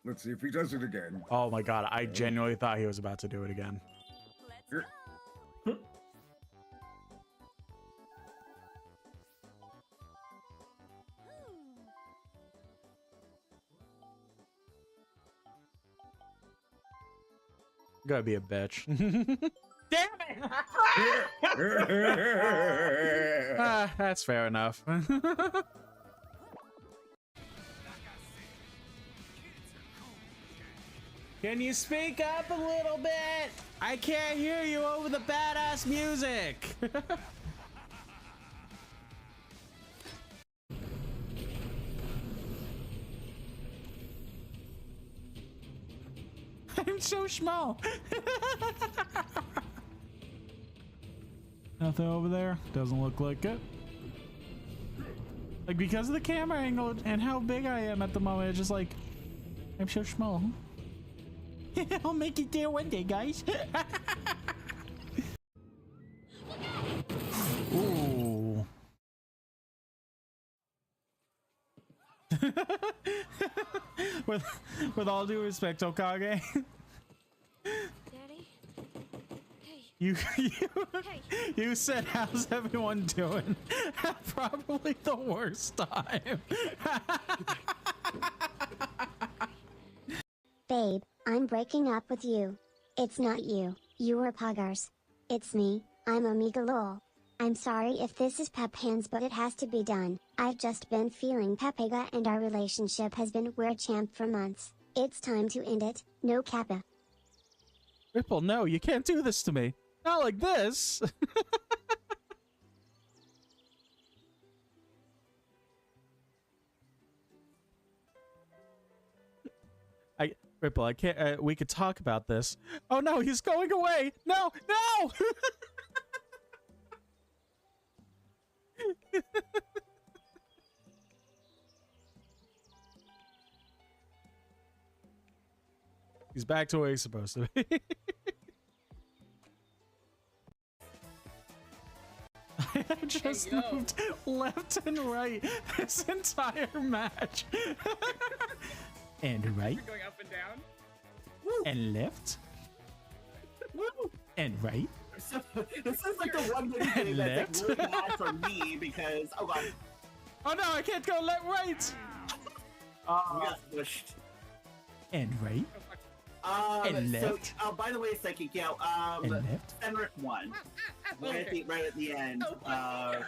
Let's see if he does it again. Oh my god, I genuinely thought he was about to do it again. Here. Gotta be a bitch. Damn it! That's fair enough. Can you speak up a little bit? I can't hear you over the badass music. I'm so small. Nothing over there. Doesn't look like it. Like, because of the camera angle and how big I am at the moment, it's just like, I'm so small. I'll make it there one day, guys. Ooh. with all due respect, Okage. Daddy? Hey. You said, how's everyone doing? Probably the worst time. Babe, I'm breaking up with you. It's not you, you are Poggers. It's me, I'm Omega Lol. I'm sorry if this is Pep Hands, but it has to be done. I've just been feeling Pepega and our relationship has been weird champ for months. It's time to end it, no Kappa. Ripple, no, you can't do this to me. Not like this. Ripple, I can't. We could talk about this. Oh no, he's going away. No, no. He's back to where he's supposed to be. I have just moved left and right this entire match. And right. You're going up and down. And left. And right. This is like the one game that's like really bad for me because oh god. Oh no, I can't go left, right. We got pushed. And right. And left. So, by the way, Psychic, yeah, And left. Fenric won. Right at the end. Yeah.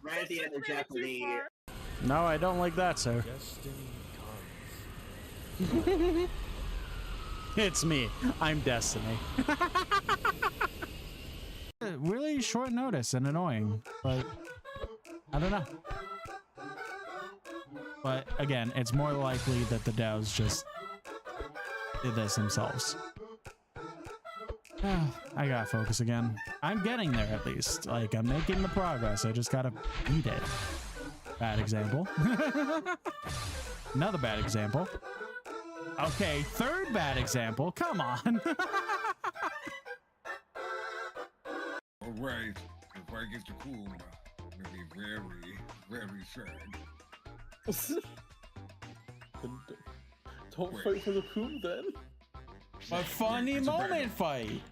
Right at the end of Jeopardy. No, I don't like that, sir. It's me. I'm Destiny. Really short notice and annoying, but I don't know. But again, it's more likely that the DAOs just did this themselves. I gotta focus again. I'm getting there at least. Like, I'm making the progress. I just gotta beat it. Bad example. Another bad example. Okay, third bad example. Come on. Alright, if I get to cool, I'm gonna be very, very sad. Don't fight for the coup then. A funny It's a moment battle. fight.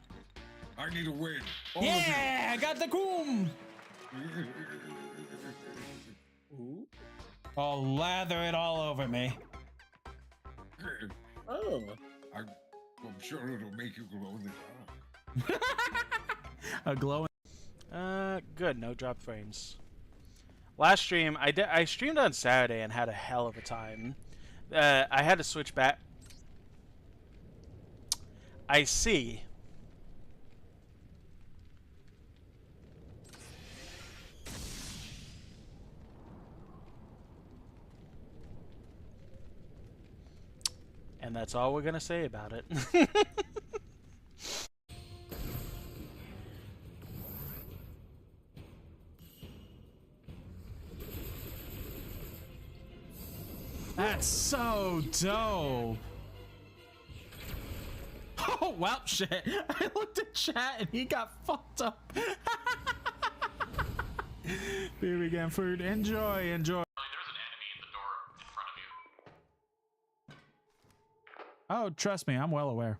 I need a win. All Yeah, I got the coom. of you. Ooh. Oh, lather it all over me. Oh. I'm sure it'll make you glow in the dark. A glowing. Good. No drop frames. Last stream, I streamed on Saturday and had a hell of a time. I had to switch back. I see. And that's all we're gonna say about it. That's so dope. Oh, well, shit. I looked at chat and he got fucked up. Here we go, food. Enjoy, enjoy. There's an enemy in the door in front of you. Oh, trust me, I'm well aware.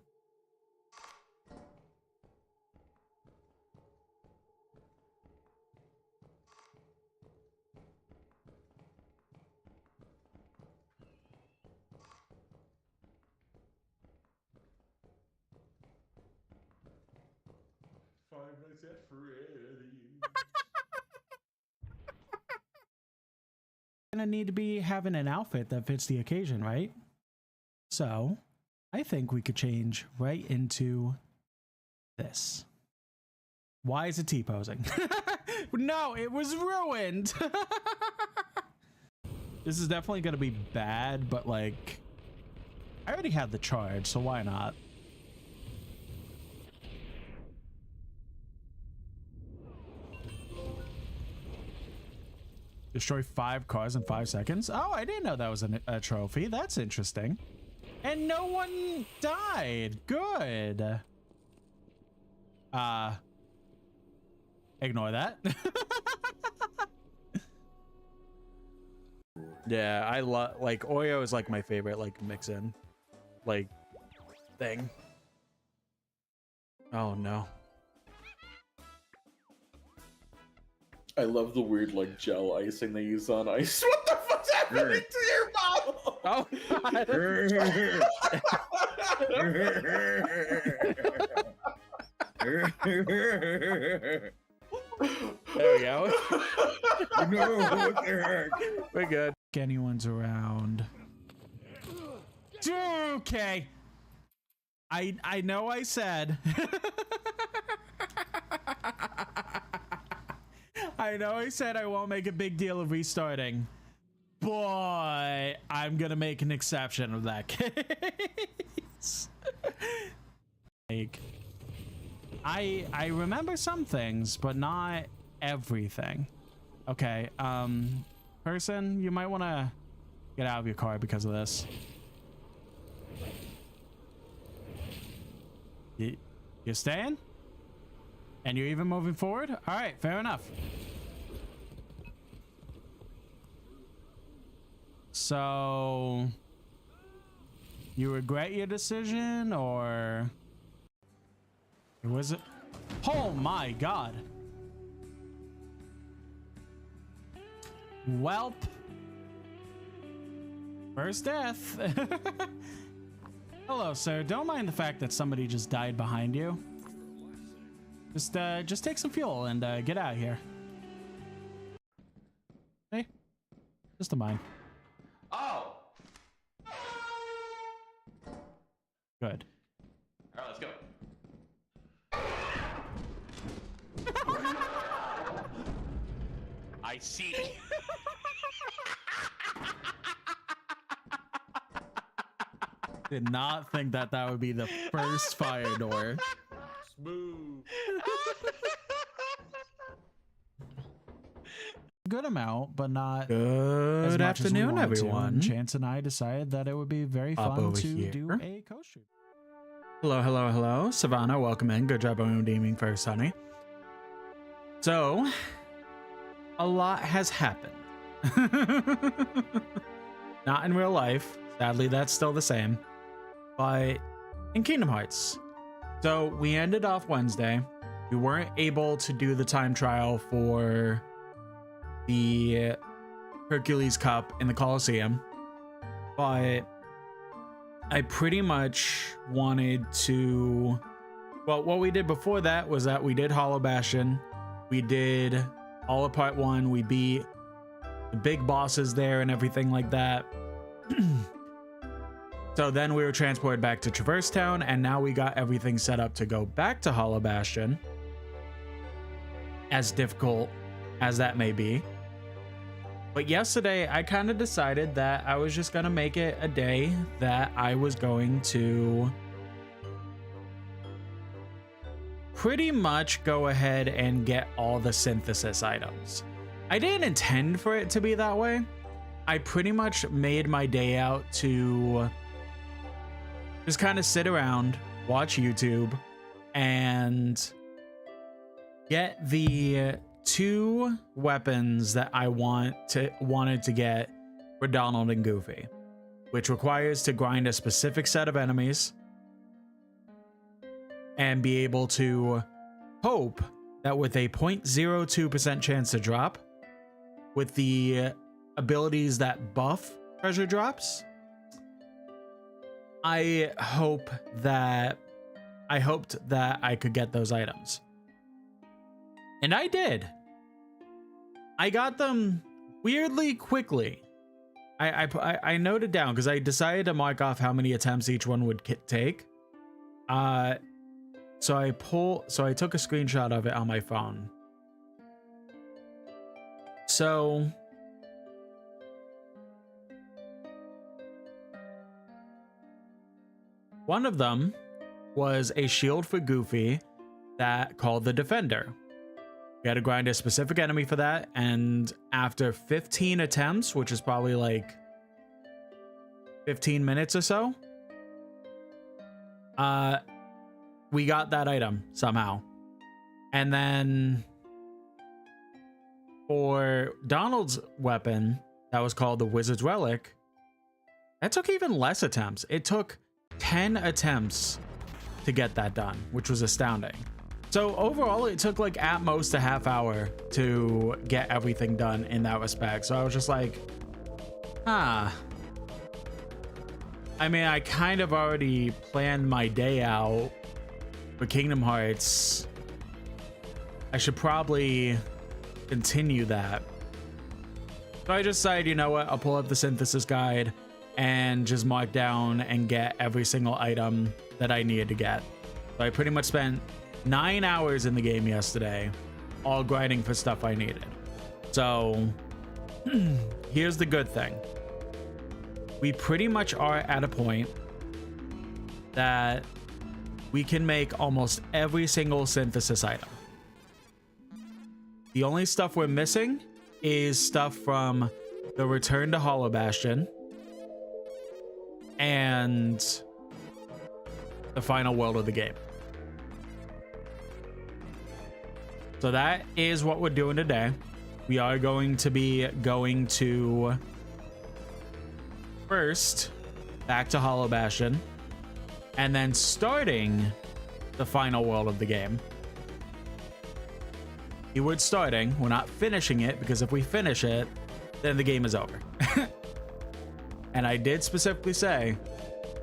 Gonna need to be having an outfit that fits the occasion, right? So I think we could change right into this. Why is it T-posing? No, it was ruined. This is definitely gonna be bad, but like, I already had the charge, so why not? Destroy 5 cars in 5 seconds. Oh, I didn't know that was a trophy. That's interesting. And no one died. Good. Ignore that. Yeah, I love, like, Oreo is like my favorite, like, mix-in, like, thing. Oh no. I love the weird, like, gel icing they use on ice. What the fuck's happening to your mouth? Oh, God. There we go. No, what the heck? We're good. Anyone's around. Okay. I know I said. I know I said I won't make a big deal of restarting, but I'm gonna make an exception of that case. Like, I remember some things, but not everything. Okay, person, you might want to get out of your car because of this. You're staying? And you're even moving forward? All right, fair enough. So, you regret your decision, or was it? Oh my God. Welp. First death. Hello, sir. Don't mind the fact that somebody just died behind you. Just take some fuel and get out of here. Hey, just a mine. Oh. Good. All right, let's go. I see. Did not think that that would be the first fire door. Smooth. Good amount, but not. Good as much as we afternoon, wanted to. everyone. And Chance and I decided that it would be very Hop fun over to here. do a coast trip. Hello, hello, hello. Savannah, welcome in. Good job on redeeming first, honey. So, a lot has happened. Not in real life. Sadly, that's still the same. But in Kingdom Hearts. So, we ended off Wednesday. We weren't able to do the time trial for the Hercules Cup in the Coliseum. But I pretty much wanted to... Well, what we did before that was that we did Hollow Bastion. We did all of Part 1. We beat the big bosses there and everything like that. So then we were transported back to Traverse Town, and now we got everything set up to go back to Hollow Bastion. As difficult as that may be. But yesterday, I kind of decided that I was just going to make it a day that I was going to pretty much go ahead and get all the synthesis items. I didn't intend for it to be that way. I pretty much made my day out to just kind of sit around, watch YouTube, and get the 2 weapons that I wanted to get for Donald and Goofy. which requires to grind a specific set of enemies and be able to hope that with a 0.02% chance to drop, with the abilities that buff treasure drops, I hoped that I could get those items. And I did. I got them weirdly quickly. I noted down because I decided to mark off how many attempts each one would take. So I took a screenshot of it on my phone. So one of them was a shield for Goofy that called the Defender. You had to grind a specific enemy for that, and after 15 attempts, which is probably like 15 minutes or so, we got that item somehow. And then for Donald's weapon, that was called the Wizard's Relic, that took even less attempts. It took 10 attempts to get that done, which was astounding. So overall, it took like at most a half hour to get everything done in that respect. So I was just like, I mean, I kind of already planned my day out for Kingdom Hearts. I should probably continue that. So I just decided, you know what, I'll pull up the synthesis guide and just mark down and get every single item that I needed to get. So I pretty much spent 9 hours in the game yesterday, all grinding for stuff I needed. So here's the good thing. We pretty much are at a point that we can make almost every single synthesis item. The only stuff we're missing is stuff from the Return to Hollow Bastion and the final world of the game. So that is what we're doing today. We are going to be going to first back to Hollow Bastion and then starting the final world of the game. Keyword starting. We're not finishing it, because if we finish it, then the game is over. And I did specifically say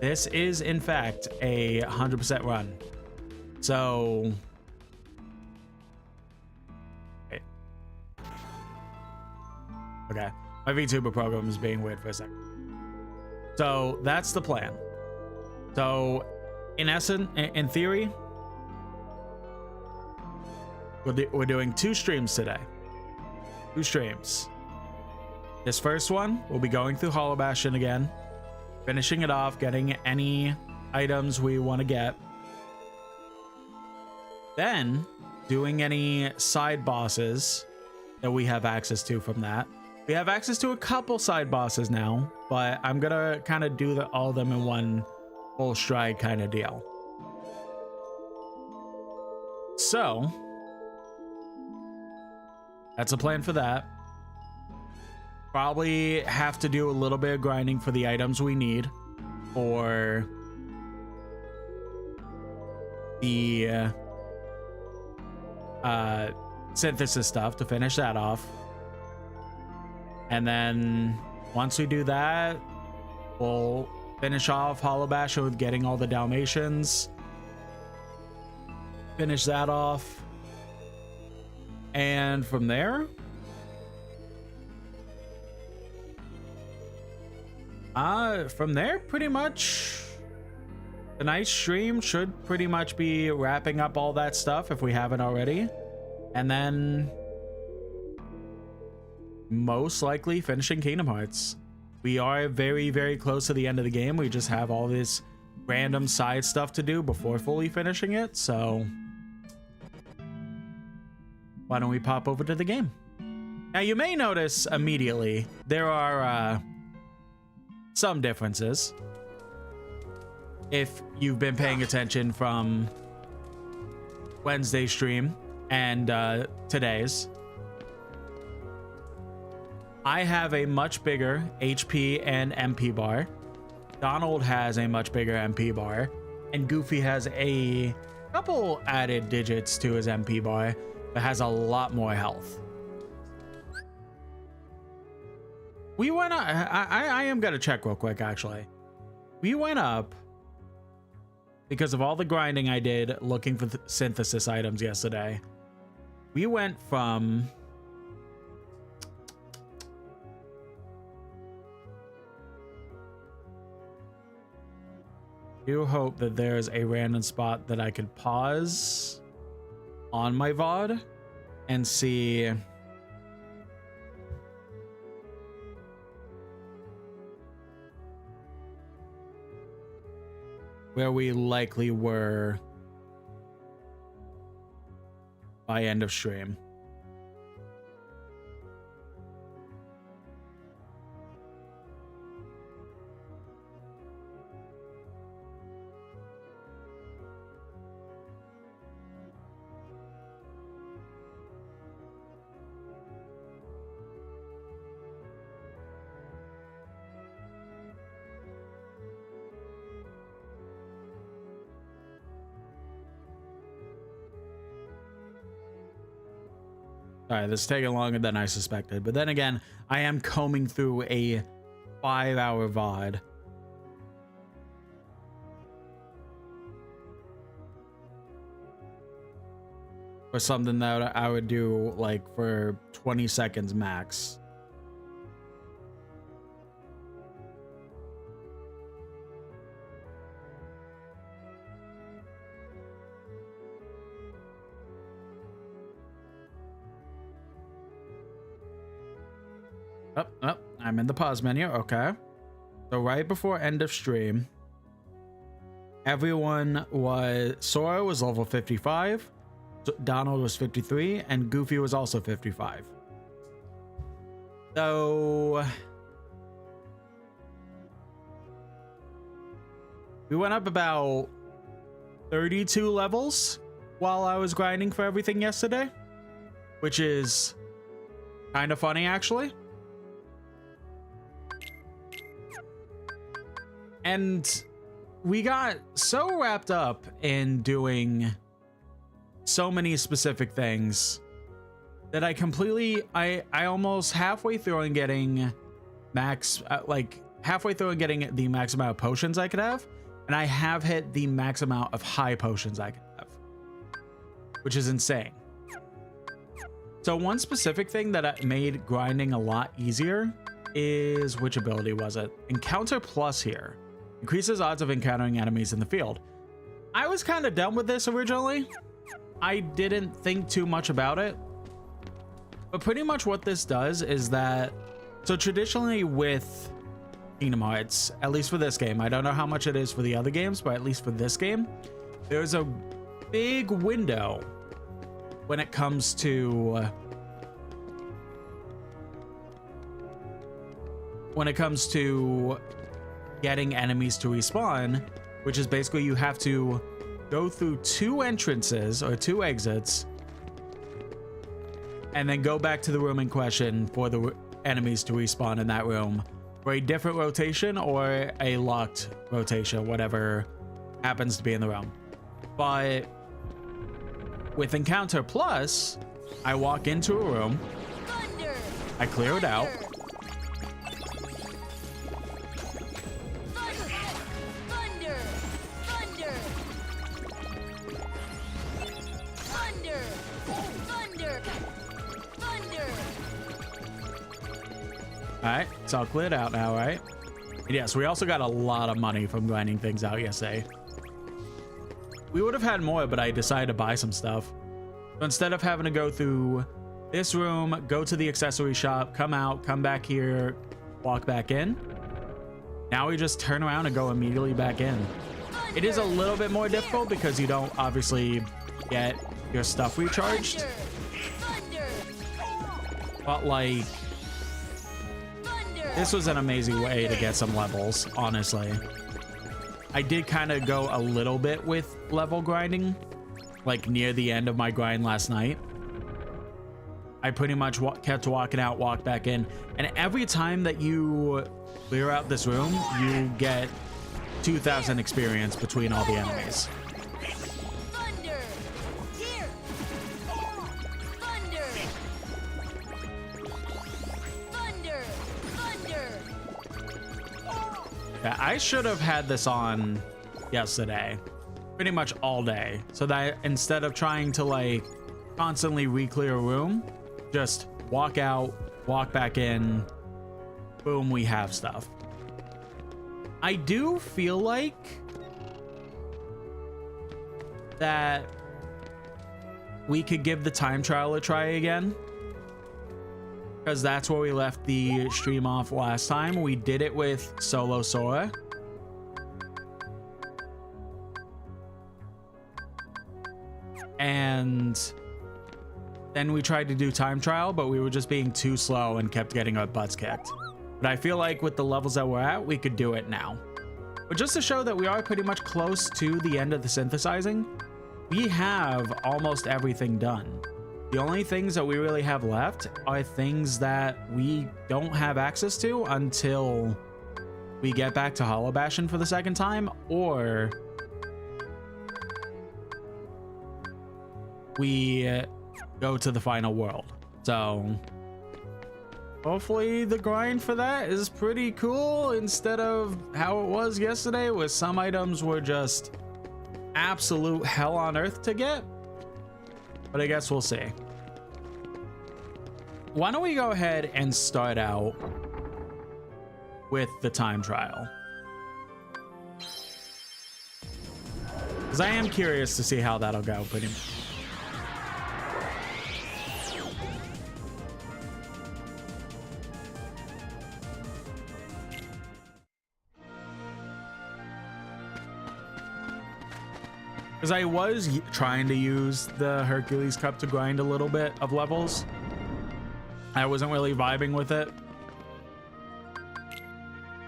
this is in fact a 100% run. So okay, my VTuber program is being weird for a second. So that's the plan. So in essence, in theory, we're doing 2 streams today. 2 streams. This first one, we'll be going through Hollow Bastion again, finishing it off, getting any items we want to get. Then doing any side bosses that we have access to from that. We have access to a couple side bosses now, but I'm gonna kind of do all of them in one full stride kind of deal. So that's a plan for that. Probably have to do a little bit of grinding for the items we need for the synthesis stuff to finish that off. And then once we do that, we'll finish off Hollow Bastion with getting all the Dalmatians. Finish that off. And from there, pretty much tonight's stream should pretty much be wrapping up all that stuff if we haven't already. And then most likely finishing Kingdom Hearts. We are very, very close to the end of the game. We just have all this random side stuff to do before fully finishing it. So why don't we pop over to the game? Now you may notice immediately there are some differences if you've been paying attention from Wednesday's stream and today's. I have a much bigger HP and MP bar Donald has a much bigger MP bar, and Goofy has a couple added digits to his MP bar, but has a lot more health. We went up, I am gonna check real quick actually. We went up because of all the grinding I did looking for synthesis items yesterday. We went from I do hope that there's a random spot that I could pause on my VOD and see where we likely were by end of stream. All right, this is taking longer than I suspected. But then again, I am combing through a 5-hour VOD. Or something that I would do like for 20 seconds max. Oh, I'm in the pause menu. Okay. So right before end of stream, Sora was level 55, Donald was 53, and Goofy was also 55. So we went up about 32 levels while I was grinding for everything yesterday, which is kind of funny actually. And we got so wrapped up in doing so many specific things that I almost halfway through and getting halfway through and getting the max amount of potions I could have, and I have hit the max amount of high potions I could have, which is insane. So one specific thing that made grinding a lot easier is, which ability was it? Encounter Plus here. Increases odds of encountering enemies in the field. I was kind of done with this originally. I didn't think too much about it. But pretty much what this does is that, so traditionally with Kingdom Hearts, at least for this game, I don't know how much it is for the other games, but at least for this game, there's a big window when it comes to getting enemies to respawn, which is basically you have to go through 2 entrances or 2 exits and then go back to the room in question for the enemies to respawn in that room for a different rotation or a locked rotation, whatever happens to be in the room. But with Encounter Plus, I walk into a room, I clear it out, Alright, it's all cleared out now, right? And yes, we also got a lot of money from grinding things out yesterday. We would have had more, but I decided to buy some stuff. So instead of having to go through this room, go to the accessory shop, come out, come back here, walk back in, now we just turn around and go immediately back in. It is a little bit more difficult because you don't obviously get your stuff recharged. But like, this was an amazing way to get some levels, honestly. I did kind of go a little bit with level grinding, like near the end of my grind last night. I pretty much kept walking out, walk back in, and every time that you clear out this room, you get 2,000 experience between all the enemies. Thunder! Here! Thunder! Thunder! Thunder! Yeah, I should have had this on yesterday, pretty much all day, so that instead of trying to like constantly re-clear a room, just walk out, walk back in, boom, we have stuff. I do feel like that we could give the time trial a try again, because that's where we left the stream off last time. We did it with Solo Sora. And then we tried to do time trial, but we were just being too slow and kept getting our butts kicked. But I feel like with the levels that we're at, we could do it now. But just to show that we are pretty much close to the end of the synthesizing, we have almost everything done. The only things that we really have left are things that we don't have access to until we get back to Hollow Bastion for the second time, or we go to the final world. So hopefully the grind for that is pretty cool instead of how it was yesterday, where some items were just absolute hell on earth to get. But I guess we'll see. Why don't we go ahead and start out with the time trial? Because I am curious to see how that'll go pretty much. Because I was trying to use the Hercules Cup to grind a little bit of levels. I wasn't really vibing with it.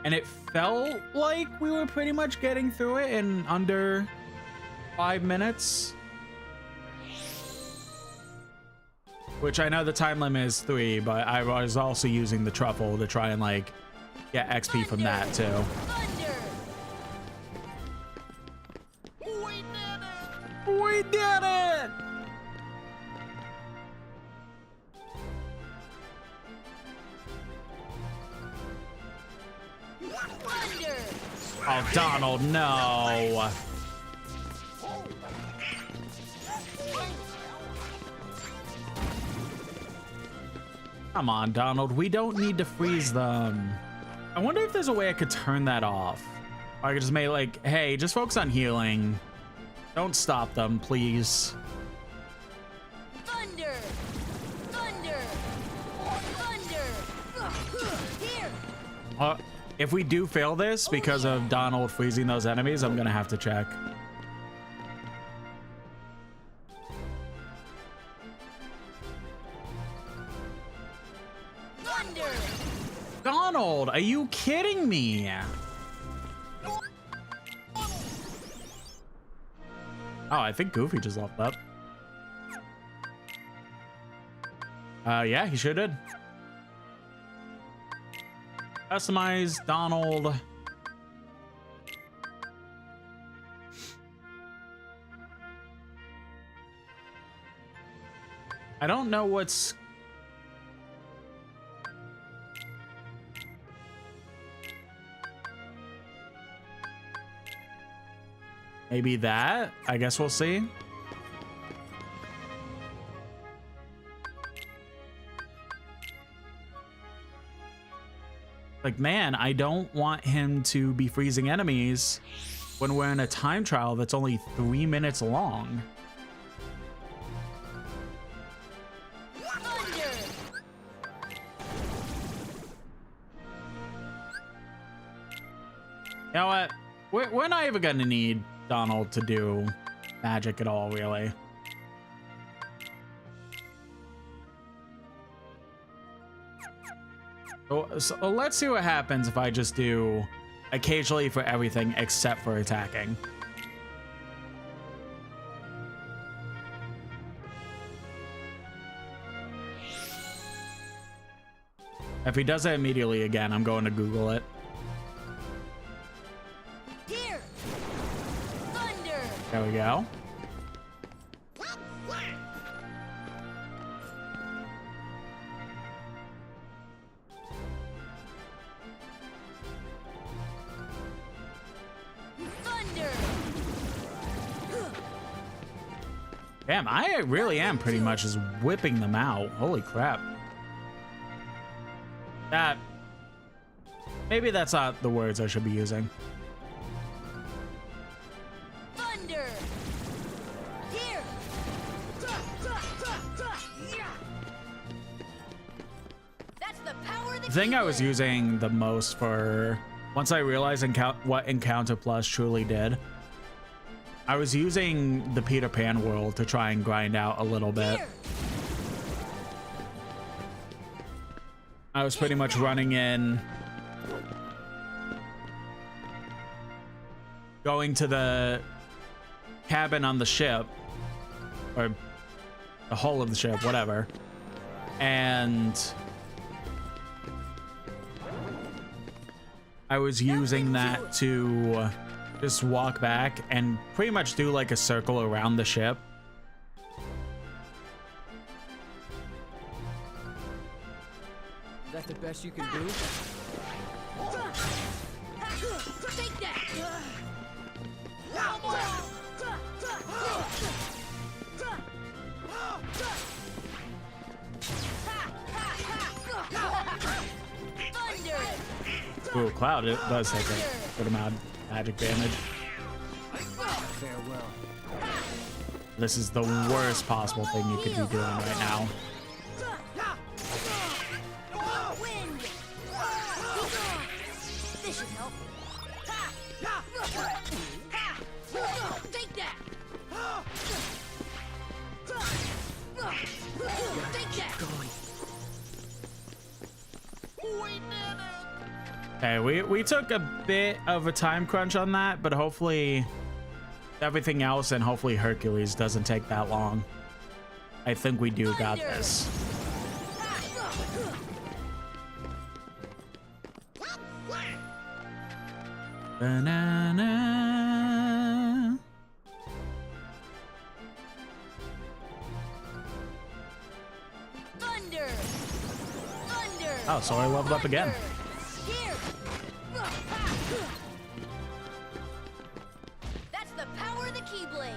And it felt like we were pretty much getting through it in under 5 minutes. Which I know the time limit is 3, but I was also using the truffle to try and like get XP from that too. Thunder! We did it! Thunder! Oh, Donald, no. Come on, Donald. We don't need to freeze them. I wonder if there's a way I could turn that off. Or I could just make like, hey, just focus on healing. Don't stop them, please. Thunder! Thunder! Thunder! Here! If we do fail this because of Donald freezing those enemies, I'm gonna have to check. Thunder! Donald, are you kidding me? Oh, I think Goofy just leveled up. Yeah, he sure did. Customize Donald. I don't know what's... Maybe that? I guess we'll see. Like, man, I don't want him to be freezing enemies when we're in a time trial that's only 3 minutes long. Thunder! You know what? We're not even gonna need Donald to do magic at all, really. So let's see what happens if I just do occasionally for everything except for attacking. If he does it immediately again, I'm going to Google it. Here! There we go. Thunder. Damn, I really am pretty much just whipping them out. Holy crap. That... Maybe that's not the words I should be using. Thunder. Here. That's the power of the The thing I was keyblade. using the most for... Once I realized what Encounter Plus truly did, I was using the Peter Pan world to try and grind out a little bit. Here. I was pretty much running in, going to the cabin on the ship, or the hull of the ship, whatever, and I was using that to just walk back and pretty much do like a circle around the ship. That's the best you can do? Take that. Thunder. Ooh, Cloud, it does take a good amount of magic damage. Farewell. This is the worst possible thing you could be doing right now. Wind. This should help. Take that. Take that. Okay, we took a bit of a time crunch on that, but hopefully everything else and hopefully Hercules doesn't take that long. I think we do got this. Banana. Thunder. Thunder. Oh, so I leveled up again. Here. That's the power of the Keyblade.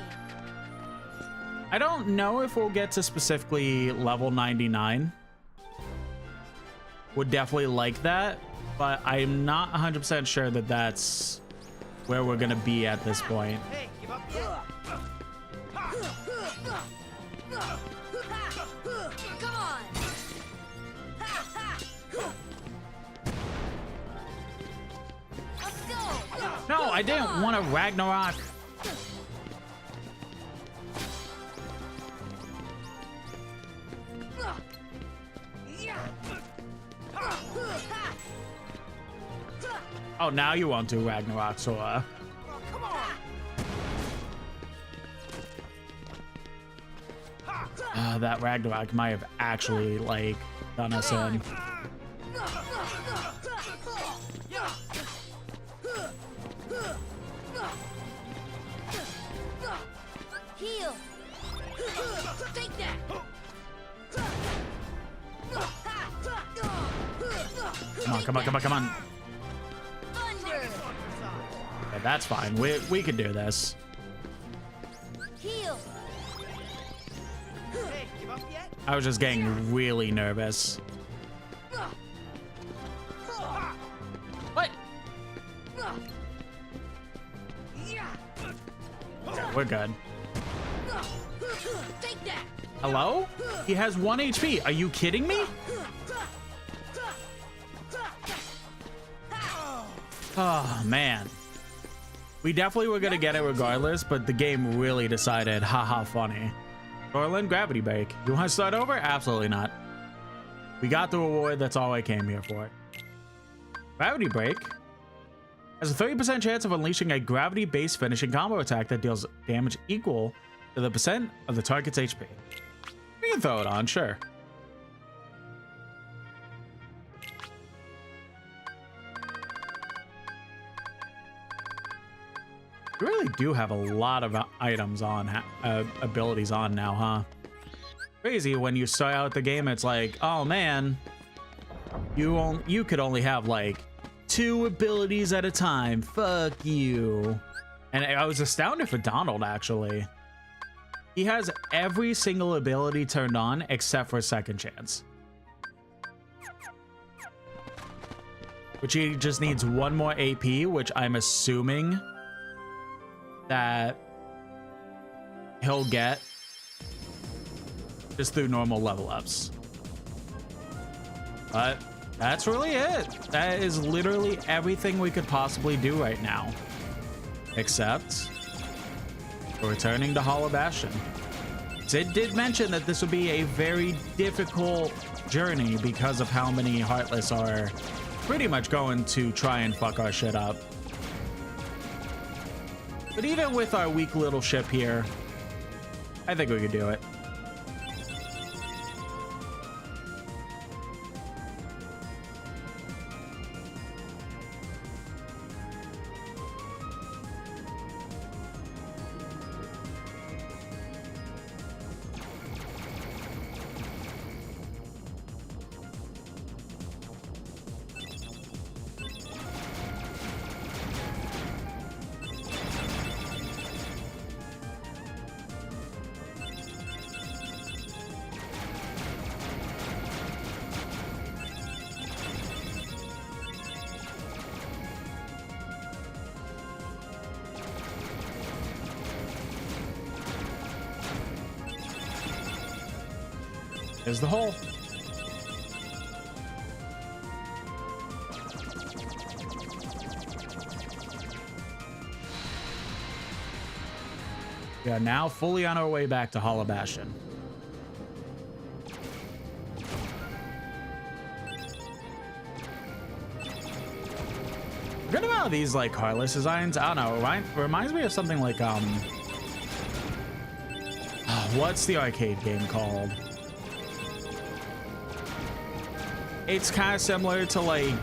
I don't know if we'll get to specifically level 99. Would definitely like that, but I'm not 100% sure that that's where we're gonna be at this point. Hey, give up yet? Come on. Let's go. No, I didn't want to Ragnarok. Oh, now you want to Ragnarok, so that Ragnarok might have actually like done us in. Heal. Take that. Come on, come on, come on, come on. Thunder. Okay, that's fine. We can do this. Heal. Hey, give up yet? I was just getting really nervous. What? We're good. Take that. Hello? He has 1 HP. Are you kidding me? Oh, man. We definitely were going to get it regardless, but the game really decided, haha, funny. Orlin, Gravity Break. You want to start over? Absolutely not. We got the reward. That's all I came here for. Gravity Break has a 30% chance of unleashing a gravity-based finishing combo attack that deals damage equal to the percent of the target's HP. We can throw it on, sure. You really do have a lot of items on, abilities on now, huh? Crazy when you start out the game, it's like, oh man, you could only have like 2 abilities at a time. Fuck you. And I was astounded for Donald, actually. He has every single ability turned on except for Second Chance. Which he just needs 1 more AP, which I'm assuming that he'll get just through normal level ups. But that's really it. That is literally everything we could possibly do right now. Except returning to Hollow Bastion. Sid did mention that this would be a very difficult journey because of how many Heartless are pretty much going to try and fuck our shit up. But even with our weak little ship here, I think we could do it. There's the hole. We are now fully on our way back to Hollow Bastion. Good amount of these like Heartless designs. I don't know. Reminds me of something like what's the arcade game called? It's kind of similar to like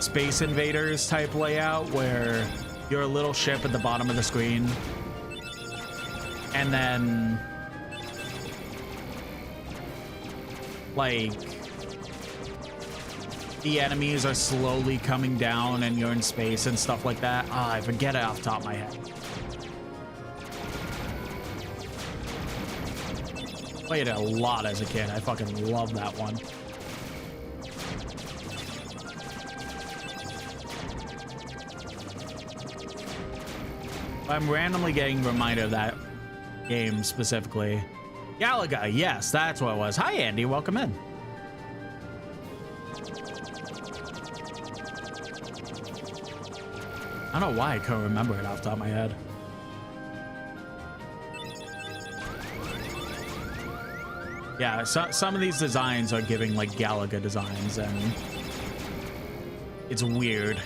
Space Invaders type layout where you're a little ship at the bottom of the screen and then like the enemies are slowly coming down and you're in space and stuff like that. I forget it off the top of my head. Played it a lot as a kid. I fucking love that one. I'm randomly getting reminded of that game specifically. Galaga, yes, that's what it was. Hi, Andy, welcome in. I don't know why I couldn't remember it off the top of my head. Yeah, some of these designs are giving like Galaga designs, and it's weird.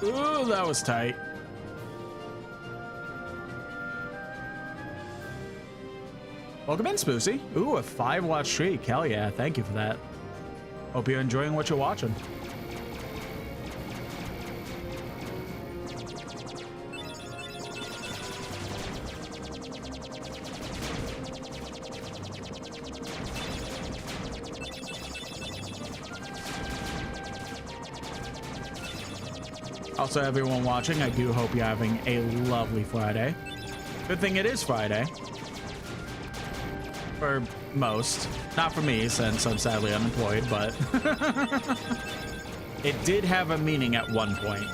Ooh, that was tight. Welcome in, Spoosy. Ooh, a 5-watch streak. Hell yeah, thank you for that. Hope you're enjoying what you're watching. Also, everyone watching, I do hope you're having a lovely Friday. Good thing it is Friday. For most. Not for me, since I'm sadly unemployed, but it did have a meaning at one point.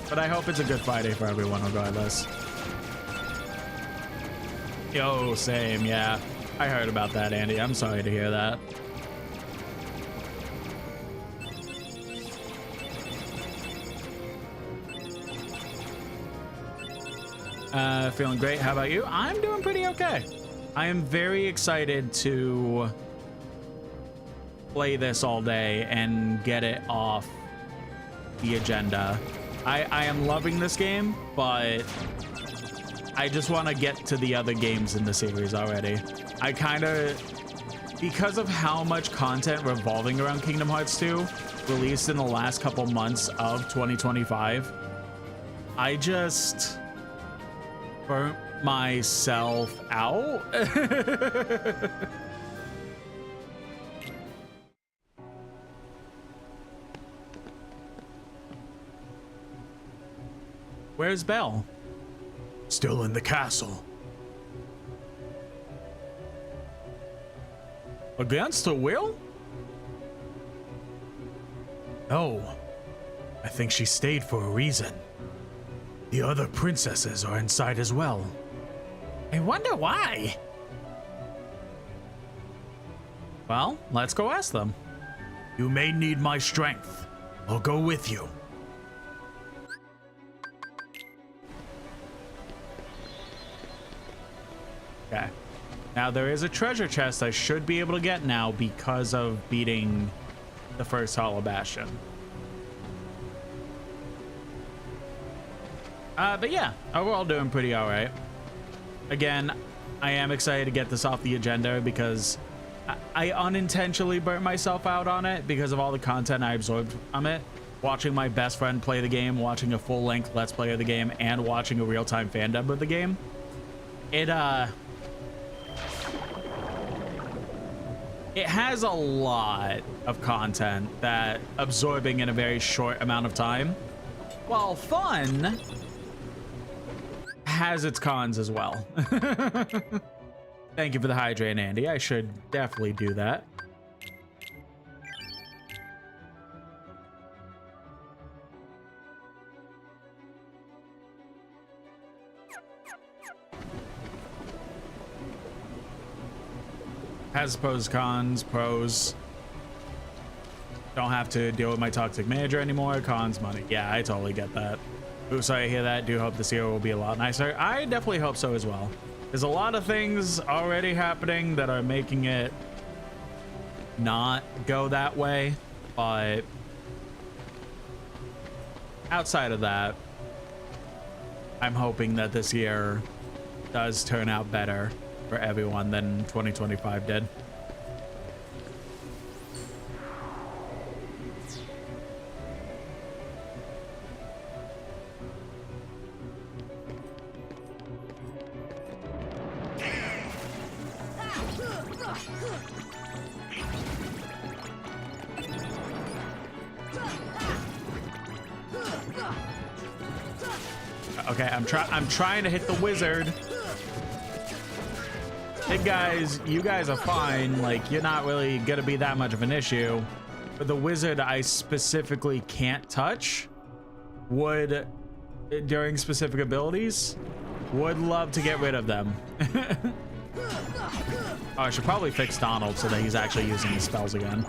But I hope it's a good Friday for everyone, regardless. Yo, same, yeah. I heard about that, Andy. I'm sorry to hear that. Feeling great. How about you? I'm doing pretty okay. I am very excited to play this all day and get it off the agenda. I am loving this game, but I just want to get to the other games in the series already. I kind of, because of how much content revolving around Kingdom Hearts 2 released in the last couple months of 2025, I just burnt myself out. Where's Belle? Still in the castle. Against her will? No. I think she stayed for a reason. The other princesses are inside as well. I wonder why. Well, let's go ask them. You may need my strength. I'll go with you. Okay. Now there is a treasure chest I should be able to get now because of beating the first Hollow Bastion. But yeah, overall doing pretty all right. Again, I am excited to get this off the agenda because I unintentionally burnt myself out on it because of all the content I absorbed from it. Watching my best friend play the game, watching a full-length Let's Play of the game, and watching a real-time fandom of the game. It has a lot of content that absorbing in a very short amount of time, while fun, has its cons as well. Thank you for the hydrate, Andy. I should definitely do that. Has pros, cons, pros. Don't have to deal with my toxic manager anymore. Cons, money. Yeah, I totally get that. Ooh, sorry to hear that. Do hope this year will be a lot nicer. I definitely hope so as well. There's a lot of things already happening that are making it not go that way, but outside of that, I'm hoping that this year does turn out better for everyone than 2025 did. Okay, I'm trying to hit the wizard. Hey guys, you guys are fine. Like, you're not really gonna be that much of an issue. But the wizard I specifically can't touch would, during specific abilities, would love to get rid of them. Oh, I should probably fix Donald so that he's actually using his spells again.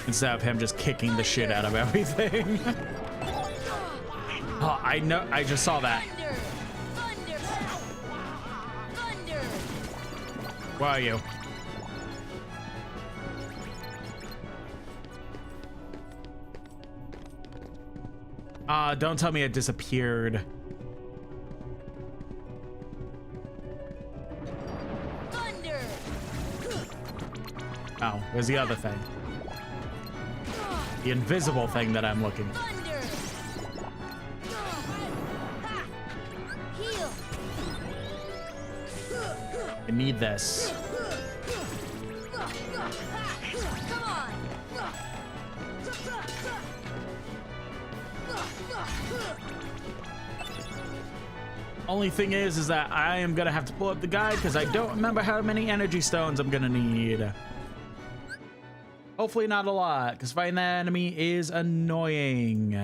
Instead of him just kicking the shit out of everything. Oh, I know. I just saw that. Thunder! Thunder! Where are you? Don't tell me it disappeared. Thunder! Oh, where's the other thing? The invisible thing that I'm looking for. Thunder! Heal! I need this. Come on! Only thing is that I am gonna have to pull up the guide because I don't remember how many energy stones I'm gonna need. Hopefully not a lot, because fighting that enemy is annoying.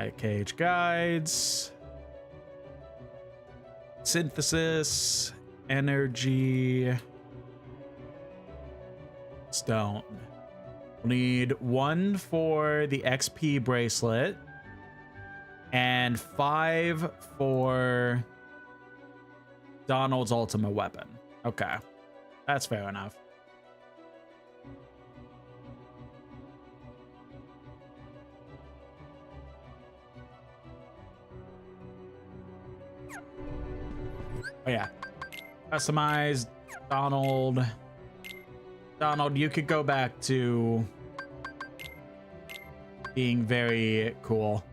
Alright, KH guides. Synthesis. Energy. Stone. We'll need 1 for the XP bracelet. And 5 for Donald's ultimate weapon. Okay. That's fair enough. Oh yeah. Customize Donald. Donald, you could go back to being very cool.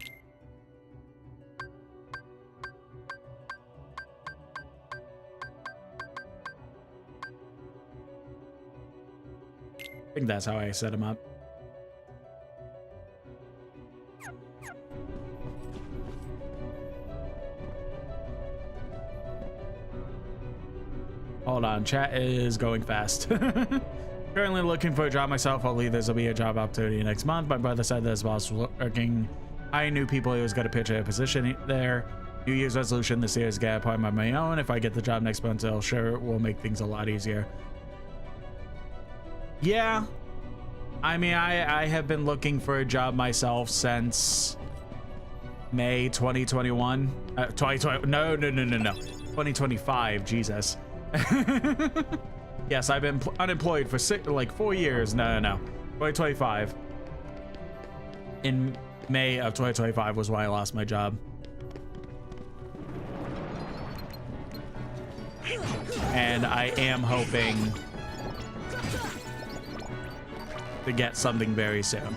I think that's how I set him up. Hold on, chat is going fast. Currently looking for a job myself. Hopefully this will be a job opportunity next month. My brother said that his boss was working. I knew people he was going to pitch a position there. New Year's resolution this year is get a part of my own. If I get the job next month, it'll sure will make things a lot easier. Yeah. I mean, I have been looking for a job myself since May 2021. 2020. No. 2025. Jesus. Yes, I've been unemployed for 4 years. No. 2025. In May of 2025 was when I lost my job. And I am hoping to get something very soon.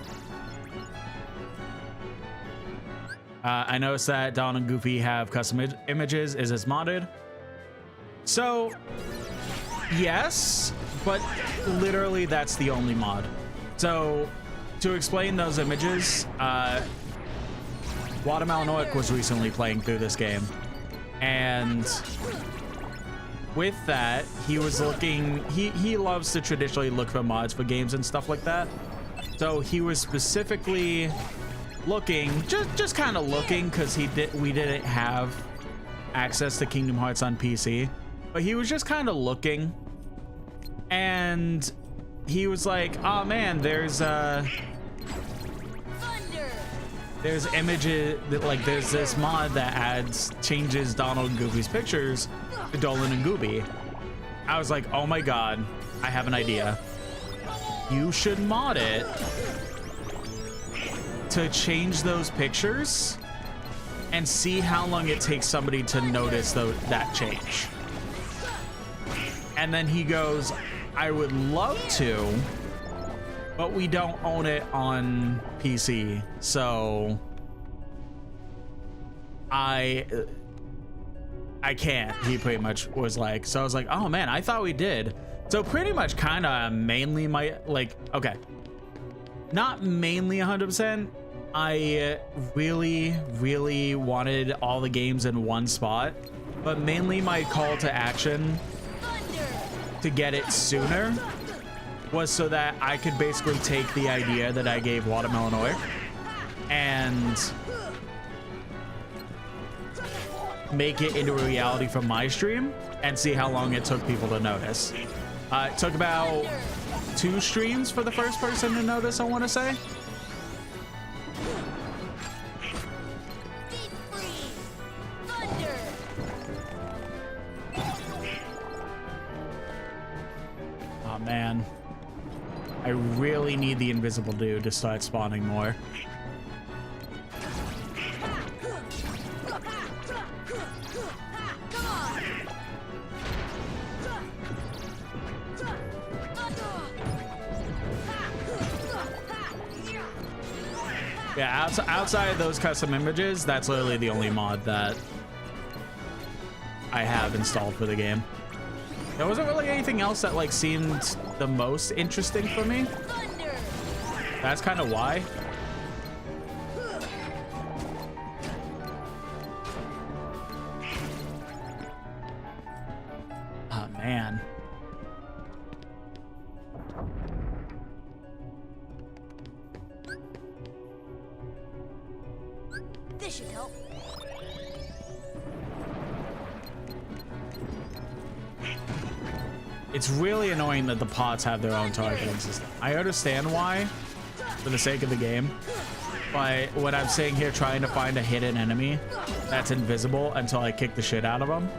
I noticed that Don and Goofy have custom images. Is this modded? So, yes, but literally that's the only mod. So, to explain those images, Watermelon Orc was recently playing through this game. And with that, he was looking, he loves to traditionally look for mods for games and stuff like that. So he was specifically looking, just kind of looking, because we didn't have access to Kingdom Hearts on PC. But he was just kind of looking, and he was like, oh man, there's images that, like, there's this mod that changes Donald and Goofy's pictures to Dolan and Gooby. I was like, oh my god, I have an idea. You should mod it to change those pictures and see how long it takes somebody to notice that change. And then he goes, I would love to, but we don't own it on PC, so I can't. He pretty much was like, so I was like, oh man, I thought we did. So pretty much kind of mainly okay, not mainly 100%. I really wanted all the games in one spot, but mainly my call to action to get it sooner was so that I could basically take the idea that I gave Watermelon Orc and make it into a reality from my stream and see how long it took people to notice. It took about 2 streams for the first person to notice, I want to say. Oh man, I really need the invisible dude to start spawning more. Yeah, outside of those custom images, that's literally the only mod that I have installed for the game. There wasn't really anything else that like seemed the most interesting for me. That's kind of why. Oh man. It's really annoying that the pots have their own targeting system. I understand why, for the sake of the game, but when I'm sitting here trying to find a hidden enemy that's invisible until I kick the shit out of them,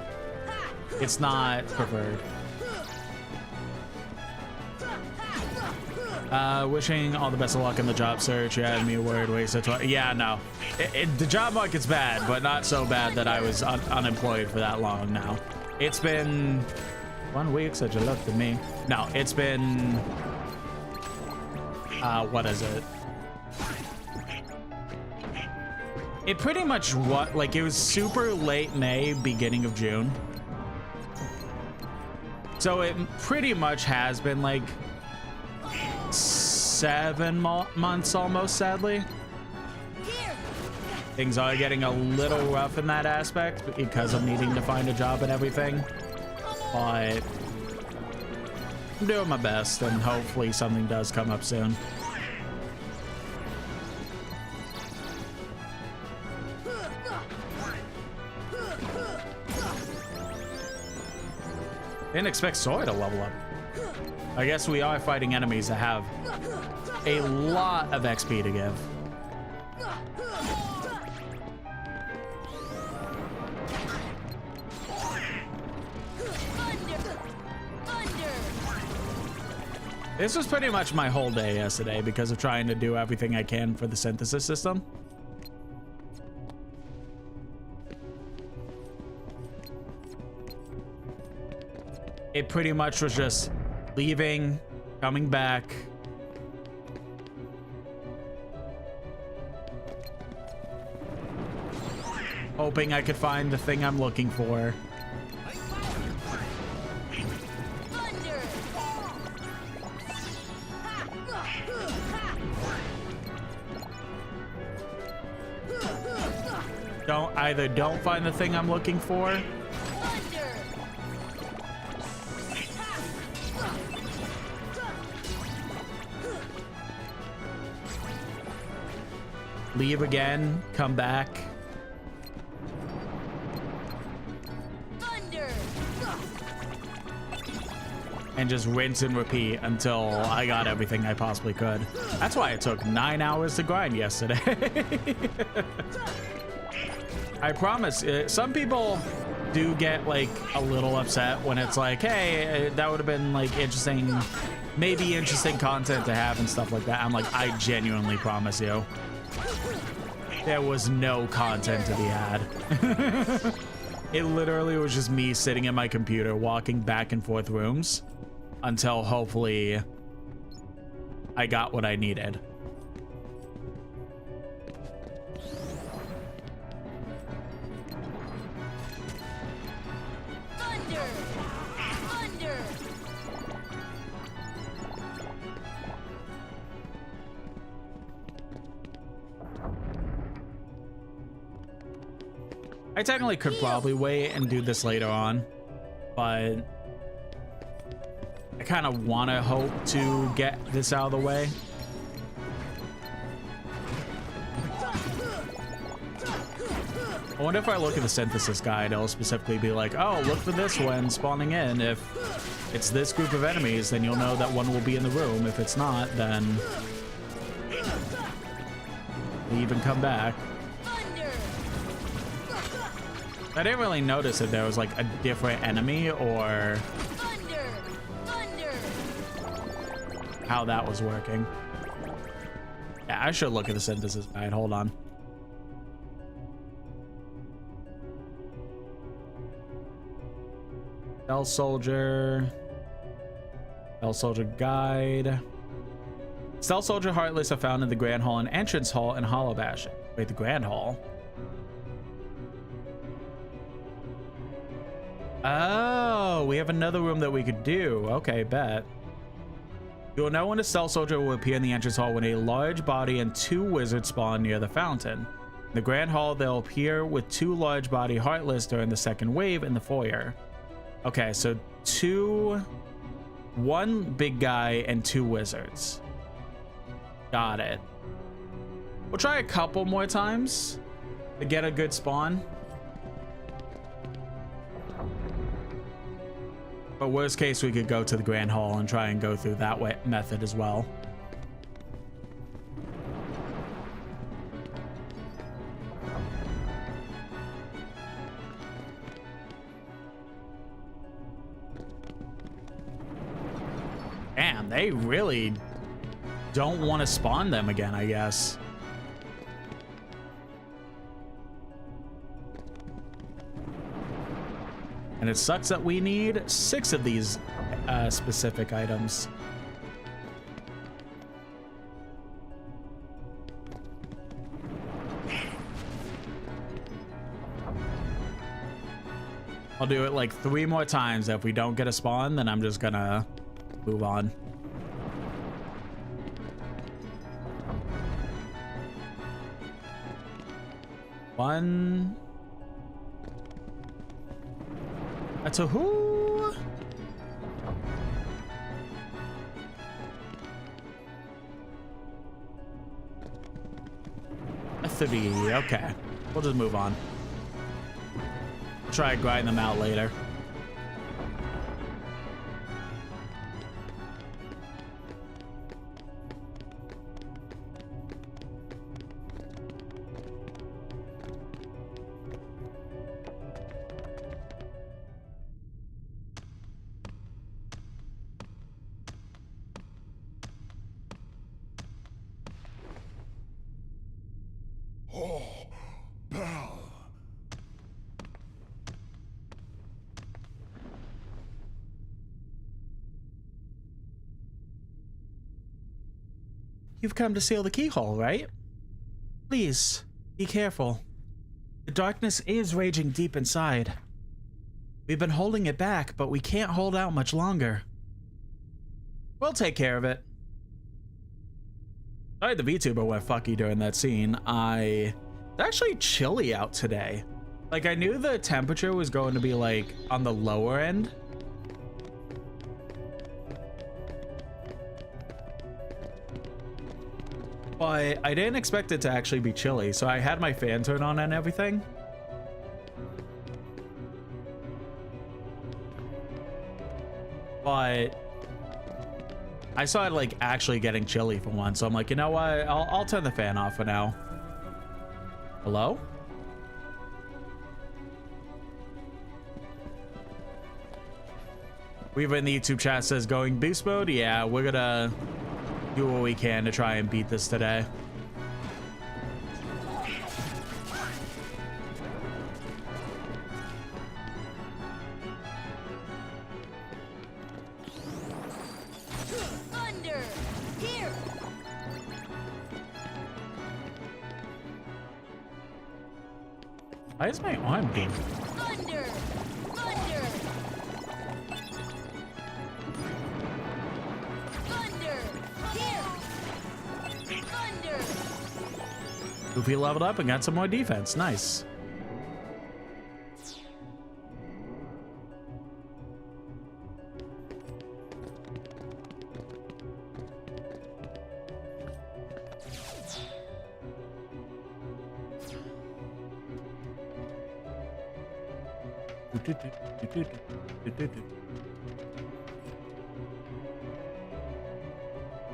it's not preferred. Wishing all the best of luck in the job search. You had me a word wasted. Yeah, no. The job market's bad, but not so bad that I was unemployed for that long now. It's been 1 week since you looked at me. No, it's been... what is it? It pretty much like it was super late May, beginning of June. So it pretty much has been like 7 months almost, sadly. Things are getting a little rough in that aspect because of needing to find a job and everything. But I'm doing my best and hopefully something does come up soon. Didn't expect Sora to level up. I guess we are fighting enemies that have a lot of XP to give. This was pretty much my whole day yesterday because of trying to do everything I can for the synthesis system. It pretty much was just leaving, coming back. Hoping I could find the thing I'm looking for. Don't find the thing I'm looking for. Leave again, come back. And just rinse and repeat until I got everything I possibly could. That's why it took 9 hours to grind yesterday. I promise, some people do get like a little upset when it's like, hey, that would have been like interesting, maybe interesting content to have and stuff like that. I'm like, I genuinely promise you, there was no content to be had. It literally was just me sitting at my computer, walking back and forth rooms until hopefully I got what I needed. I technically could probably wait and do this later on, but I kind of want to hope to get this out of the way. I wonder if I look at the synthesis guide, it'll specifically be like, oh, look for this when spawning in. If it's this group of enemies, then you'll know that one will be in the room. If it's not, then leave and come back. I didn't really notice that there was like a different enemy or how that was working. Yeah, I should look at the synthesis guide. Hold on. Stealth Soldier guide. Stealth Soldier Heartless are found in the Grand Hall and Entrance Hall in Hollow Bastion. Wait, the Grand Hall? Oh, we have another room that we could do. Okay, bet. You will know when a Stealth Soldier will appear in the entrance hall when a large body and 2 wizards spawn near the fountain. In the Grand Hall, they'll appear with 2 large body Heartless during the second wave in the foyer. Okay, so 1 big guy and 2 wizards. Got it. We'll try a couple more times to get a good spawn. But worst case, we could go to the Grand Hall and try and go through that way method as well. Damn, they really don't want to spawn them again, I guess. And it sucks that we need 6 of these specific items. I'll do it like 3 more times. If we don't get a spawn, then I'm just gonna move on. One. That's a who? A 3. Okay. We'll just move on. Try grinding them out later. Oh, Belle. You've come to seal the keyhole, right? Please, be careful. The darkness is raging deep inside. We've been holding it back, but we can't hold out much longer. We'll take care of it. Sorry the VTuber went fucky during that scene. It's actually chilly out today. Like, I knew the temperature was going to be like on the lower end. But I didn't expect it to actually be chilly, so I had my fan turned on and everything. But I saw it like actually getting chilly for once, so I'm like, you know what? I'll turn the fan off for now. Hello? Weaver in the YouTube chat says going beast mode. Yeah, we're gonna do what we can to try and beat this today. Thunder! Here! Why is my arm being... Thunder! Thunder! Thunder! Here! Thunder! Goofy leveled up and got some more defense. Nice.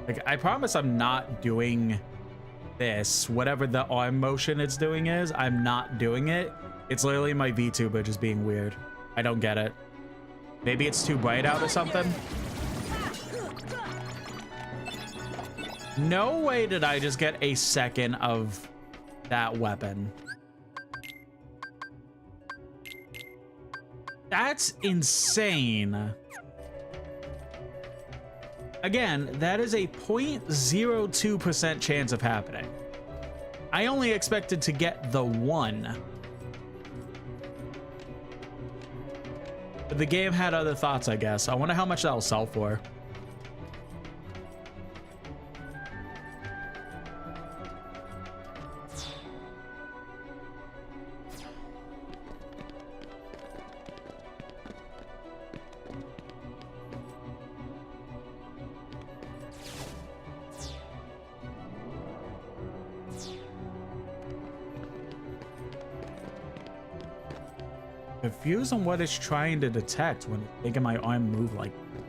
Like, I promise I'm not doing this. Whatever the arm motion it's doing is, I'm not doing it. It's literally my VTuber just being weird. I don't get it. Maybe it's too bright out or something. No way did I just get a second of that weapon. That's insane. Again, that is a 0.02% chance of happening. I only expected to get the 1. But the game had other thoughts, I guess. I wonder how much that'll sell for. Confused on what it's trying to detect when it's making my arm move like that.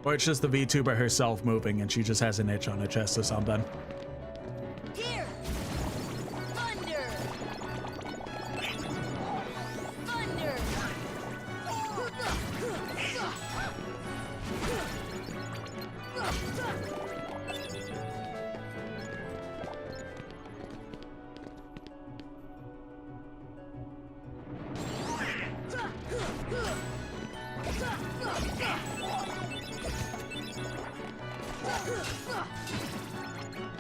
Or it's just the VTuber herself moving and she just has an itch on her chest or something. Here! Thunder! Thunder!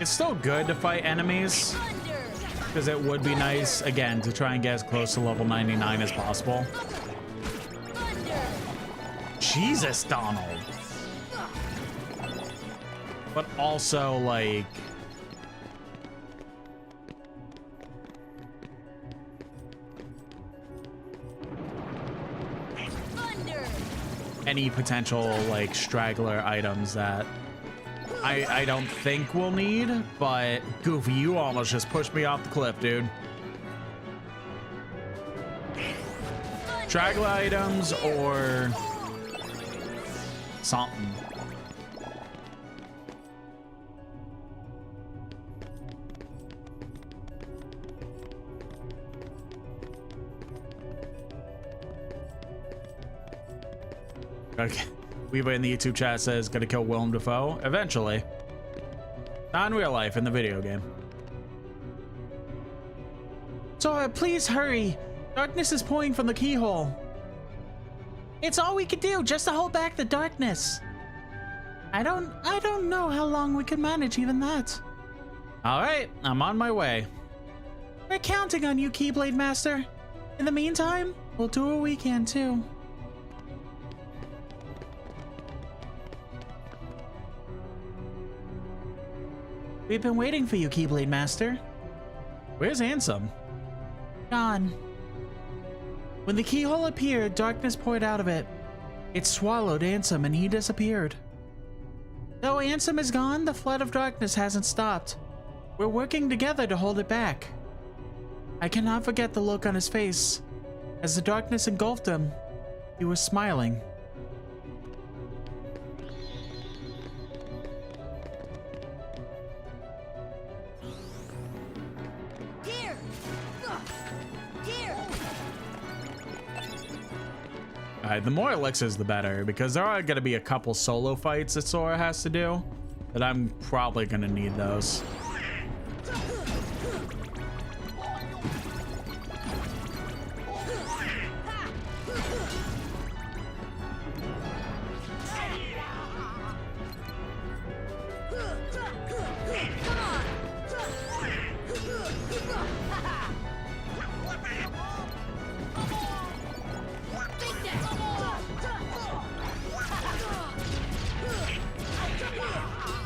It's still good to fight enemies, Thunder! because it would be nice, again, to try and get as close to level 99 as possible. Thunder! Jesus, Donald. But also, like... Thunder! any potential, like, straggler items that I don't think we'll need, but Goofy, you almost just pushed me off the cliff, dude. Straggler items or something. Okay. Weaver in the YouTube chat says gonna kill Willem Dafoe eventually. Not in real life, in the video game. Sora, please hurry. Darkness is pouring from the keyhole. It's all we could do just to hold back the darkness. I don't know how long we can manage even that. All right, I'm on my way. We're counting on you, Keyblade Master. In the meantime, we'll do what we can too. We've been waiting for you, Keyblade Master. Where's Ansem? Gone. When the keyhole appeared, darkness poured out of it. It swallowed Ansem and he disappeared. Though Ansem is gone, the flood of darkness hasn't stopped. We're working together to hold it back. I cannot forget the look on his face. As the darkness engulfed him, he was smiling. Here! Here! Alright, the more elixirs the better, because there are going to be a couple solo fights that Sora has to do, that I'm probably going to need those.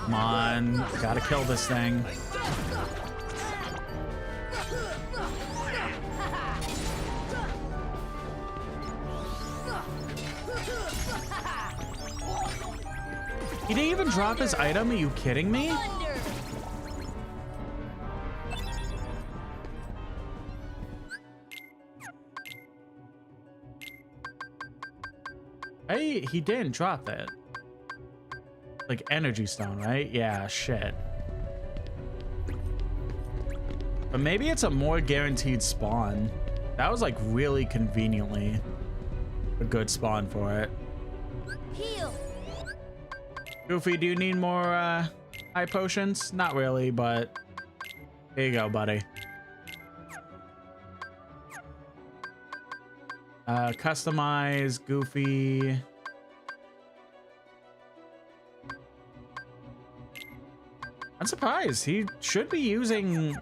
Come on, gotta kill this thing. He didn't even drop his item? Are you kidding me? Thunder! Hey, he didn't drop that. Like energy stone, right? Yeah, shit. But maybe it's a more guaranteed spawn. That was like really conveniently a good spawn for it. Heal! Goofy, do you need more high potions? Not really, but here you go, buddy. Customize Goofy. I'm surprised. He should be using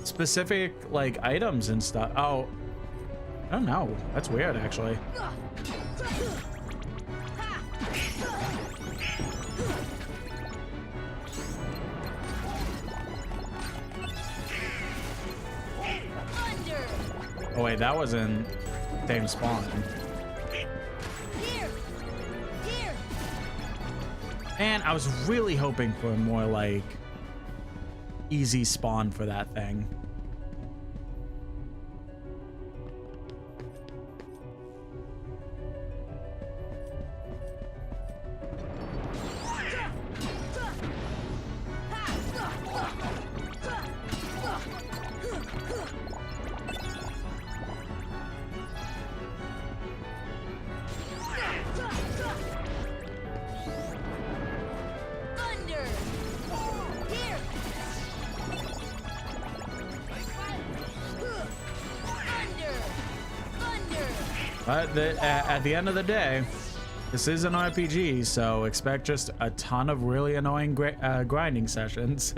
specific like items and stuff. Oh, I don't know. That's weird, actually. Thunder! Oh wait, that wasn't same spawn. Here! Here! And I was really hoping for a more like easy spawn for that thing. Thunder! Here! Thunder! Thunder! But at the end of the day, this is an RPG, so expect just a ton of really annoying grinding sessions.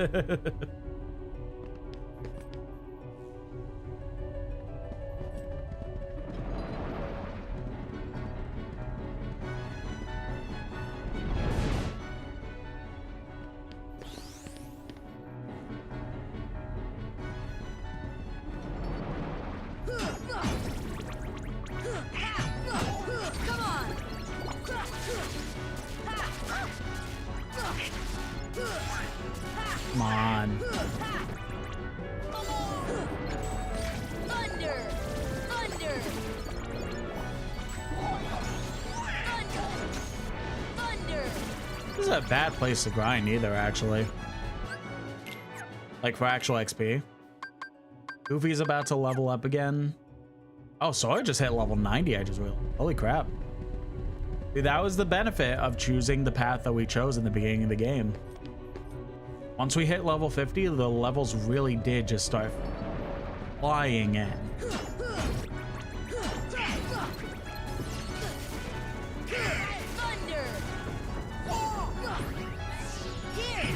Come on! Come on. Thunder! Thunder! Thunder! This is a bad place to grind either, actually. Like for actual XP. Goofy's about to level up again. Oh, Sawyer just hit level 90, I just realized. Holy crap. Dude, that was the benefit of choosing the path that we chose in the beginning of the game. Once we hit level 50, the levels really did just start flying in. Thunder! Here!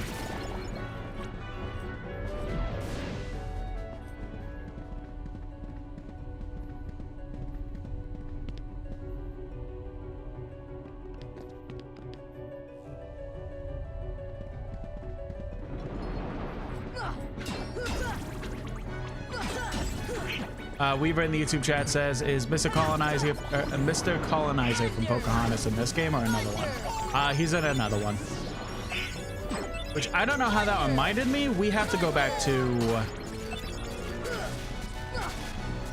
Weaver in the YouTube chat says, is Mr. Colonizer from Pocahontas in this game or another one? He's in another one. Which I don't know how that reminded me. We have to go back to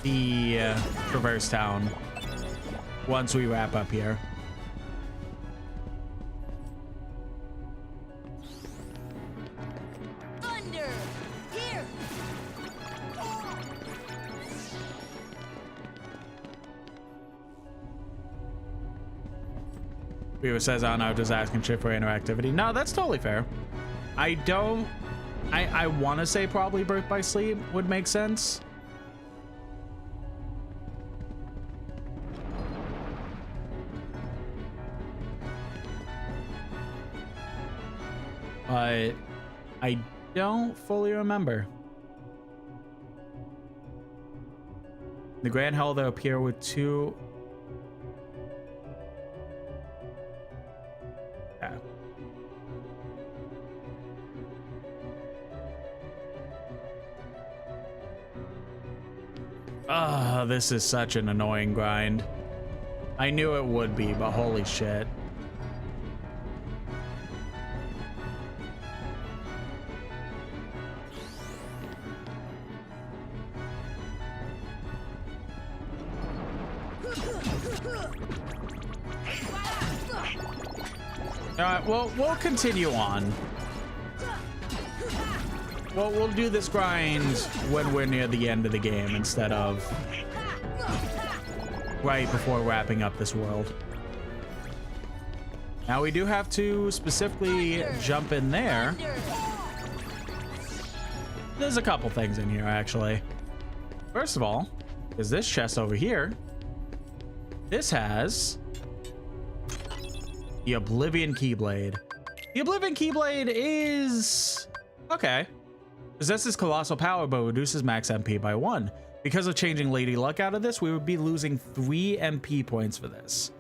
the Traverse Town once we wrap up here. Thunder! Here! Weaver says, oh no, just asking shit for interactivity. No, that's totally fair. I want to say probably Birth by Sleep would make sense. But I don't fully remember. The Grand Hell that appear with two. Yeah. Ah, this is such an annoying grind. I knew it would be, but holy shit. All right, well, we'll continue on. Well, we'll do this grind when we're near the end of the game instead of right before wrapping up this world. Now we do have to specifically jump in there. There's a couple things in here, actually. First of all, is this chest over here. This has the Oblivion Keyblade. The Oblivion Keyblade is okay. Possesses colossal power but reduces max MP by 1. Because of changing Lady Luck out of this, we would be losing 3 MP points for this.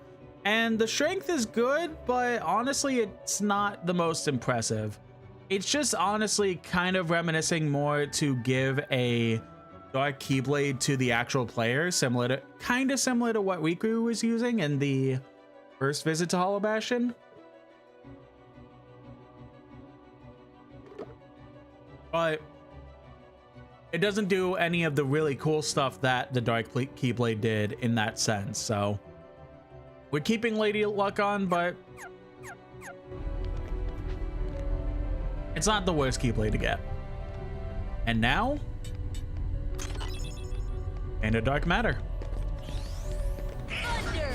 And the strength is good, but honestly, it's not the most impressive. It's just honestly kind of reminiscing more to give a Dark Keyblade to the actual player, kind of similar to what Riku was using in the first visit to Hollow Bastion. but it doesn't do any of the really cool stuff that the Dark Keyblade did in that sense. So we're keeping Lady Luck on, but it's not the worst Keyblade to get. And now, and a Dark Matter. Thunder!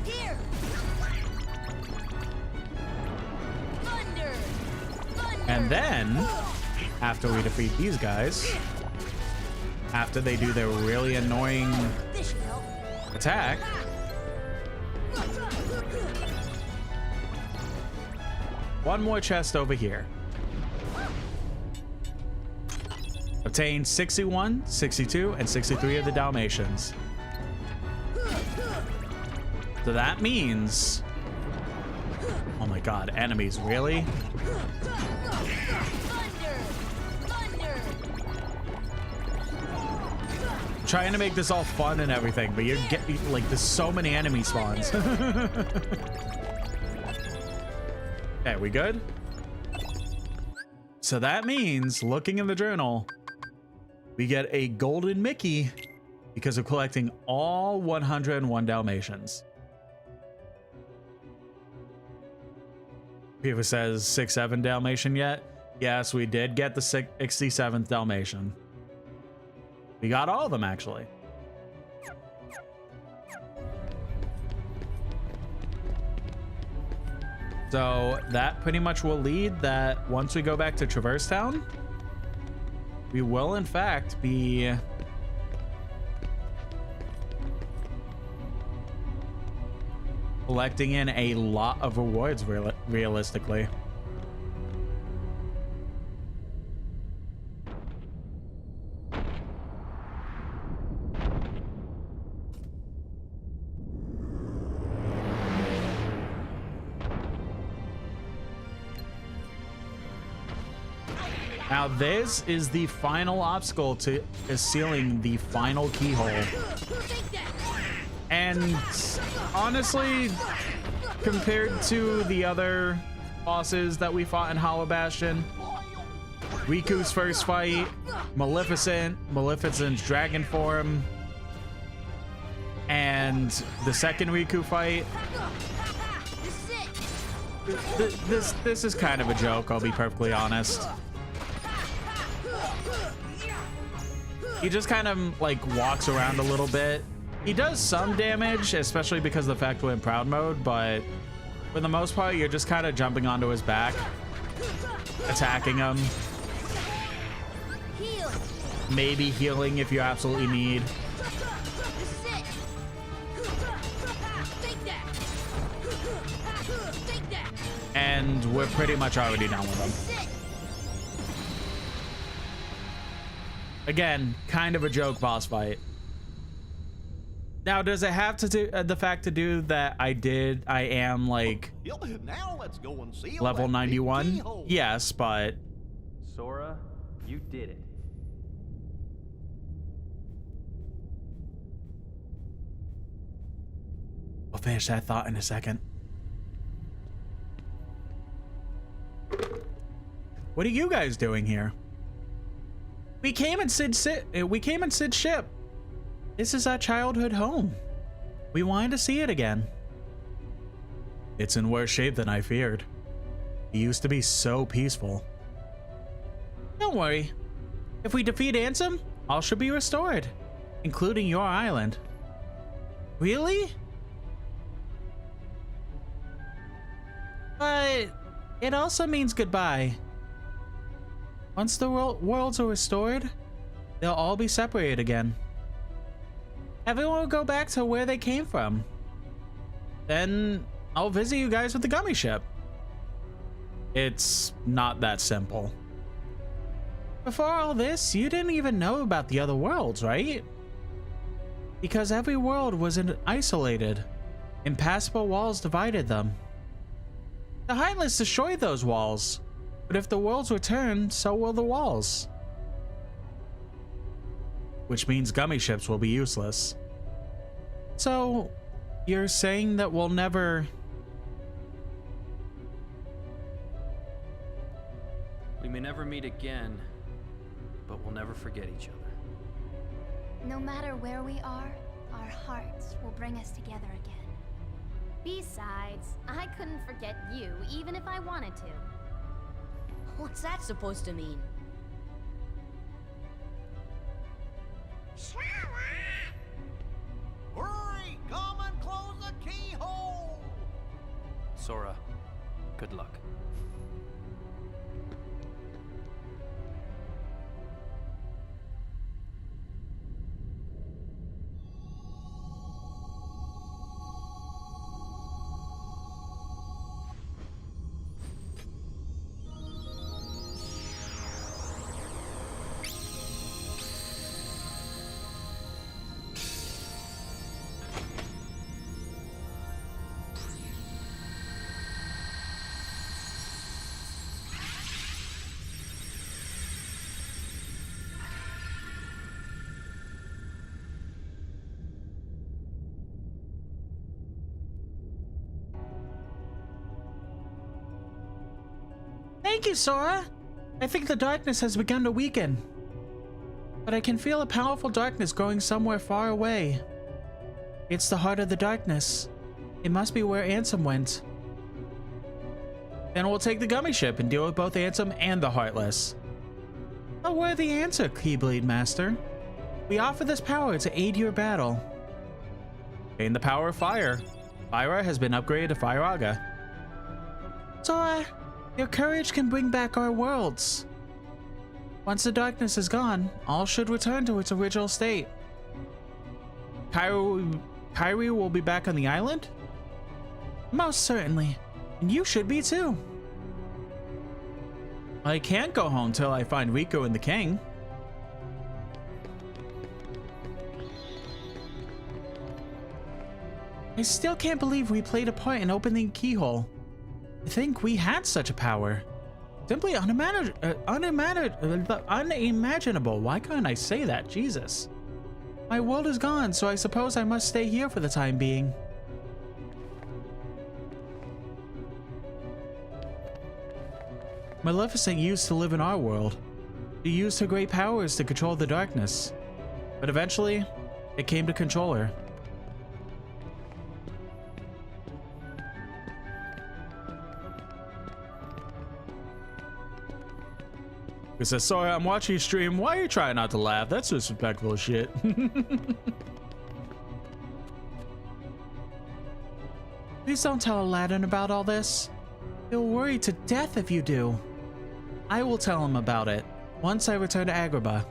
Here! Thunder! Thunder! And then, after we defeat these guys, after they do their really annoying This should help. attack, one more chest over here. Obtain 61, 62, and 63 of the Dalmatians. So that means... Oh my god, enemies, really? Thunder! Thunder! Trying to make this all fun and everything, but you're getting, like, there's so many enemy spawns. Okay, we good? So that means, looking in the journal, we get a golden Mickey because of collecting all 101 Dalmatians. Piva says 6-7 Dalmatian yet? Yes, we did get the 67th Dalmatian. We got all of them, actually. So that pretty much will lead that once we go back to Traverse Town, we will in fact be collecting in a lot of rewards realistically. Now this is the final obstacle to sealing the final keyhole. And honestly, compared to the other bosses that we fought in Hollow Bastion, Riku's first fight, Maleficent's dragon form, and the second Riku fight, this is kind of a joke, I'll be perfectly honest. He just kind of like walks around a little bit. He does some damage, especially because of the fact we're in Proud Mode, but for the most part, you're just kind of jumping onto his back, attacking him. Heal! Maybe healing if you absolutely need. This is it! Take that! Take that! And we're pretty much already done with him. This is it! Again, kind of a joke boss fight. Now, does it have to do the fact to do that I am like Now let's go and see level 91? Yes, but Sora, you did it. I'll finish that thought in a second. What are you guys doing here? We came in Sid's ship. This is our childhood home. We wanted to see it again. It's in worse shape than I feared. It used to be so peaceful. Don't worry. If we defeat Ansem, all should be restored, including your island. Really? But it also means goodbye. Once the worlds are restored, they'll all be separated again. Everyone will go back to where they came from. Then I'll visit you guys with the gummy ship. It's not that simple. Before all this, you didn't even know about the other worlds, right? Because every world was isolated. Impassable walls divided them. The Heartless destroyed those walls. But if the worlds return, so will the walls. Which means gummy ships will be useless. So, you're saying that we'll never... We may never meet again, but we'll never forget each other. No matter where we are, our hearts will bring us together again. Besides, I couldn't forget you even if I wanted to. What's that supposed to mean? Hurry! Come and close the keyhole! Sora, good luck. Thank you, Sora. I think the darkness has begun to weaken. But I can feel a powerful darkness growing somewhere far away. It's the heart of the darkness. It must be where Ansem went. Then we'll take the gummy ship and deal with both Ansem and the Heartless. A worthy answer, Keyblade Master. We offer this power to aid your battle. Gain the power of fire. Fyra has been upgraded to Firaga. Sora, your courage can bring back our worlds. Once the darkness is gone, all should return to its original state. Kairi will be back on the island? Most certainly. And you should be too. I can't go home till I find Riku and the king. I still can't believe we played a part in opening the keyhole. I think we had such a power. Simply unimaginable. Why can't I say that? Jesus. My world is gone, so I suppose I must stay here for the time being. Maleficent used to live in our world. She used her great powers to control the darkness. But eventually, it came to control her. He says, sorry, I'm watching you stream. Why are you trying not to laugh? That's disrespectful as shit. Please don't tell Aladdin about all this. He'll worry to death if you do. I will tell him about it once I return to Agrabah.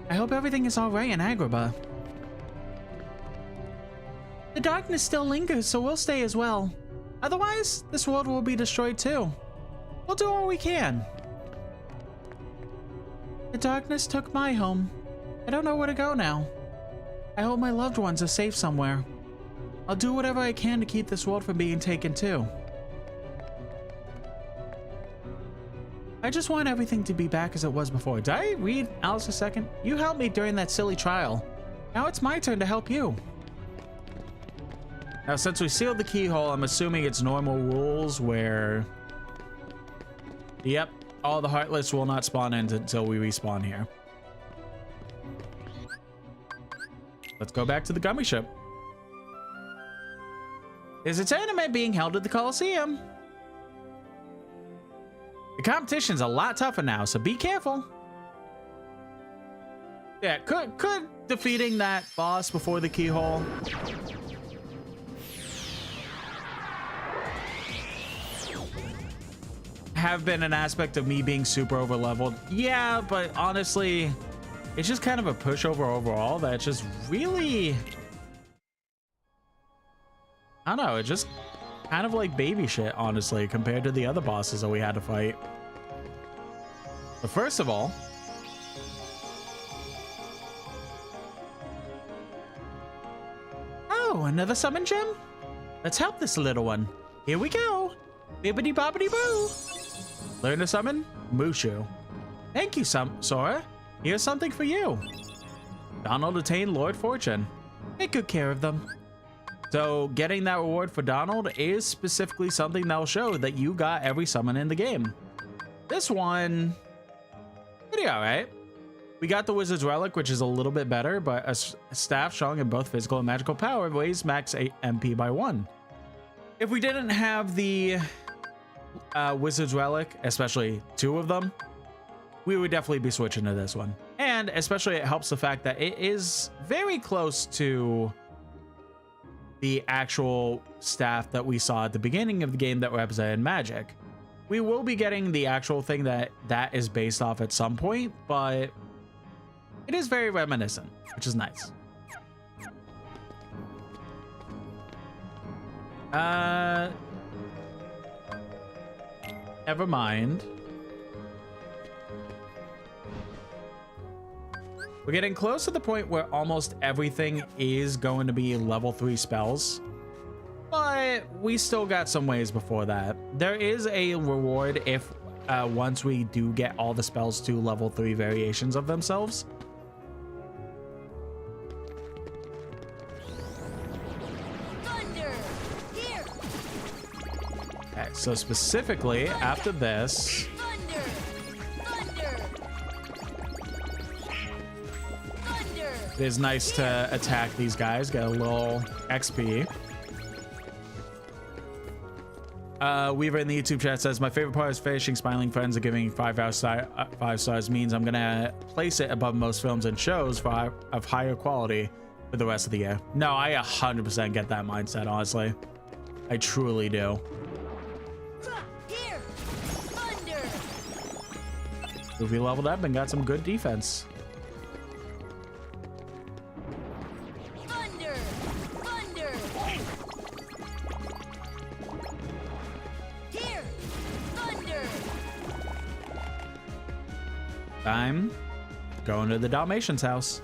I hope everything is alright in Agrabah. The darkness still lingers, so we'll stay as well. Otherwise, this world will be destroyed too. We'll do all we can. The darkness took my home. I don't know where to go now. I hope my loved ones are safe somewhere. I'll do whatever I can to keep this world from being taken too. I just want everything to be back as it was before. Did I read Alice a second? You helped me during that silly trial. Now it's my turn to help you. Now, since we sealed the keyhole, I'm assuming it's normal rules where... Yep, all the Heartless will not spawn in until we respawn here. Let's go back to the gummy ship. There's a tournament being held at the Coliseum. The competition's a lot tougher now, so be careful. Yeah, could defeating that boss before the keyhole have been an aspect of me being super over leveled? Yeah, but honestly, it's just kind of a pushover overall that's just really, I don't know, it's just kind of like baby shit, honestly, compared to the other bosses that we had to fight. But first of all, oh, another summon gem? Let's help this little one. Here we go. Bibbidi bobbidi boo. learn to summon Mushu. Thank you, Sora. Here's something for you. Donald attained Lord Fortune. Take good care of them. So getting that reward for Donald is specifically something that'll show that you got every summon in the game. This one, pretty all right. We got the Wizard's Relic, which is a little bit better, but a staff strong in both physical and magical power weighs max 8 MP by 1. If we didn't have the Wizard's Relic, especially 2 of them, we would definitely be switching to this one. And especially it helps the fact that it is very close to the actual staff that we saw at the beginning of the game that represented magic. We will be getting the actual thing that is based off at some point, but it is very reminiscent, which is nice. Never mind. We're getting close to the point where almost everything is going to be level 3 spells, but we still got some ways before that. There is a reward if once we do get all the spells to level 3 variations of themselves. Thunder! Here! Okay, so specifically after this, Thunder! Thunder! Thunder! it is nice to attack these guys, get a little XP. Weaver in the YouTube chat says, my favorite part is finishing Smiling Friends and giving 5 stars means I'm gonna place it above most films and shows of higher quality for the rest of the year. No, I 100% get that mindset, honestly. I truly do. Here! Thunder! We leveled up and got some good defense. Thunder! Thunder! Here! Thunder! I'm going to the Dalmatian's house.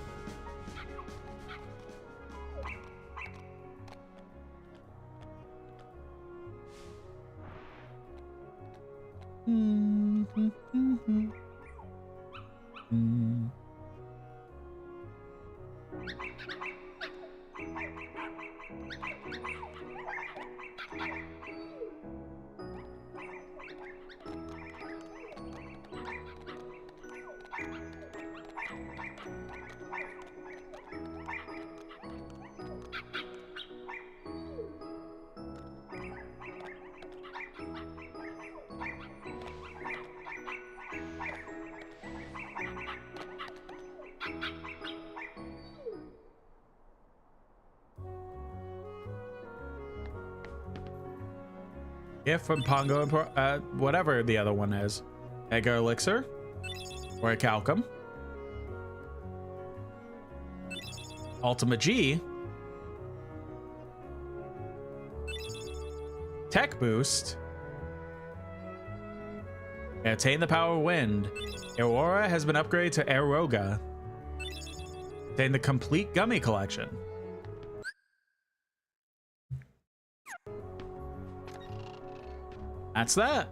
Gift from Pongo and whatever the other one is. Mega Elixir or a Calcum. Ultima G. Tech Boost. Attain the Power of Wind. Aurora has been upgraded to Aeroga. Attain the complete Gummy Collection. That's that.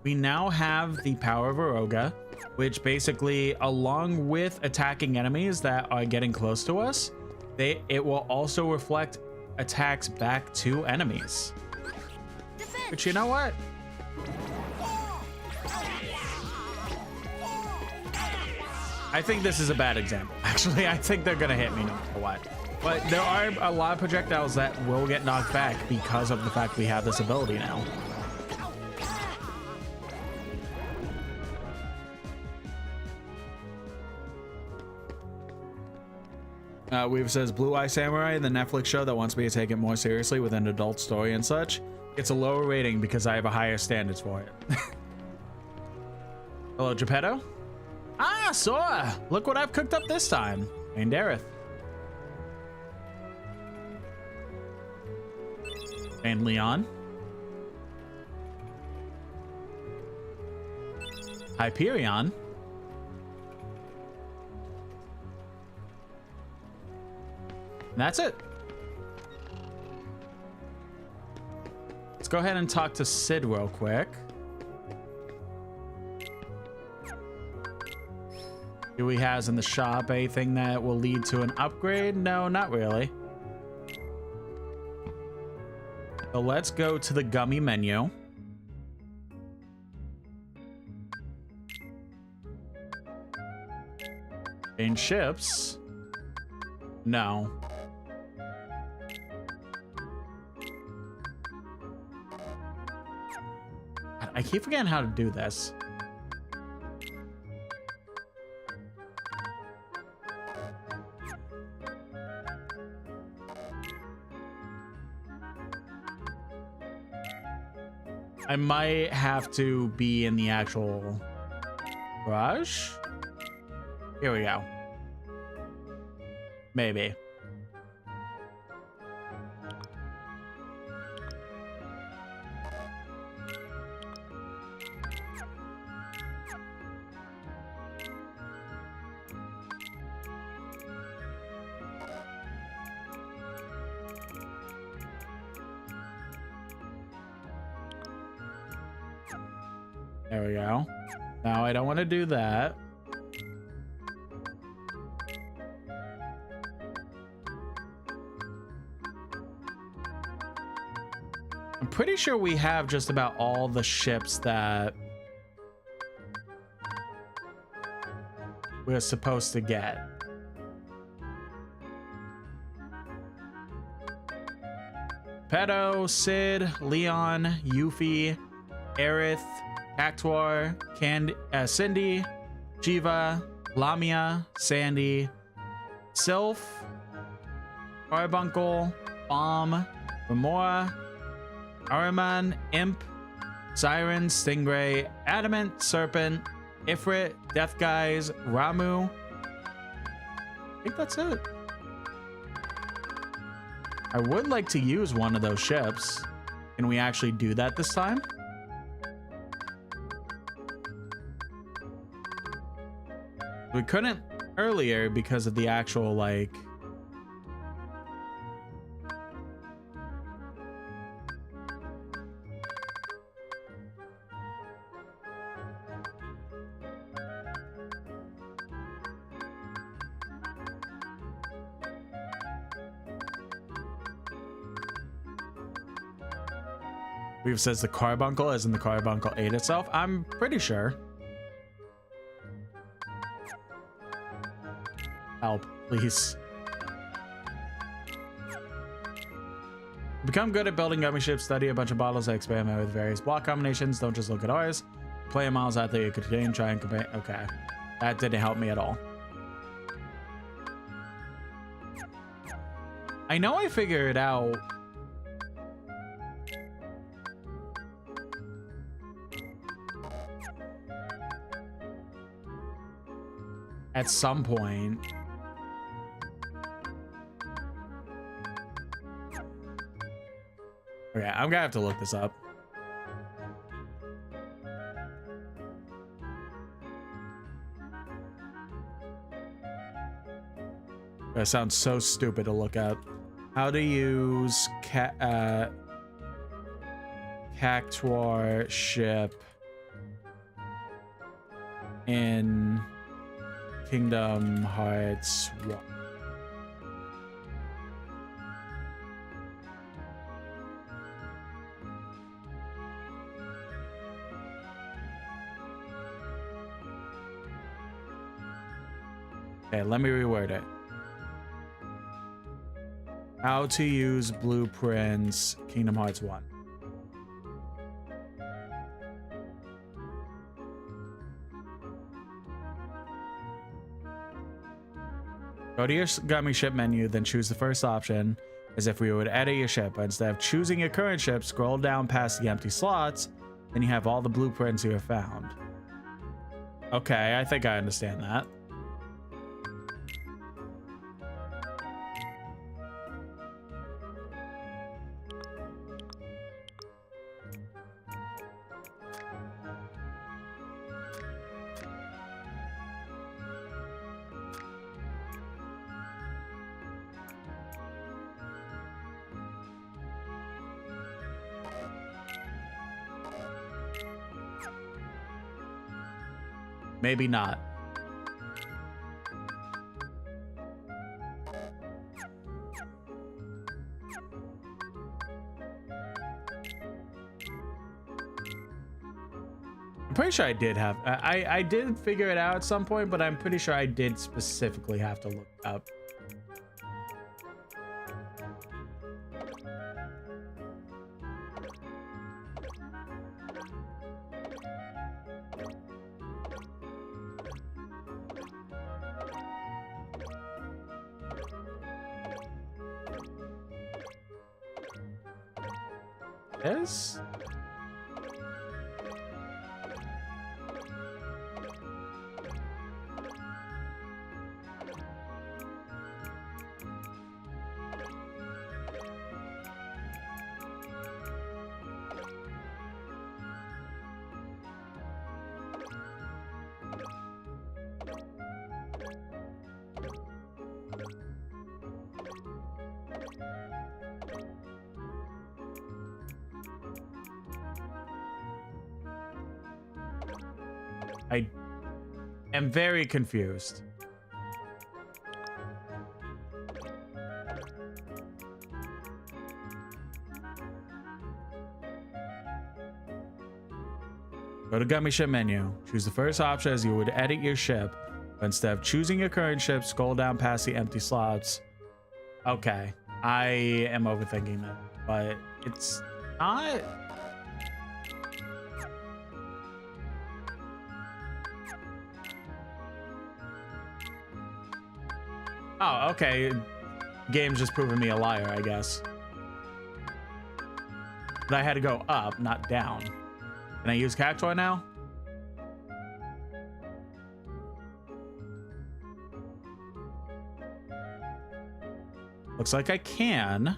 We now have the Power of Aeroga, which basically, along with attacking enemies that are getting close to us, it will also reflect attacks back to enemies. But you know what? I think this is a bad example. Actually, I think they're gonna hit me no matter what. But there are a lot of projectiles that will get knocked back because of the fact we have this ability now. Weaver says, Blue Eye Samurai, the Netflix show that wants me to take it more seriously with an adult story and such, gets a lower rating because I have a higher standards for it. Hello, Geppetto. Ah, Sora! Look what I've cooked up this time. And Dareth. And Leon. Hyperion. And that's it. Let's go ahead and talk to Sid real quick. Do he has in the shop anything that will lead to an upgrade? No, not really. So let's go to the gummy menu. Change ships? No. I keep forgetting how to do this. I might have to be in the actual rush. Here we go. Maybe. There we go. Now I don't want to do that. I'm pretty sure we have just about all the ships that we're supposed to get. Pedo, Sid, Leon, Yuffie, Aerith, Cactuar, Cindy, Jiva, Lamia, Sandy, Sylph, Carbuncle, Bomb, Remora, Ahriman, Imp, Siren, Stingray, Adamant, Serpent, Ifrit, Death Guys, Ramu. I think that's it. I would like to use one of those ships. Can we actually do that this time? We couldn't earlier because of the actual, like... We've says the Carbuncle as in the Carbuncle ate itself. I'm pretty sure. Help, please. Become good at building gummy ships. Study a bunch of bottles. Experiment with various block combinations. Don't just look at ours. Play a miles out there you could contain. Try and compare. Okay. That didn't help me at all. I know I figured out. At some point. Okay, I'm gonna have to look this up. That sounds so stupid to look up. How to use Cactuar ship in Kingdom Hearts 1. Okay, let me reword it. How to use blueprints, Kingdom Hearts 1. Go to your gummy ship menu, then choose the first option as if we would edit your ship. But instead of choosing your current ship, scroll down past the empty slots, and you have all the blueprints you have found. Okay, I think I understand that. Maybe not. I'm pretty sure I did have. I did figure it out at some point, but I'm pretty sure I did specifically have to look up. Yes. I am very confused. Go to Gummy Ship menu. Choose the first option as you would edit your ship. But instead of choosing your current ship, scroll down past the empty slots. Okay, I am overthinking that, but it's not. Oh, okay. Game's just proving me a liar, I guess. But I had to go up, not down. Can I use Cactuar now? Looks like I can.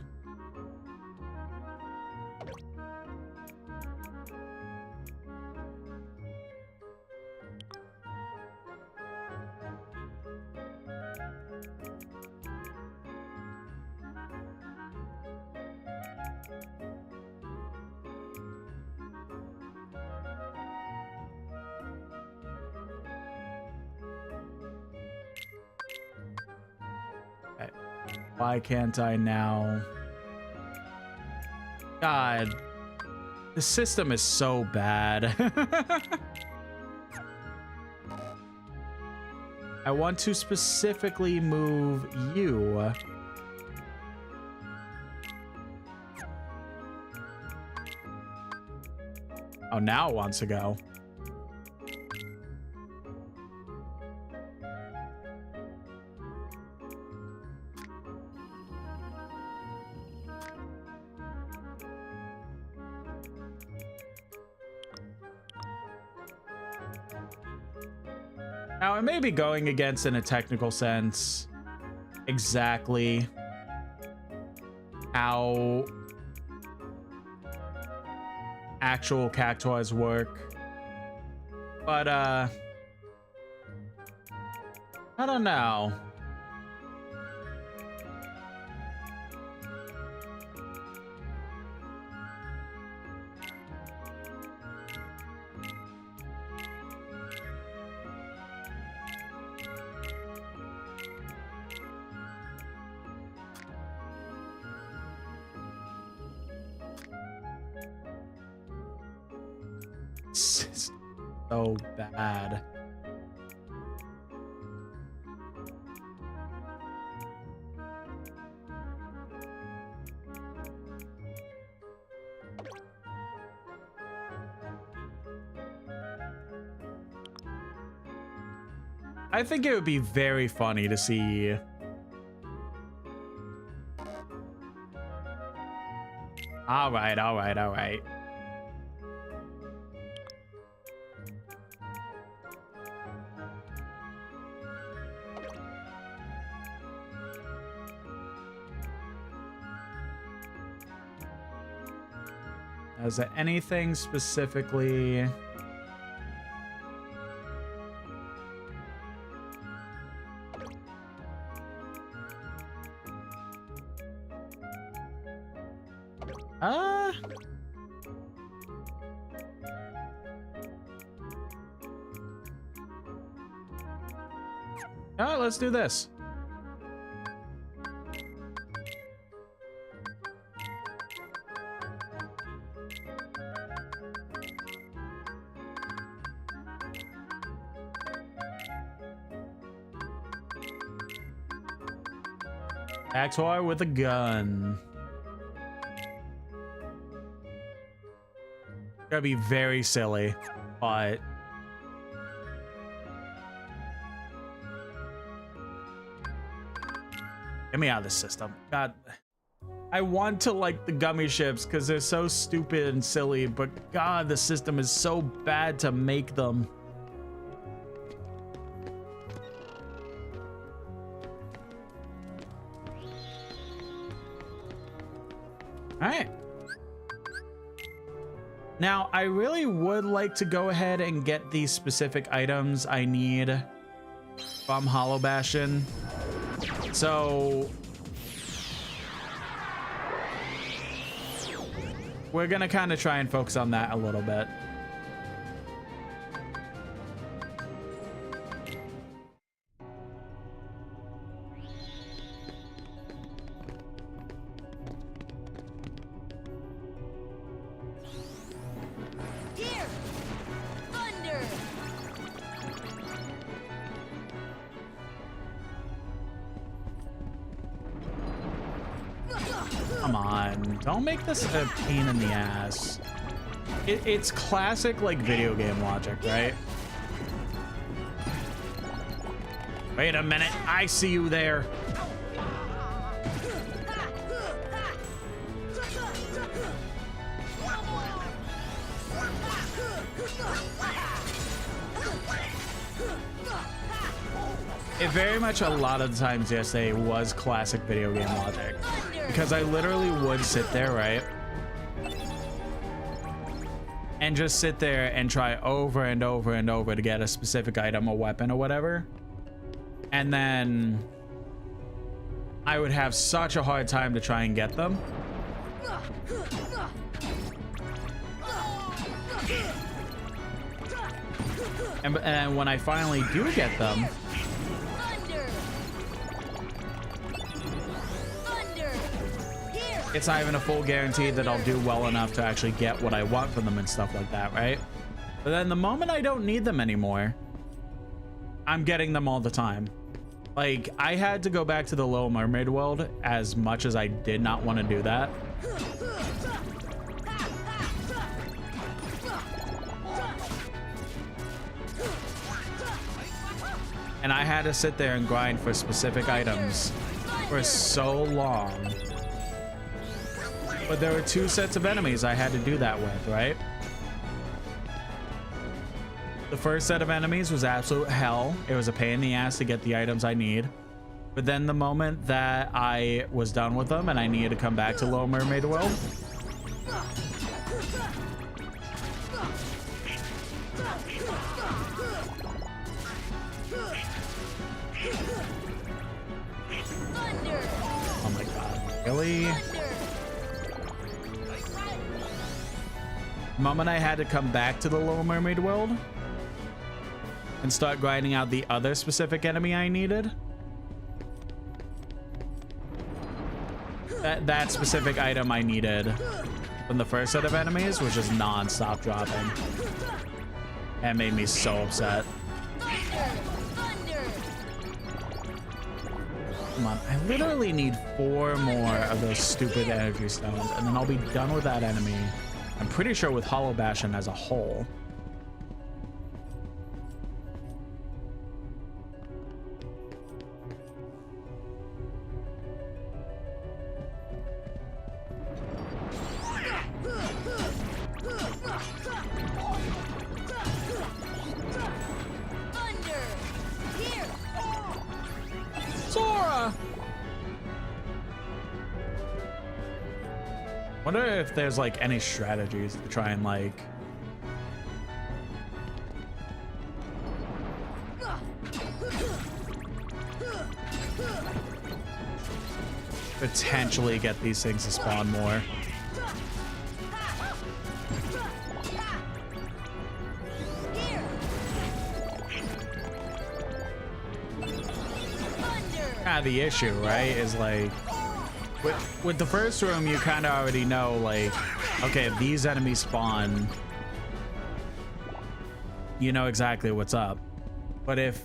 Why can't I now? God, the system is so bad. I want to specifically move you. Oh, now it wants to go. Now, I may be going against, in a technical sense, exactly how actual Cactuars work. But, I don't know. It's so bad. I think it would be very funny to see all right. Is there anything specifically? All right, let's do this. Actor with a gun. Gotta be very silly, but get me out of this system. God, I want to like the gummy ships because they're so stupid and silly, but God, the system is so bad to make them. All right. Now, I really would like to go ahead and get these specific items I need from Hollow Bastion. So we're gonna kind of try and focus on that a little bit. Here! Thunder! Come on, don't make this a pain in the ass. It's classic like video game logic, right? Wait a minute, I see you there. It very much a lot of the times yesterday was classic video game logic. Because I literally would sit there, right? And just sit there and try over and over and over to get a specific item, a weapon or whatever. And then I would have such a hard time to try and get them. And when I finally do get them, it's not even a full guarantee that I'll do well enough to actually get what I want from them and stuff like that, right? But then the moment I don't need them anymore, I'm getting them all the time. Like, I had to go back to the Little Mermaid world as much as I did not want to do that. And I had to sit there and grind for specific items for so long. But there were two sets of enemies I had to do that with, right? The first set of enemies was absolute hell. It was a pain in the ass to get the items I need. But then the moment that I was done with them and I needed to come back to Little Mermaid World, oh my god, really? The moment I had to come back to the Little Mermaid world and start grinding out the other specific enemy I needed, that specific item I needed from the first set of enemies was just non-stop dropping. That made me so upset. Come on, I literally need 4 more of those stupid energy stones and then I'll be done with that enemy. I'm pretty sure with Hollow Bastion as a whole. Sora! Wonder if there's like any strategies to try and like potentially get these things to spawn more. The issue, right, is like with the first room you kind of already know, like, okay, if these enemies spawn, you know exactly what's up. But if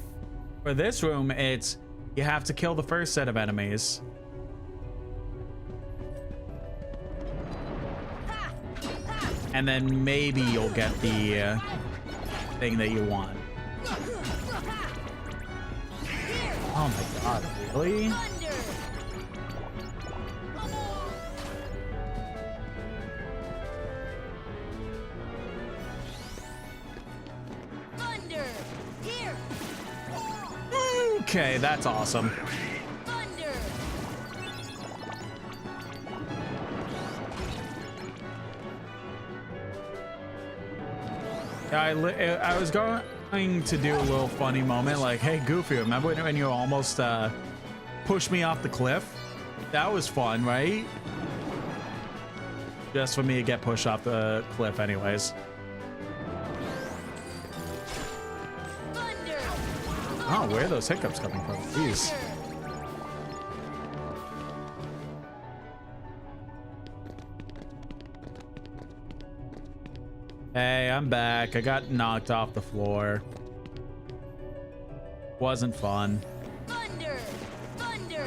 for this room it's you have to kill the first set of enemies And then maybe you'll get the thing that you want. Oh my god, really? Thunder! Here! Okay, that's awesome. Thunder! I was going to do a little funny moment like, hey Goofy, remember when you almost pushed me off the cliff? That was fun, right? Just for me to get pushed off the cliff anyways. Thunder! Oh, where are those hiccups coming from? Jeez. Hey, I'm back. I got knocked off the floor. Wasn't fun. Thunder! Thunder!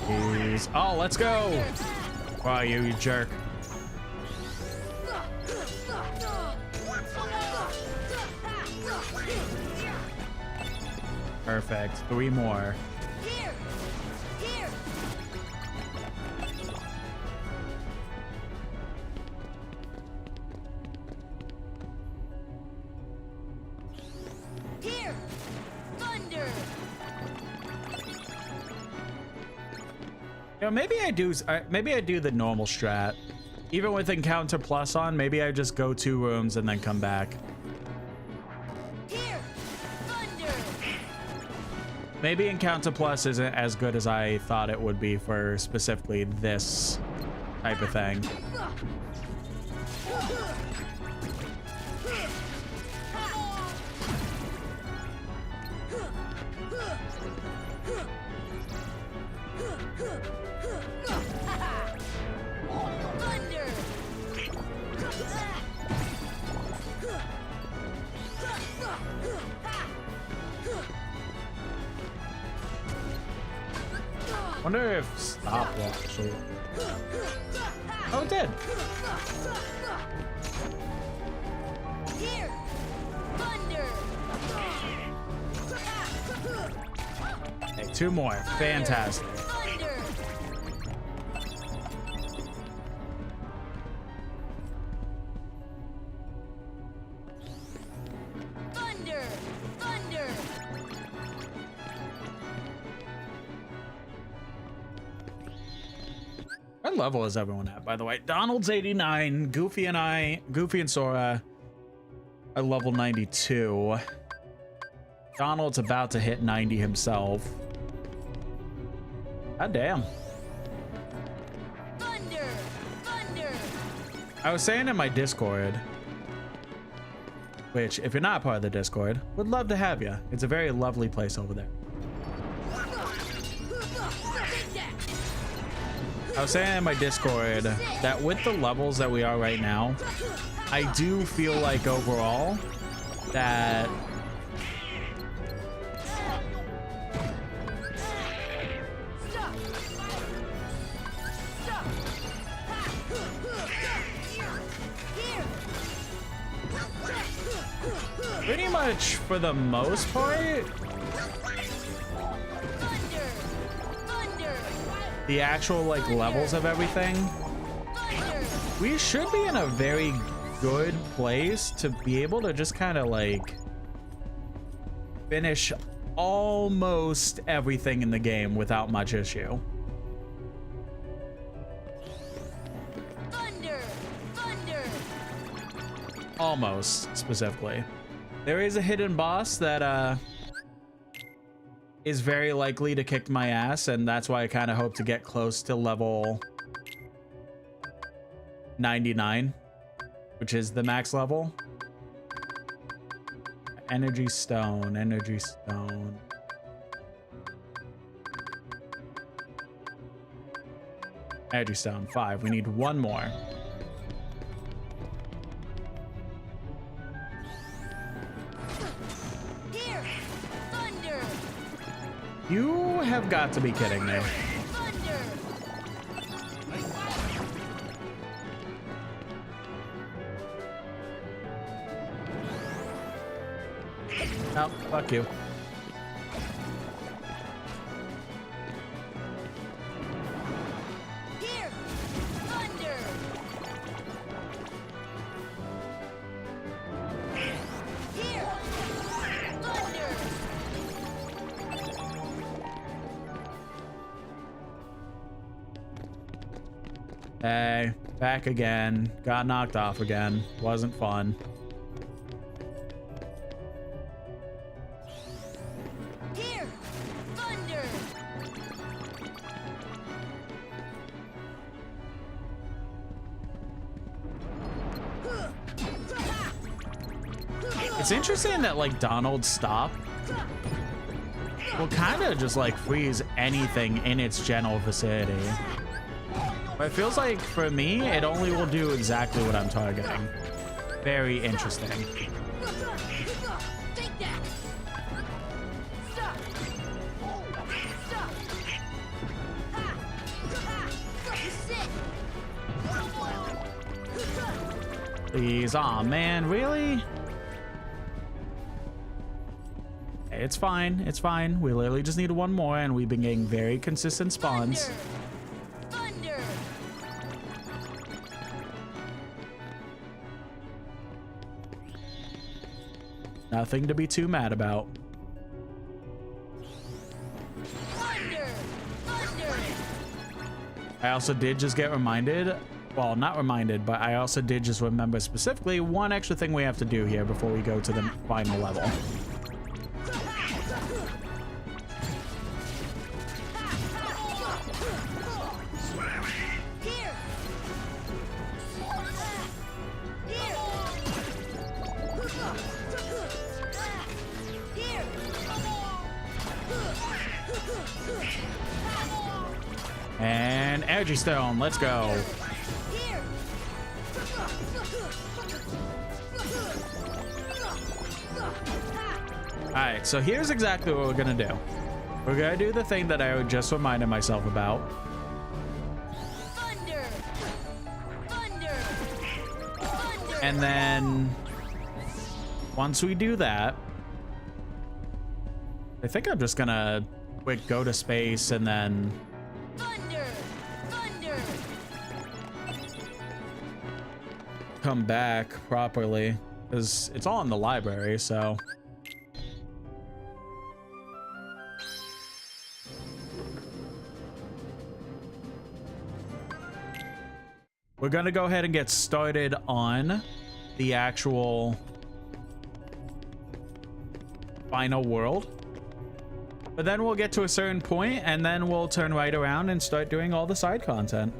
Jeez. Oh, let's go. Wow, you jerk. Perfect. 3 more. Here! Here! Here! Thunder! You know, maybe I do the normal strat. Even with Encounter Plus on, maybe I just go 2 rooms and then come back. Here! Thunder! Maybe Encounter Plus isn't as good as I thought it would be for specifically this type of thing. Thunder! Wonder if stop will actually. Oh, it did. Here! Thunder! Okay, 2 more. Fantastic. Thunder! Thunder! Thunder! What level is everyone at, by the way? Donald's 89. Goofy and Sora are level 92. Donald's about to hit 90 himself. God damn. Thunder! Thunder! I was saying in my Discord, which, if you're not part of the Discord, would love to have you. It's a very lovely place over there. I was saying in my Discord that with the levels that we are right now, I do feel like overall that Stop! Stop! Here! pretty much for the most part, Thunder! Thunder! the actual like levels of everything, Thunder! we should be in a very good place to be able to just kind of like finish almost everything in the game without much issue. Thunder! Thunder! Almost, specifically. There is a hidden boss that is very likely to kick my ass, and that's why I kind of hope to get close to level 99, which is the max level. Energy stone, energy stone. Energy stone, 5. We need 1 more. You have got to be kidding me. Thunder! No, fuck you. Here! Thunder! Here! Thunder! Hey, back again. Got knocked off again. Wasn't fun. Here! Thunder! It's interesting that like Donald's stop will kind of just like freeze anything in its general vicinity. But it feels like for me, it only will do exactly what I'm targeting. Very interesting. Take that! Stop! Stop! Ha! Ha! You sit! Please, aw man, really? Hey, it's fine, it's fine. We literally just need one more and we've been getting very consistent spawns. Thunder! Thunder! Nothing to be too mad about. Thunder! Thunder! I also did just get reminded, well, not reminded, but I also did just remember specifically one extra thing we have to do here before we go to the final level. Here! Here! And energy stone, let's go. Here! All right, so here's exactly what we're gonna do. We're gonna do the thing that I just reminded myself about. Thunder! Thunder! Thunder! And then once we do that, I think I'm just gonna quick go to space and then Thunder! Thunder! come back properly, because it's all in the library, so. We're gonna go ahead and get started on the actual final world. But then we'll get to a certain point and then we'll turn right around and start doing all the side content.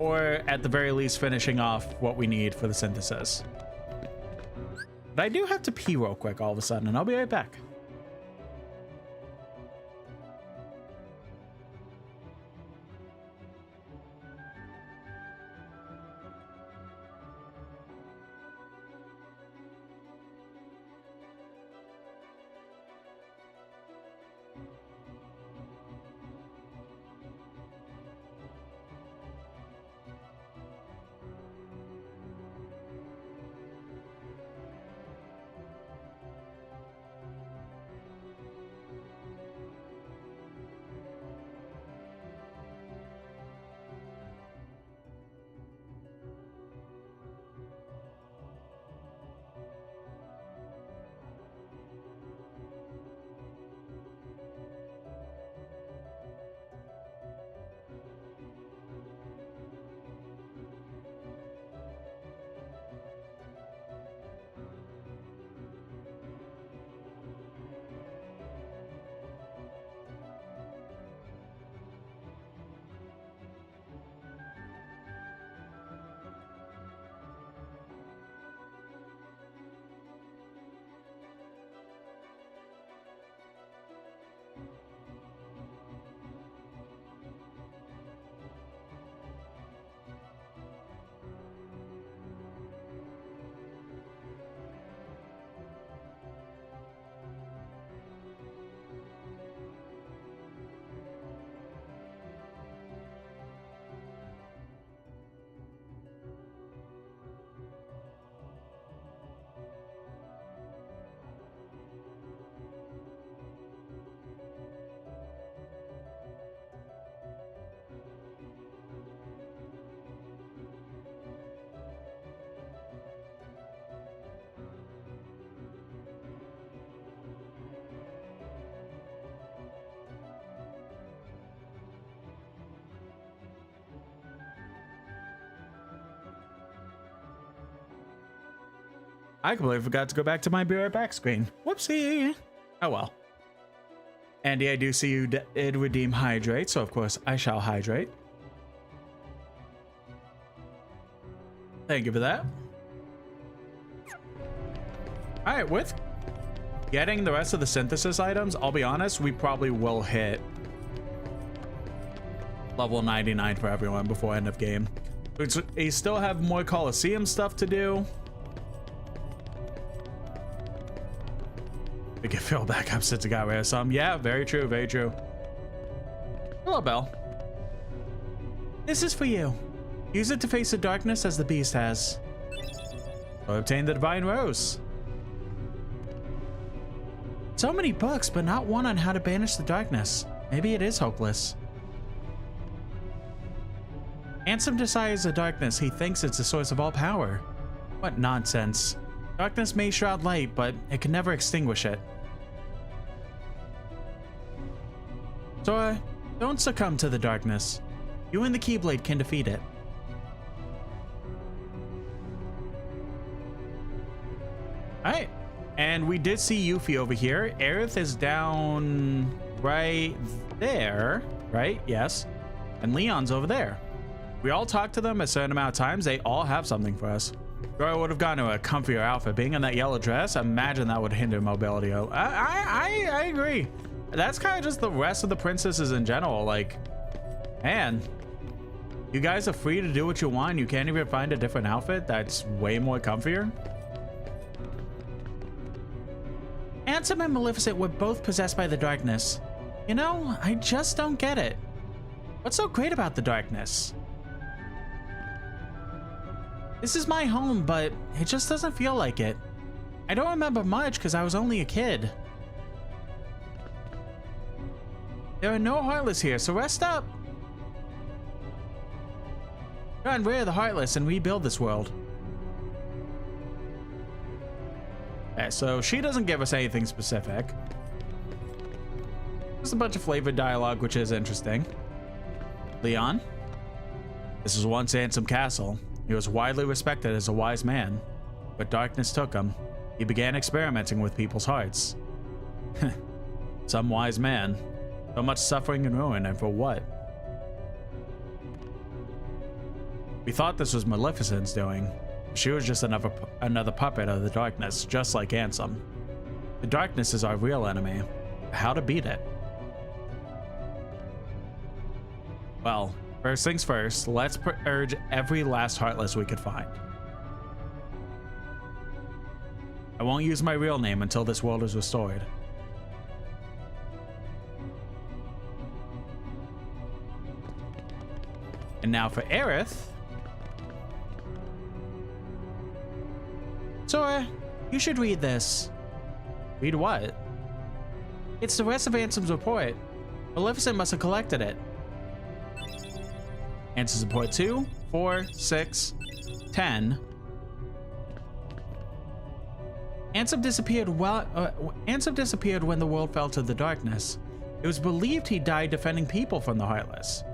Or at the very least, finishing off what we need for the synthesis. But I do have to pee real quick all of a sudden, and I'll be right back. I completely forgot to go back to my be right back screen. Whoopsie. Oh well. Andy, I do see you did redeem hydrate, so of course I shall hydrate. Thank you for that. All right, with getting the rest of the synthesis items, I'll be honest, we probably will hit level 99 for everyone before end of game. We still have more Coliseum stuff to do. We can fill back up since it got rid of some. Yeah, very true, very true. Hello, Belle. This is for you. Use it to face the darkness as the beast has. Or obtain the Divine Rose. So many books, but not one on how to banish the darkness. Maybe it is hopeless. Ansem desires the darkness. He thinks it's the source of all power. What nonsense. Darkness may shroud light, but it can never extinguish it. Sora, don't succumb to the darkness. You and the Keyblade can defeat it. Alright. And we did see Yuffie over here. Aerith is down right there, right? Yes. And Leon's over there. We all talked to them a certain amount of times. They all have something for us. Sora would have gone to a comfier outfit. Being in that yellow dress, imagine that would hinder mobility. I agree. That's kind of just the rest of the princesses in general. Like, man, you guys are free to do what you want. You can't even find a different outfit that's way more comfier. Ansem and Maleficent were both possessed by the darkness. You know, I just don't get it. What's so great about the darkness? This is my home, but it just doesn't feel like it. I don't remember much because I was only a kid. There are no Heartless here, so rest up. Try and rear the Heartless and rebuild this world. Okay, so she doesn't give us anything specific. Just a bunch of flavored dialogue, which is interesting. Leon, this was once Ansem Castle. He was widely respected as a wise man, but darkness took him. He began experimenting with people's hearts. Some wise man. So much suffering and ruin, and for what? We thought this was Maleficent's doing. She was just another puppet of the darkness, just like Ansem. The darkness is our real enemy. How to beat it? Well, first things first, let's purge every last Heartless we could find. I won't use my real name until this world is restored. And now for Aerith. Sora, you should read this. Read what? It's the rest of Ansem's report. Maleficent must have collected it. Ansem's report 2, 4, 6, 10. Ansem disappeared when the world fell to the darkness. It was believed he died defending people from the Heartless,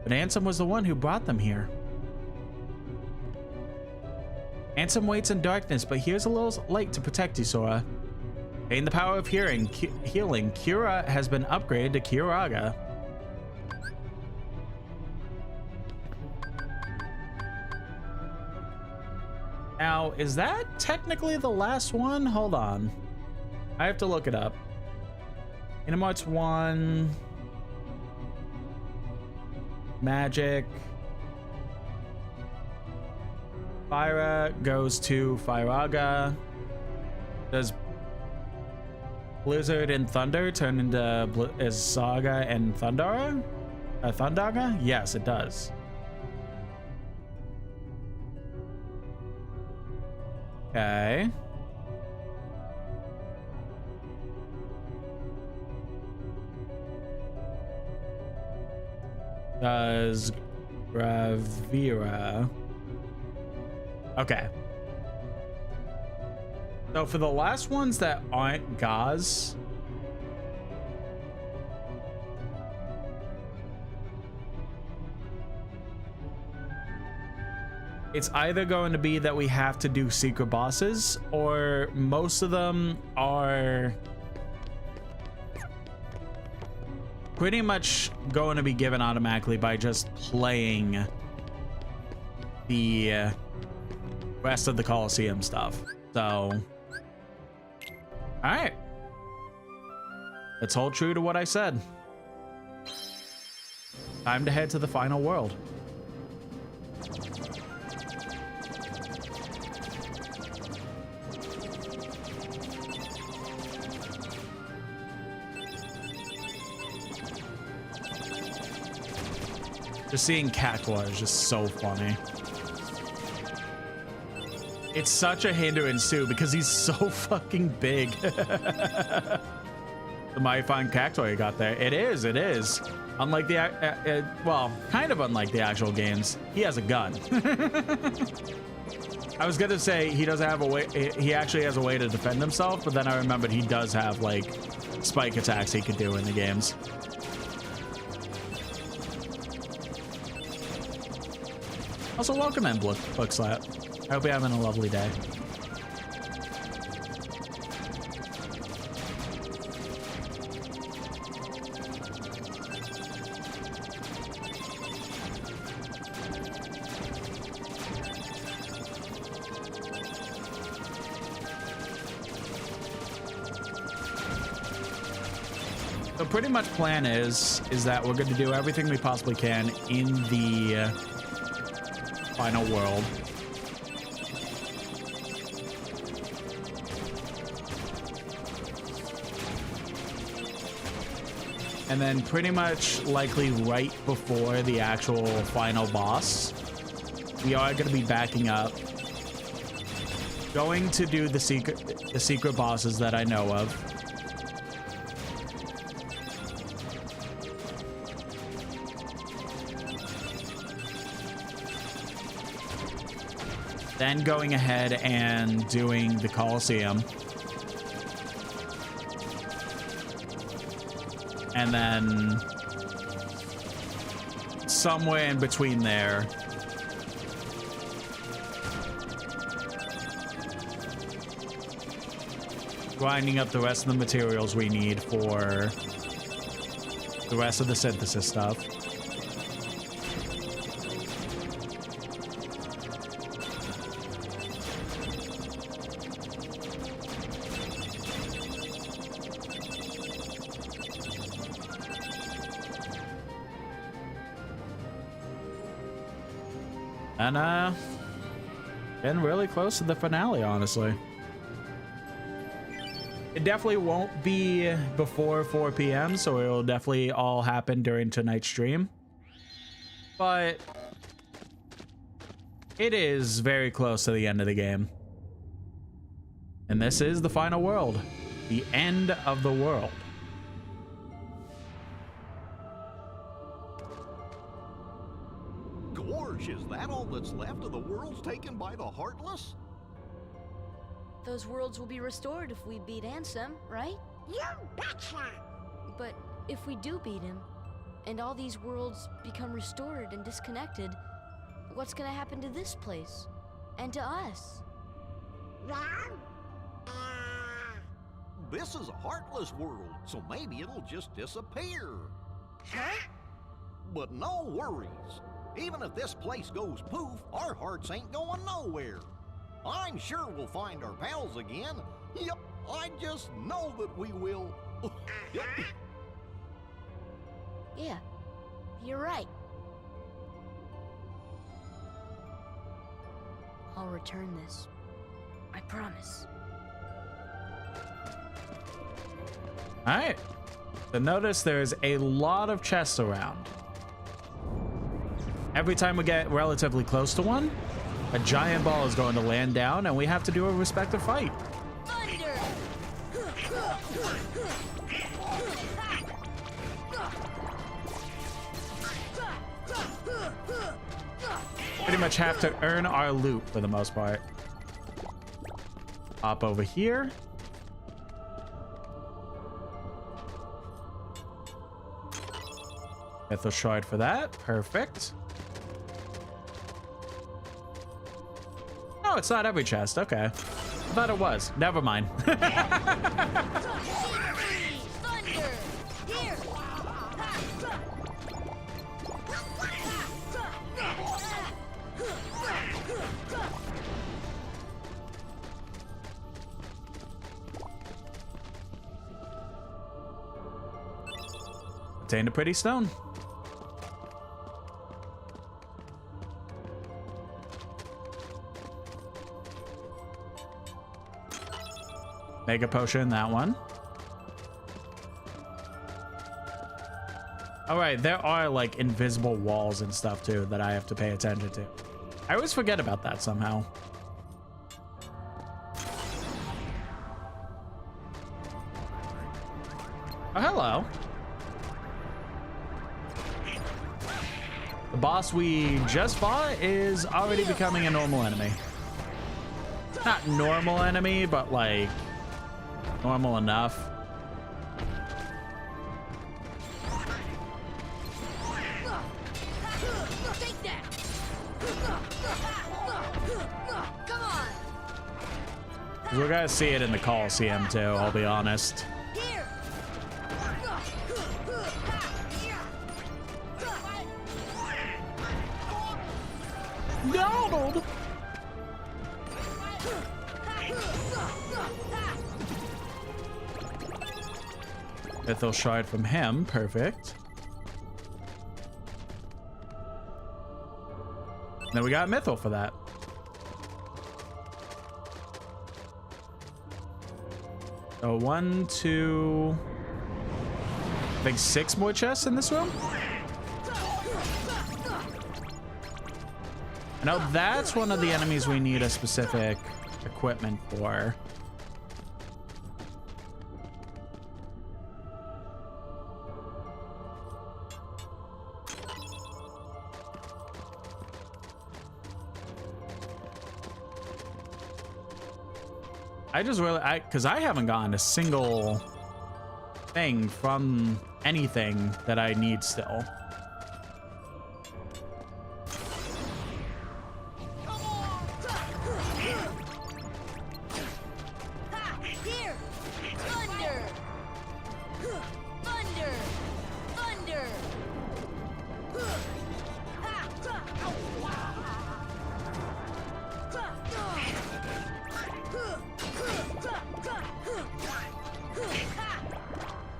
but Ansem was the one who brought them here. Ansem waits in darkness, but here's a little light to protect you, Sora. Gain the power of healing. Kira has been upgraded to Kiraga. Now, is that technically the last one? Hold on. I have to look it up. Kingdom Hearts 1. Magic. Fyra goes to Firaga. Does Blizzard and Thunder turn into Saga and Thundara? Thundaga? Yes, it does. Okay. Does Gravira? Okay. So for the last ones that aren't Gaz, it's either going to be that we have to do secret bosses, or most of them are pretty much going to be given automatically by just playing the rest of the Colosseum stuff. So, all right, let's hold true to what I said. Time to head to the final world. Just seeing Cactuar is just so funny. It's such a hindrance too because he's so fucking big. The mighty fine Cactuar you got there. It is. Unlike the, well, kind of unlike the actual games, he has a gun. I was gonna say he doesn't have a way, he actually has a way to defend himself, but then I remembered he does have like spike attacks he could do in the games. Also, welcome in, Bookslap. I hope you're having a lovely day. So pretty much plan is that we're going to do everything we possibly can in the final world. And then pretty much likely right before the actual final boss, we are going to be backing up, going to do the secret bosses that I know of. Then going ahead and doing the Colosseum. And then somewhere in between there, grinding up the rest of the materials we need for the rest of the synthesis stuff. And getting really close to the finale, honestly. It definitely won't be before 4 p.m, so it'll definitely all happen during tonight's stream. But it is very close to the end of the game. And this is the final world. The end of the world. Gorge, is that all that's left of the worlds taken by the Heartless? Those worlds will be restored if we beat Ansem, right? You betcha! But if we do beat him, and all these worlds become restored and disconnected, what's gonna happen to this place? And to us? This is a Heartless world, so maybe it'll just disappear. Huh? But no worries. Even if this place goes poof, our hearts ain't going nowhere. I'm sure we'll find our pals again. Yep, I just know that we will. Yeah, you're right. I'll return this. I promise. All right. So notice there's a lot of chests around. Every time we get relatively close to one, a giant ball is going to land down, and we have to do a respective fight. Thunder! Pretty much have to earn our loot for the most part. Hop over here. Mythos Shard for that. Perfect. Oh, it's not every chest. Okay. I thought it was. Never mind. Obtained a pretty stone. Mega potion, that one. All right, there are like invisible walls and stuff too that I have to pay attention to. I always forget about that somehow. Oh, hello. The boss we just fought is already becoming a normal enemy. Not normal enemy, but like normal enough. Take that. Come on. We're gonna see it in the Coliseum too, I'll be honest. Here. No! Mythal shard from him, perfect. Then we got Mythal for that. So 1, 2, I think 6 more chests in this room. I know that's one of the enemies we need a specific equipment for. I just really, because I haven't gotten a single thing from anything that I need still. Here. Thunder. Thunder. Thunder.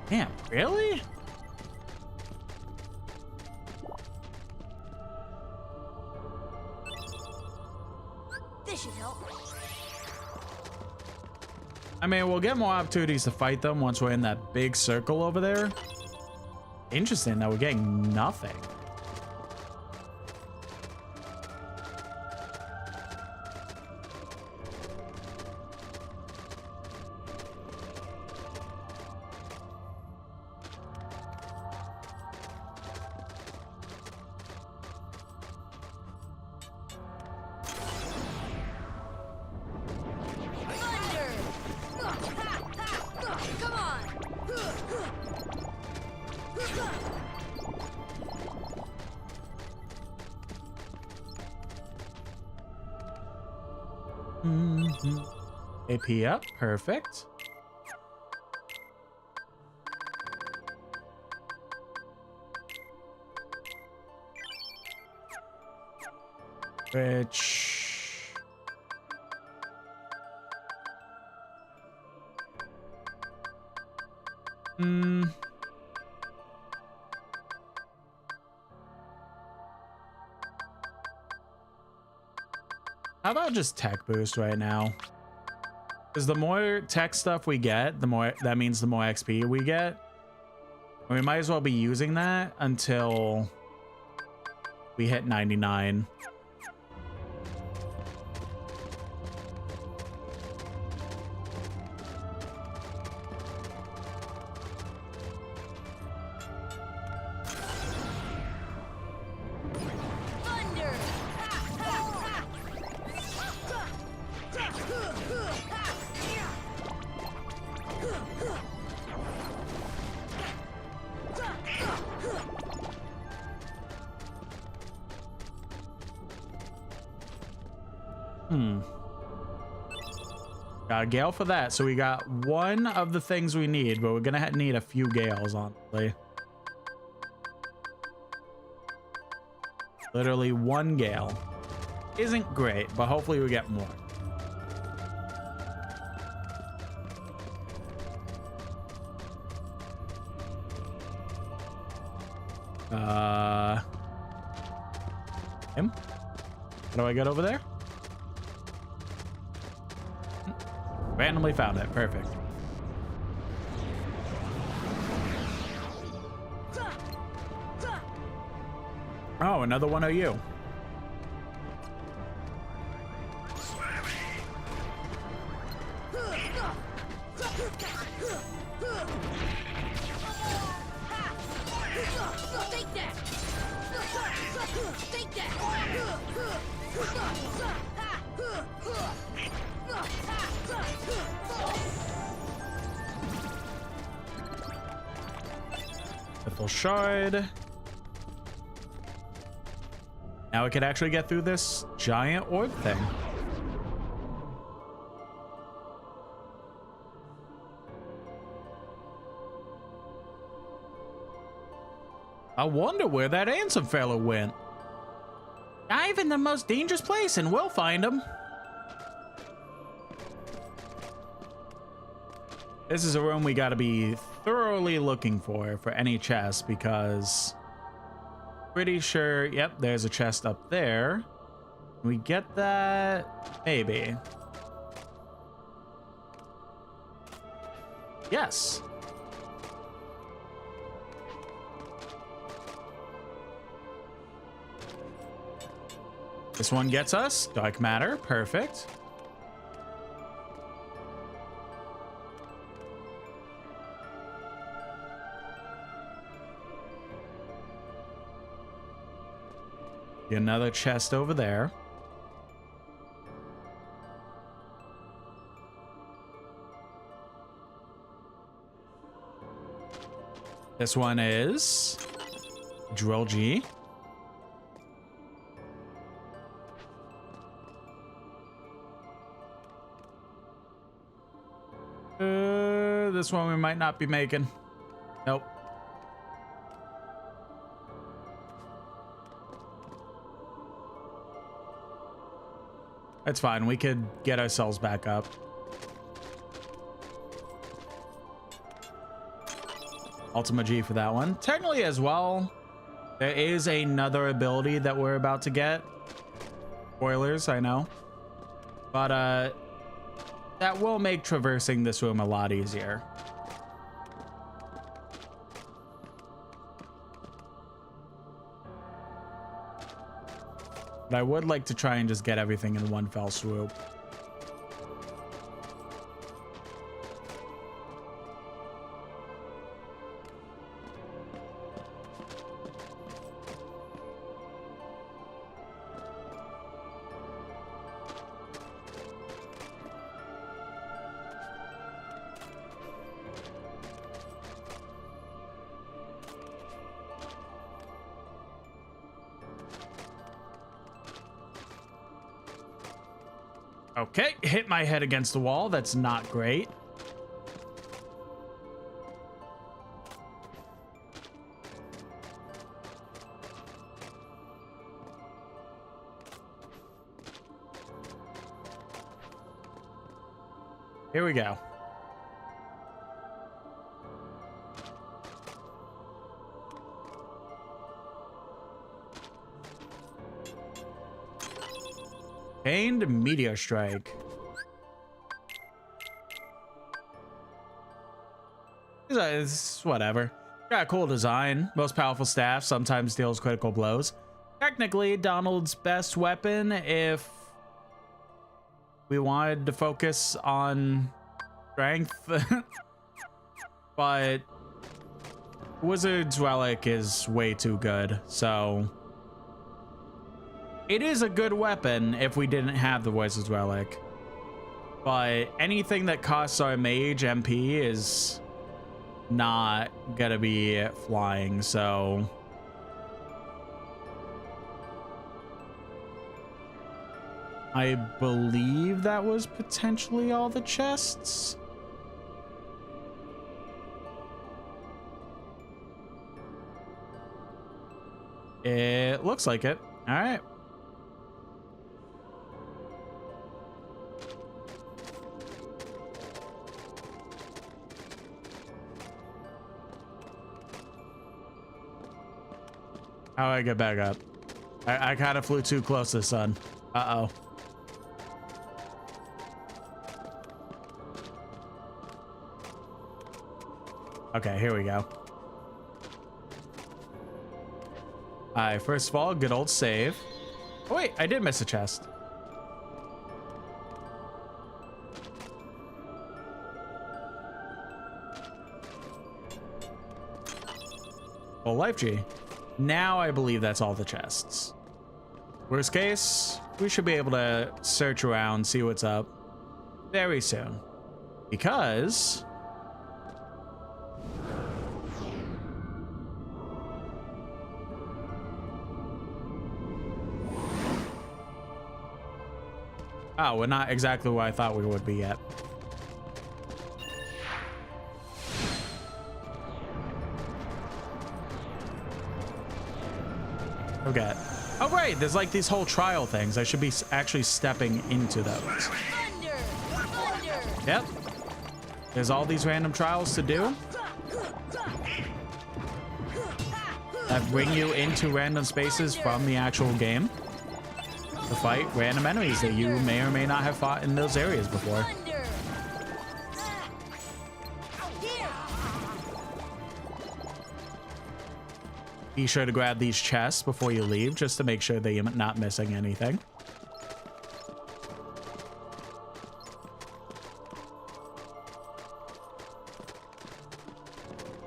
Damn, really? This should help. I mean, we'll get more opportunities to fight them once we're in that big circle over there. Interesting that we're getting nothing. Come on. AP up, perfect. Which... How about just tech boost right now? Because the more tech stuff we get, the more that means the more XP we get. We might as well be using that until we hit 99. Got a gale for that. So we got one of the things we need, but we're gonna need a few gales, honestly. Literally one gale. Isn't great, but hopefully we get more. Him? How do I get over there? Randomly found it. Perfect. Oh, another one of you. Triple shard. Now we could actually get through this giant orb thing. I wonder where that handsome fellow went. Dive in the most dangerous place and we'll find him. This is a room we gotta be thoroughly looking for any chest, because pretty sure, yep, there's a chest up there. Can we get that? Maybe. Yes. This one gets us dark matter. Perfect. Another chest over there. This one is Drill G. This one we might not be making. Nope. That's fine. We could get ourselves back up. Ultima G for that one. Technically as well, there is another ability that we're about to get. Spoilers, I know. But that will make traversing this room a lot easier. But I would like to try and just get everything in one fell swoop. Okay, hit my head against the wall. That's not great. Here we go. Pained Meteor Strike. It's whatever. Got a cool design. Most powerful staff, sometimes deals critical blows. Technically, Donald's best weapon if we wanted to focus on strength. But Wizard's Relic is way too good, so it is a good weapon if we didn't have the Wizard's Relic. But anything that costs our mage MP is not gonna be flying, so I believe that was potentially all the chests. It looks like it. All right. How do I get back up? I kind of flew too close to the sun. Uh-oh. Okay, here we go. All right, first of all, good old save. Oh, wait, I did miss a chest. Full life G. Now I believe that's all the chests. Worst case, we should be able to search around, see what's up very soon. Because... oh, we're not exactly where I thought we would be yet. Okay. Oh, right. There's like these whole trial things. I should be actually stepping into those. Thunder! Thunder! Yep. There's all these random trials to do that bring you into random spaces from the actual game to fight random enemies that you may or may not have fought in those areas before. Thunder! Here! Be sure to grab these chests before you leave, just to make sure that you're not missing anything.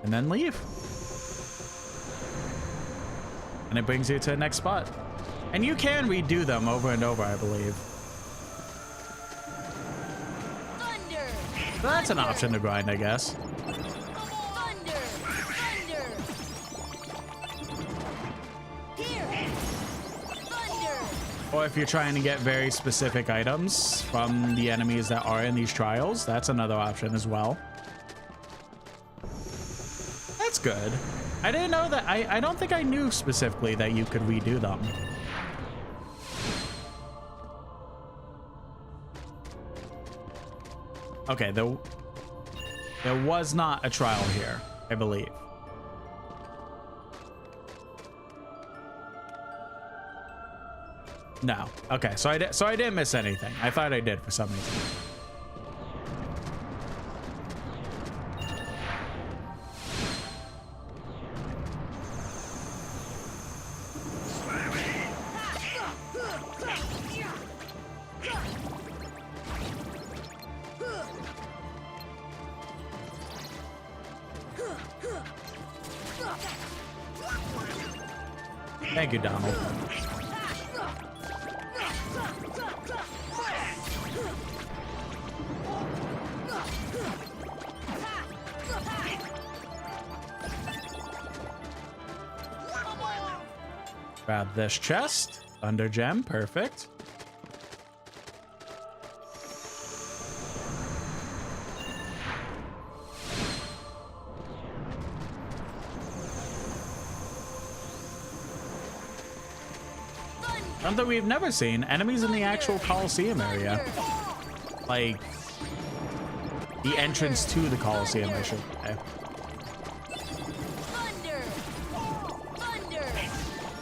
And then leave. And it brings you to the next spot. And you can redo them over and over, I believe. Thunder! So that's an option to grind, I guess. Thunder! Thunder! Here! Thunder! Or if you're trying to get very specific items from the enemies that are in these trials, that's another option as well. That's good. I didn't know that. I don't think I knew specifically that you could redo them. Okay, there was not a trial here, I believe. No. Okay, so I didn't miss anything. I thought I did for some reason. Thank you, Donald. Grab this chest. Thunder gem. Perfect. Something we've never seen. Enemies in the actual Coliseum area. Like, the entrance to the Coliseum, I should say. Thunder! Thunder!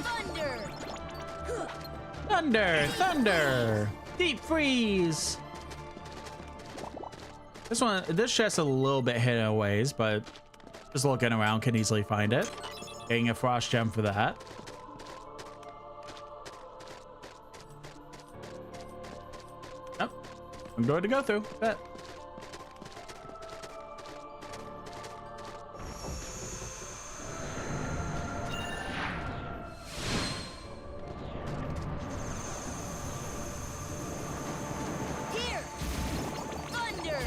Thunder! Thunder! Thunder! Deep freeze! This chest's a little bit hidden a ways, but just looking around can easily find it. Getting a frost gem for that. Oh, I'm going to go through. Bet. Here! Thunder!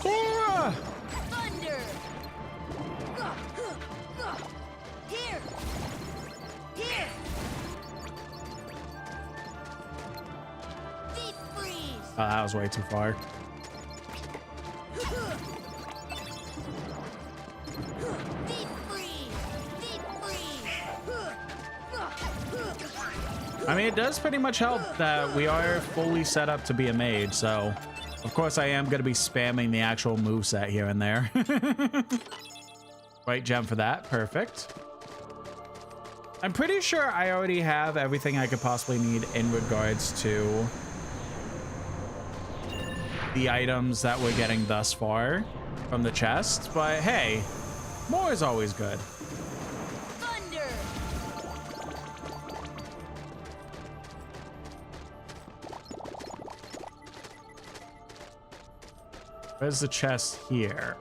Sora! Thunder! Here! Here! Oh, that was way too far. I mean, it does pretty much help that we are fully set up to be a mage, so of course I am going to be spamming the actual moveset here and there. Right gem for that. Perfect. I'm pretty sure I already have everything I could possibly need in regards to the items that we're getting thus far from the chest, but hey, more is always good. Where's the chest here?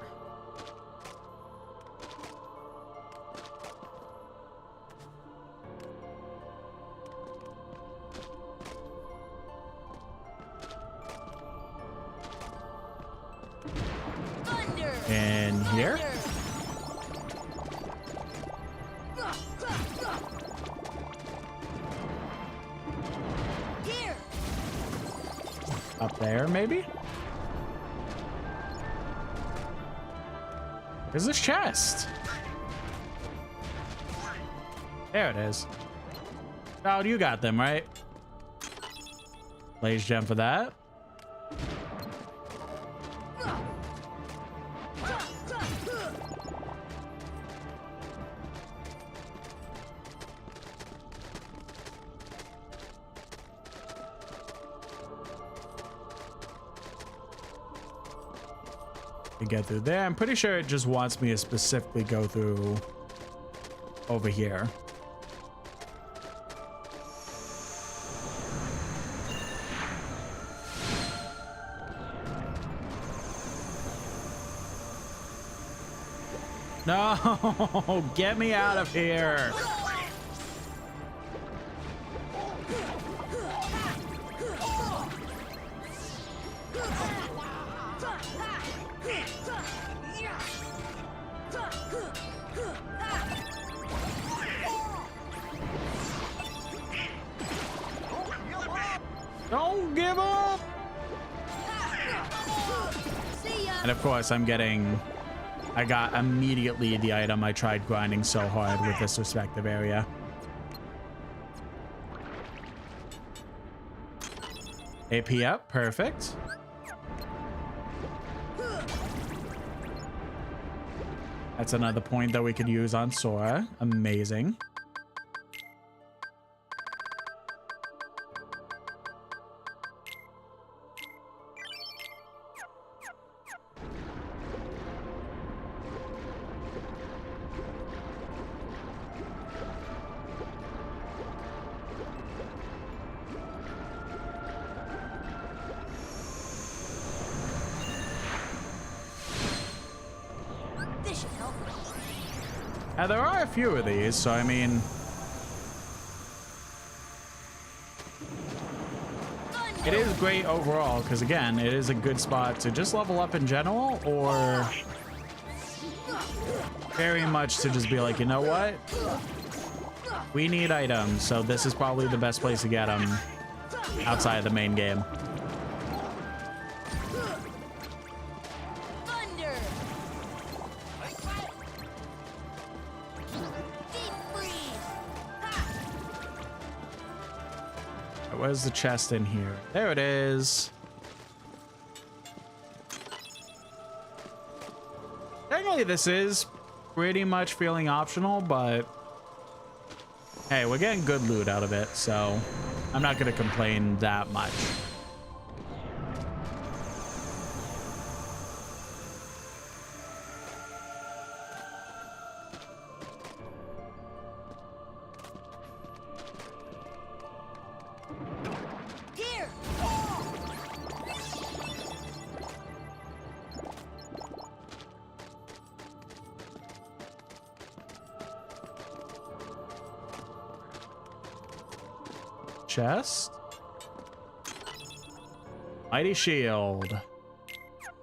In here? Up there, maybe? Where's this chest? There it is. Oh, you got them, right? Blaze gem for that. To get through there. I'm pretty sure it just wants me to specifically go through over here. No, get me out of here. Don't give up. And of course, I got immediately the item I tried grinding so hard with this respective area. AP up, perfect. That's another point that we could use on Sora. Amazing. Now, there are a few of these, so I mean... It is great overall, because again, it is a good spot to just level up in general, or very much to just be like, you know what? We need items, so this is probably the best place to get them outside of the main game. Where's the chest in here? There it is. Technically, this is pretty much feeling optional, but hey, we're getting good loot out of it, so I'm not going to complain that much. Chest. Mighty Shield.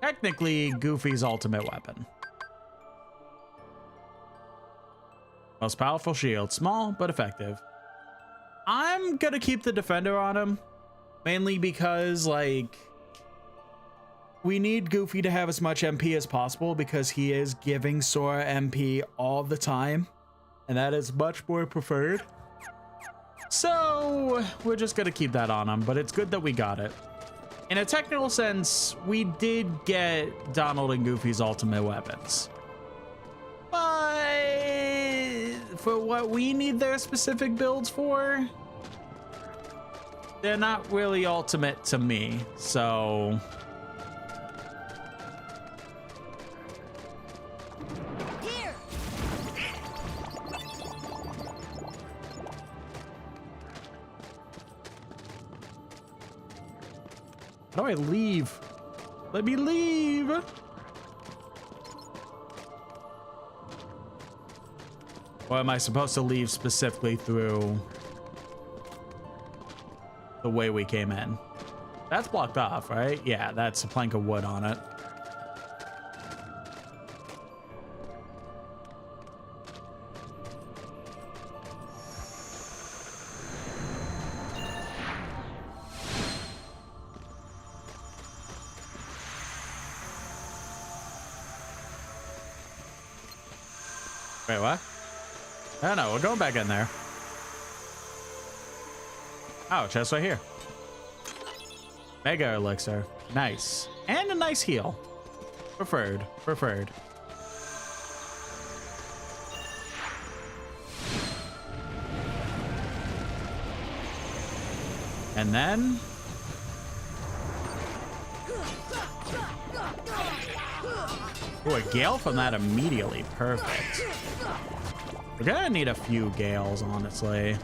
Technically, Goofy's ultimate weapon. Most powerful shield. Small, but effective. I'm gonna keep the defender on him. Mainly because, like, we need Goofy to have as much MP as possible because he is giving Sora MP all the time, and that is much more preferred. So we're just gonna keep that on him, but it's good that we got it. In a technical sense, we did get Donald and Goofy's ultimate weapons. But for what we need their specific builds for, they're not really ultimate to me, so... How do I leave? Let me leave. Or am I supposed to leave specifically through the way we came in? That's blocked off, right? Yeah, that's a plank of wood on it. Wait, what? I don't know. We're going back in there. Oh, chest right here. Mega elixir. Nice. And a nice heal. Preferred. Preferred. And then... Ooh, a gale from that immediately. Perfect. We're gonna need a few gales, honestly.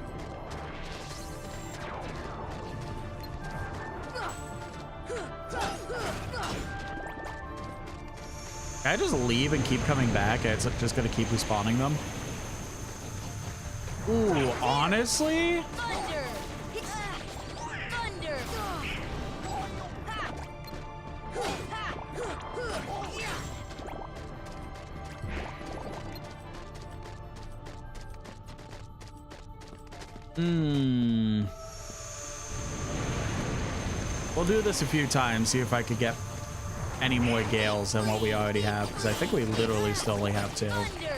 Can I just leave and keep coming back? It's just gonna keep respawning them. Ooh, honestly? Thunder! Thunder! We'll do this a few times, see if I could get any more gales than what we already have, because I think we literally still only have two. Thunder!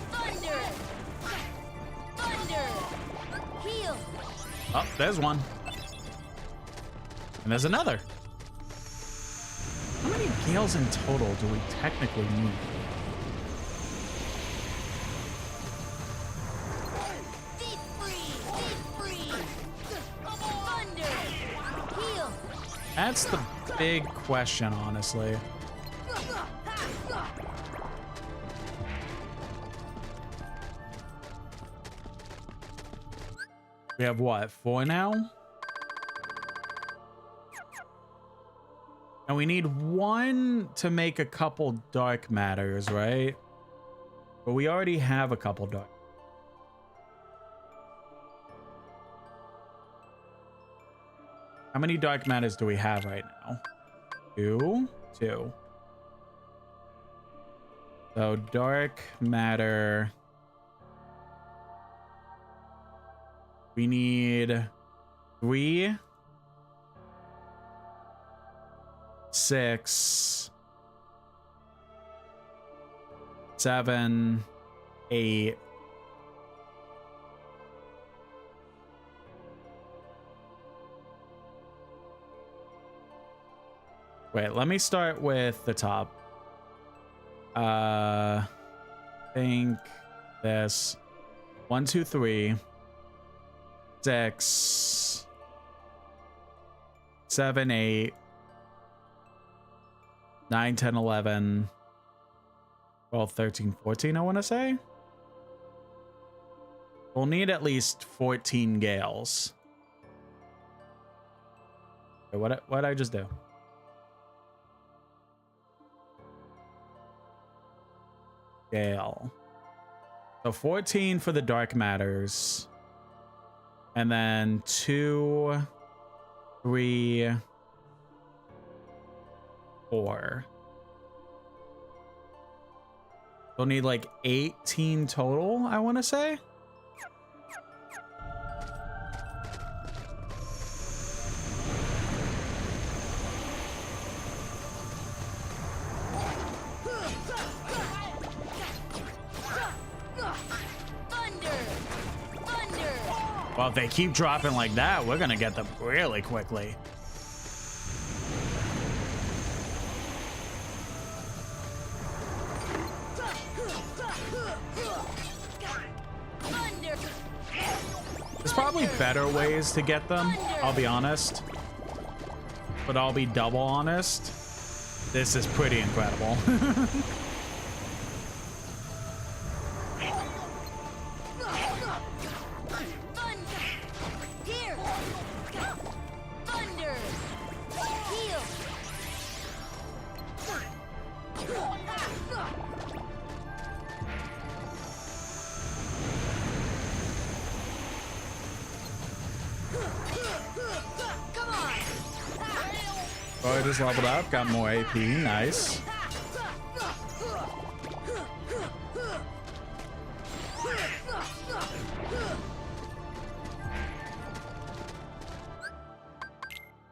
Thunder! Thunder! Heal! Oh, there's one. And there's another. How many gales in total do we technically need? Be free! Be free! Thunder! Heal! That's the big question, honestly. We have what, 4 now? And we need 1 to make a couple dark matters, right? But we already have a couple dark. How many dark matters do we have right now? 2? 2. So dark matter. We need 3, 6, 7, 8. Wait, let me start with the top. Think this. 1, 2, 3, 6, 7, 8, 9, 10, 11, 12, 13, 14, I want to say. We'll need at least 14 gales. Okay, what did I just do? Gale. So 14 for the dark matters. And then 2, 3, 4. We'll need like 18 total, I want to say. Well, if they keep dropping like that, we're gonna get them really quickly. There's probably better ways to get them, I'll be honest. But I'll be double honest. This is pretty incredible. Oh, I just leveled up, got more AP, nice.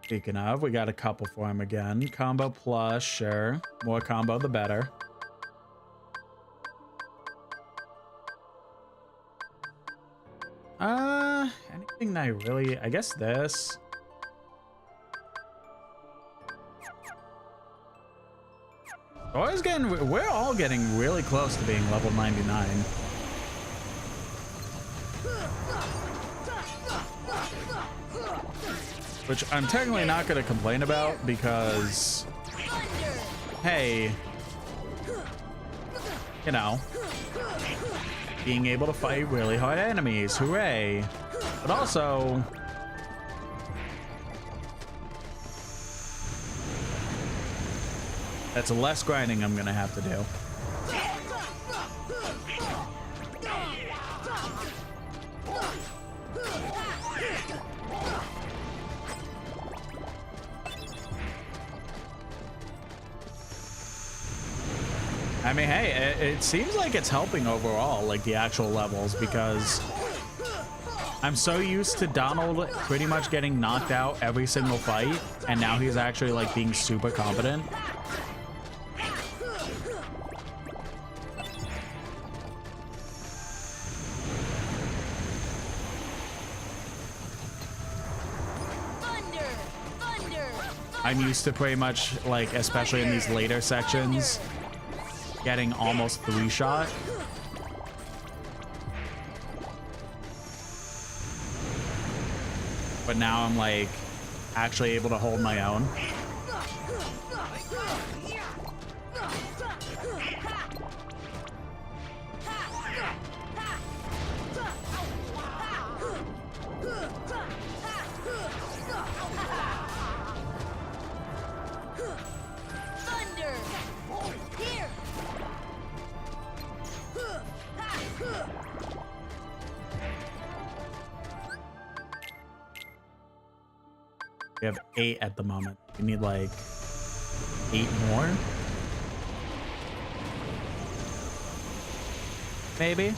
Speaking of, we got a couple for him again. Combo plus, sure. More combo, the better. Anything that I really, I guess this. We're all getting really close to being level 99. Which I'm technically not going to complain about because, hey, you know, being able to fight really hard enemies, hooray. But also, that's less grinding I'm gonna have to do. I mean, hey, it seems like it's helping overall, like the actual levels, because I'm so used to Donald pretty much getting knocked out every single fight, and now he's actually like being super competent. I'm used to pretty much, like, especially in these later sections, getting almost 3-shot. But now I'm, like, actually able to hold my own. We have 8 at the moment. We need like 8 more. Maybe.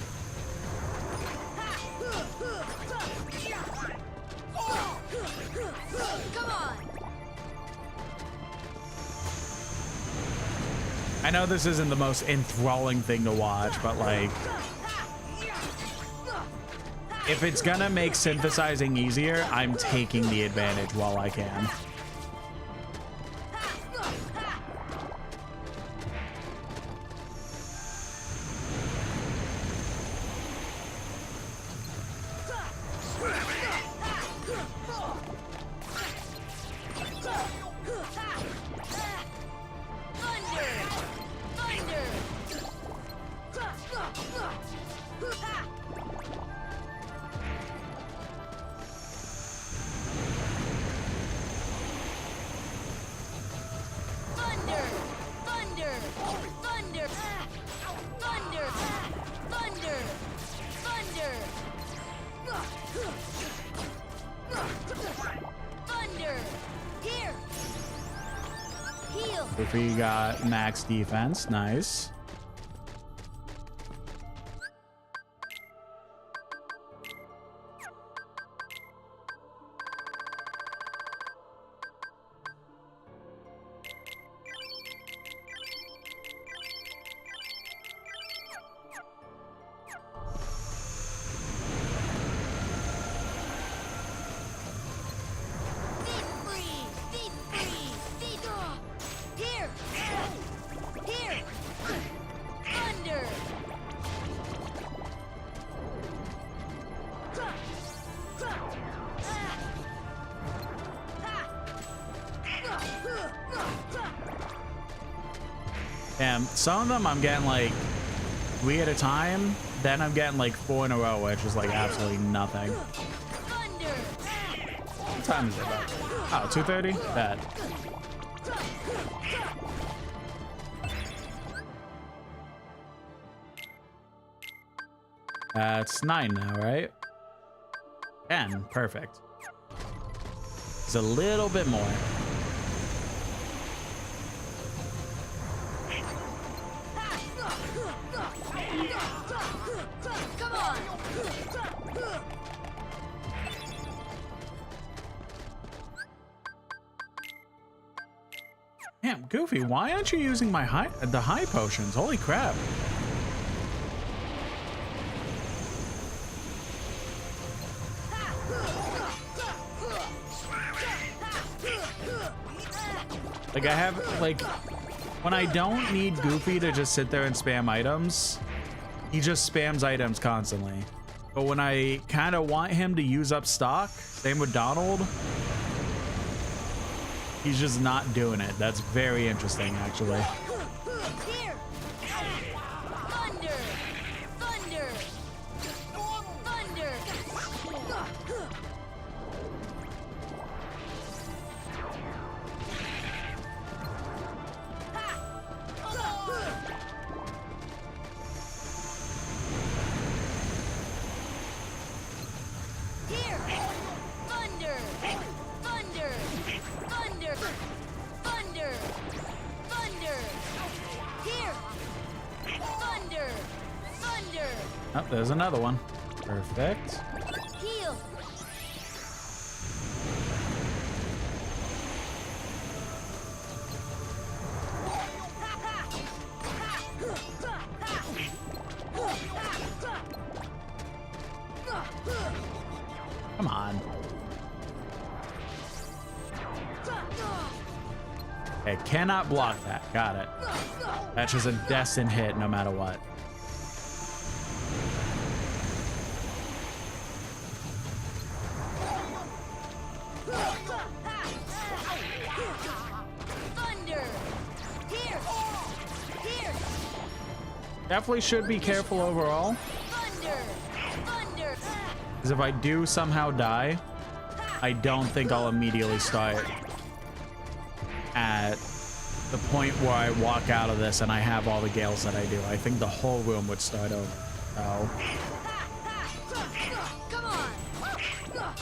Come on. I know this isn't the most enthralling thing to watch, but like, if it's gonna make synthesizing easier, I'm taking the advantage while I can. We got max defense, nice. And some of them I'm getting like 3 at a time. Then I'm getting like 4 in a row, which is like absolutely nothing. What time is it about? Oh, 2:30? Bad. It's 9 now, right? 10. Perfect. It's a little bit more. Come on! Damn, Goofy, why aren't you using my the high potions? Holy crap. Like I have, like, when I don't need Goofy to just sit there and spam items, he just spams items constantly. But when I kind of want him to use up stock, same with Donald, he's just not doing it. That's very interesting, actually. Here! Thunder! Thunder! Thunder! Here! Thunder! Thunder! Thunder! Thunder! Thunder! Here! Thunder! Thunder! Oh, there's another one. Perfect. Heal! Come on. Okay, cannot block that. Got it. That's just a destined hit no matter what. Thunder! Here! Here! Definitely should be careful overall. Thunder! Thunder! Because if I do somehow die, I don't think I'll immediately start at the point where I walk out of this and I have all the gales that I do. I think the whole room would start over. Oh. Come on! Come on!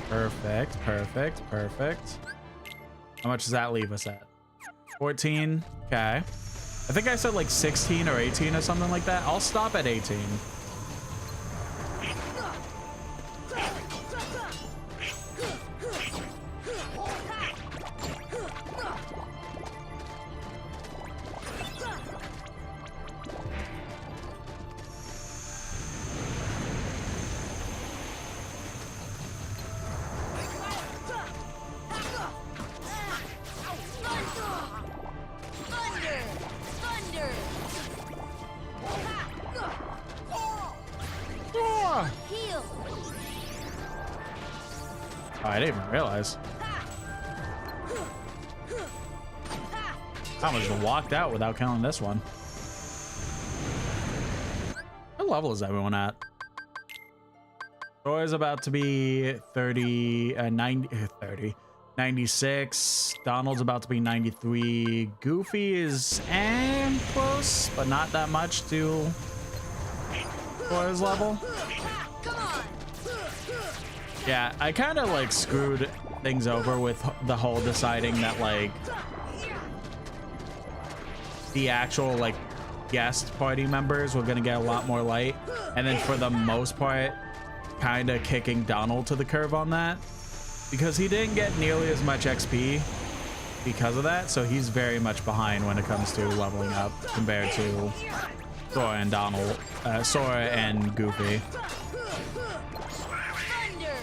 Perfect, perfect, perfect. How much does that leave us at? 14. Okay. I think I said like 16 or 18 or something like that. I'll stop at 18. Thunder! Thunder! Heal! Oh, I didn't even realize. I almost walked out without counting this one. What level is everyone at? Troy's about to be 96. Donald's about to be 93. Goofy is close, but not that much to Troy's level. Come on! Yeah, I kind of like screwed things over with the whole deciding that like the actual like guest party members were gonna get a lot more light, and then for the most part kind of kicking Donald to the curb on that because he didn't get nearly as much XP because of that, so he's very much behind when it comes to leveling up compared to Sora and Donald, Sora and Goofy. Thunder!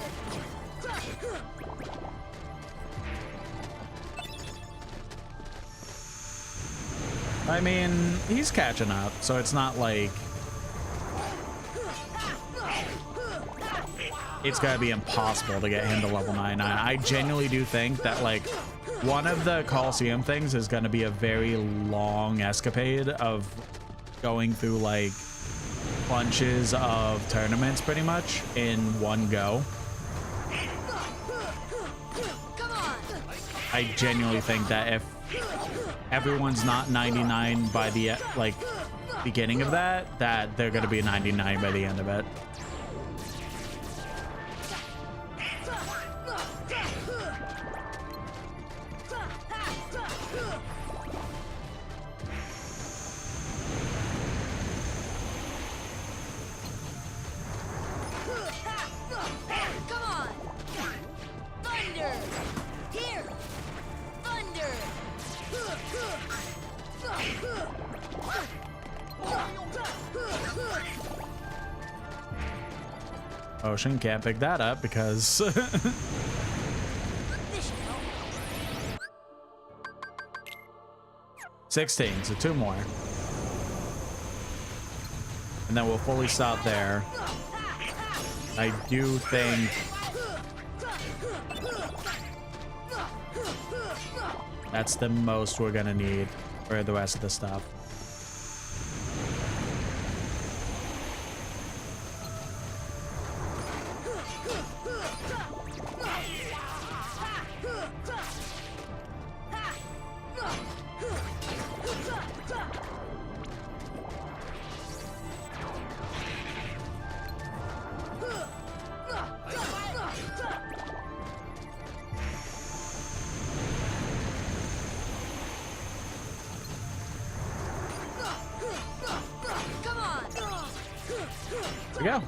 I mean, he's catching up, so it's not like it's gotta be impossible to get him to level 99. I genuinely do think that like one of the Coliseum things is gonna be a very long escapade of going through like bunches of tournaments pretty much in one go. I genuinely think that if everyone's not 99 by the like beginning of that they're gonna be 99 by the end of it. Ocean can't pick that up because 16, so 2 more. And then we'll fully stop there. I do think that's the most we're gonna need for the rest of the stuff. There we go.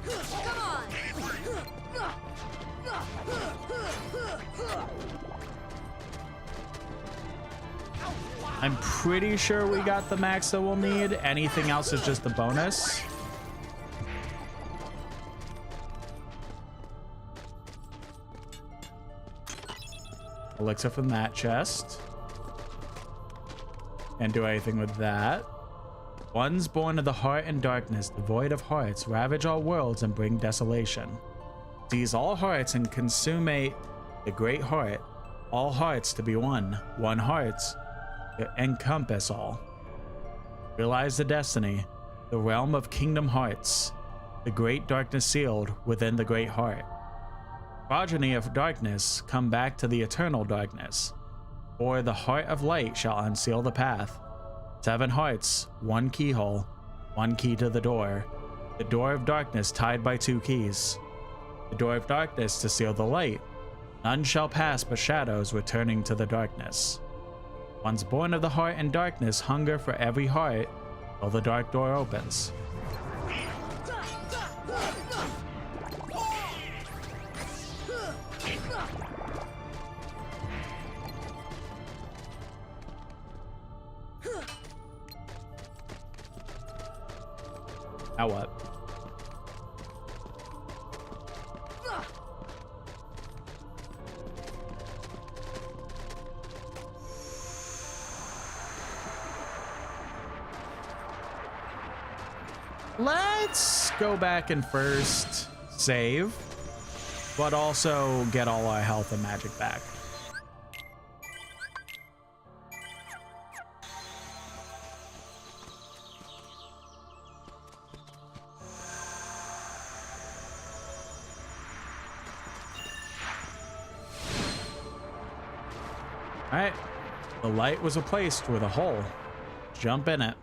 I'm pretty sure we got the max that we'll need. Anything else is just the bonus. Elixir from that chest. Can't do anything with that. Ones born of the heart and darkness, devoid of hearts, ravage all worlds and bring desolation. Seize all hearts and consummate the great heart. All hearts to be one. One heart to encompass all. Realize the destiny, the realm of Kingdom Hearts, the great darkness sealed within the great heart. Progeny of darkness, come back to the eternal darkness. For the heart of light shall unseal the path. 7 hearts, 1 keyhole, 1 key to the door. The door of darkness tied by 2 keys. The door of darkness to seal the light. None shall pass but shadows returning to the darkness. Ones born of the heart and darkness hunger for every heart till the dark door opens. Now what? Let's go back and first save, but also get all our health and magic back. All right, the light was replaced with a hole. Jump in it.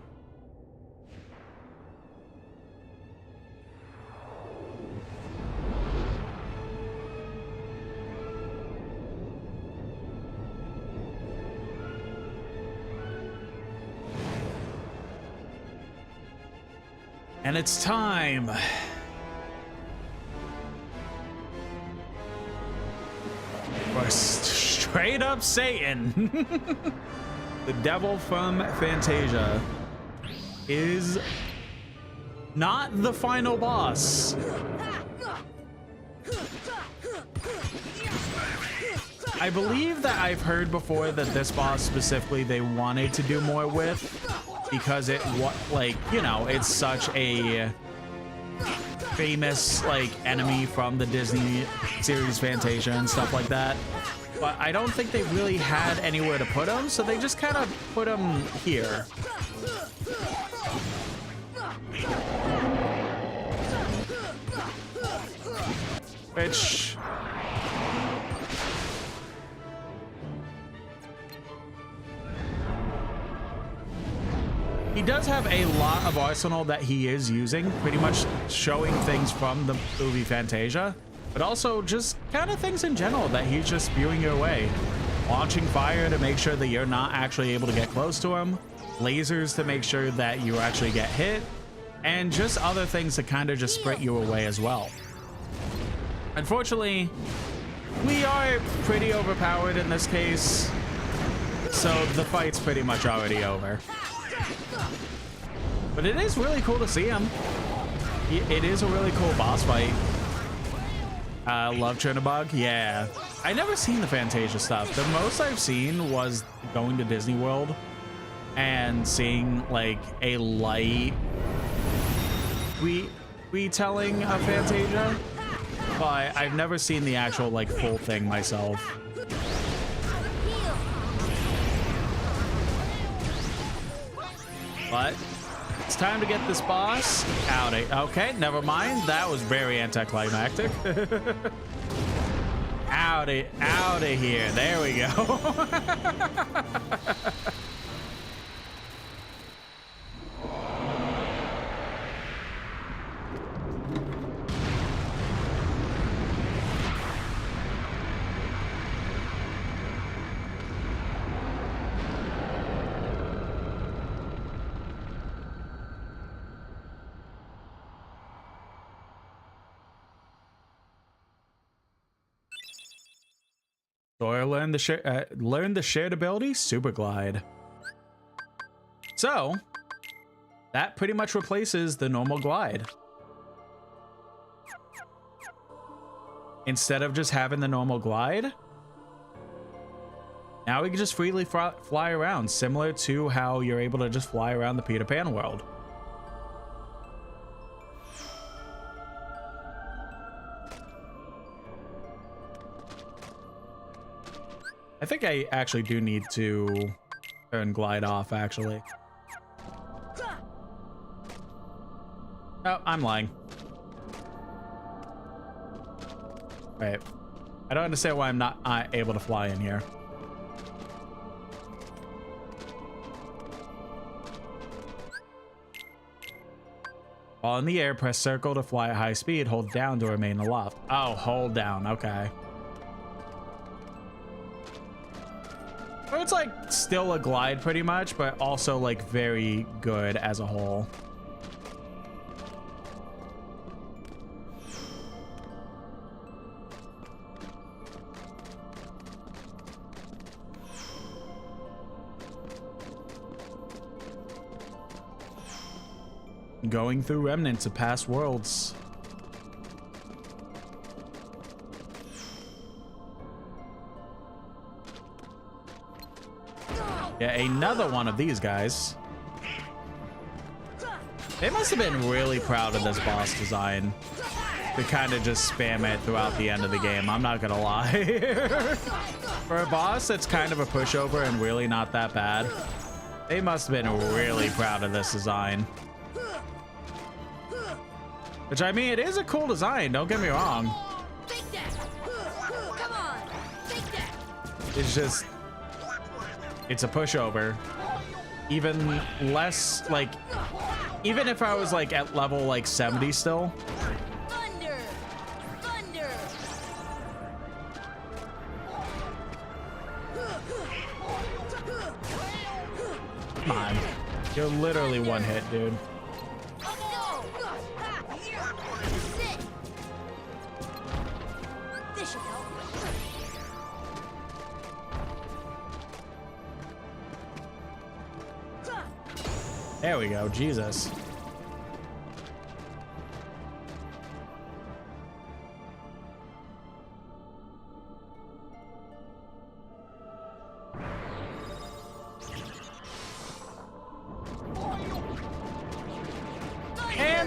And it's time. For straight up Satan. The devil from Fantasia is not the final boss. I believe that I've heard before that this boss specifically they wanted to do more with, because like, you know, it's such a famous like enemy from the Disney series Fantasia and stuff like that. But I don't think they really had anywhere to put him, so they just kind of put him here. Which... he does have a lot of arsenal that he is using, pretty much showing things from the movie Fantasia, but also just kind of things in general that he's just spewing your way. Launching fire to make sure that you're not actually able to get close to him, lasers to make sure that you actually get hit, and just other things to kind of just sprint you away as well. Unfortunately, we are pretty overpowered in this case, so the fight's pretty much already over. But it is really cool to see him. It is a really cool boss fight. Love Chernobog? Yeah. I never seen the Fantasia stuff. The most I've seen was going to Disney World and seeing like a light retelling of Fantasia. But I've never seen the actual like full thing myself. But it's time to get this boss out of... Okay, never mind. That was very anticlimactic. out of here. There we go. Sora learned the shared ability, Super Glide. So, that pretty much replaces the normal glide. Instead of just having the normal glide, now we can just freely fly around, similar to how you're able to just fly around the Peter Pan world. I think I actually do need to turn glide off, actually. Oh, I'm lying. Wait. I don't understand why I'm not able to fly in here. While in the air, press circle to fly at high speed. Hold down to remain aloft. Oh, hold down. Okay. So it's like still a glide pretty much, but also like very good as a whole. Going through remnants of past worlds. Yeah, another one of these guys. They must have been really proud of this boss design to kind of just spam it throughout the end of the game. I'm not gonna lie. For a boss that's kind of a pushover and really not that bad, they must have been really proud of this design. Which, I mean, it is a cool design, don't get me wrong. It's just... it's a pushover. Even less, like... even if I was, like, at level, like, 70 still. Thunder! Thunder! Come on. You're literally one hit, dude. There we go, Jesus.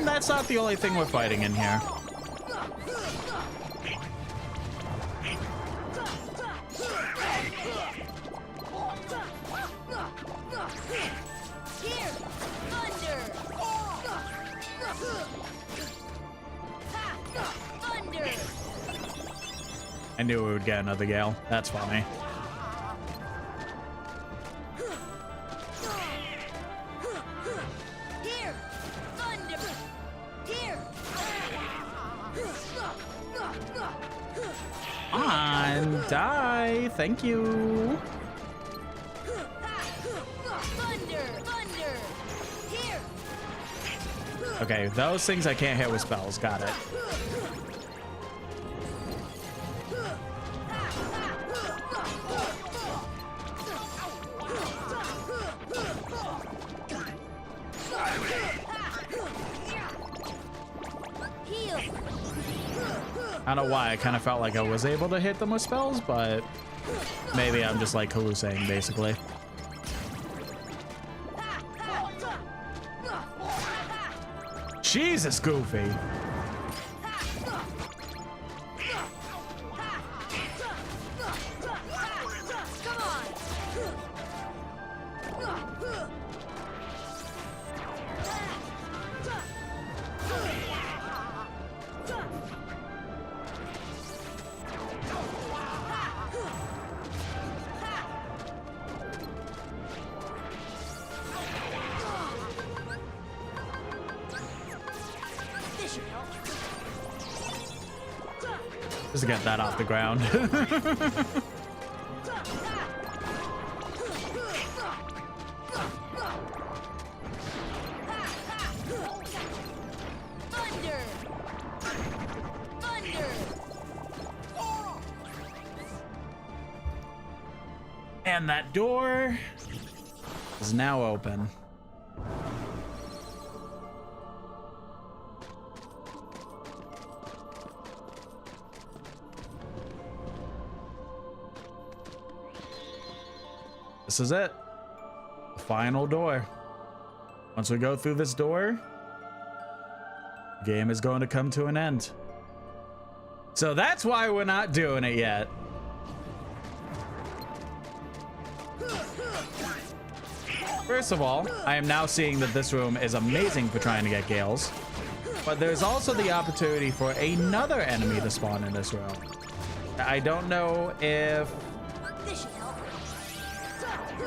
And that's not the only thing we're fighting in here. I knew we would get another Gale. That's funny. On, die. Thank you. Okay, those things I can't hit with spells. Got it. I don't know why, I kind of felt like I was able to hit them with spells, but maybe I'm just like hallucinating, basically. Jesus, Goofy. Just to get that off the ground. And that door is now open. This is it. The final door. Once we go through this door, the game is going to come to an end. So that's why we're not doing it yet. First of all, I am now seeing that this room is amazing for trying to get Gales, but there's also the opportunity for another enemy to spawn in this room. I don't know if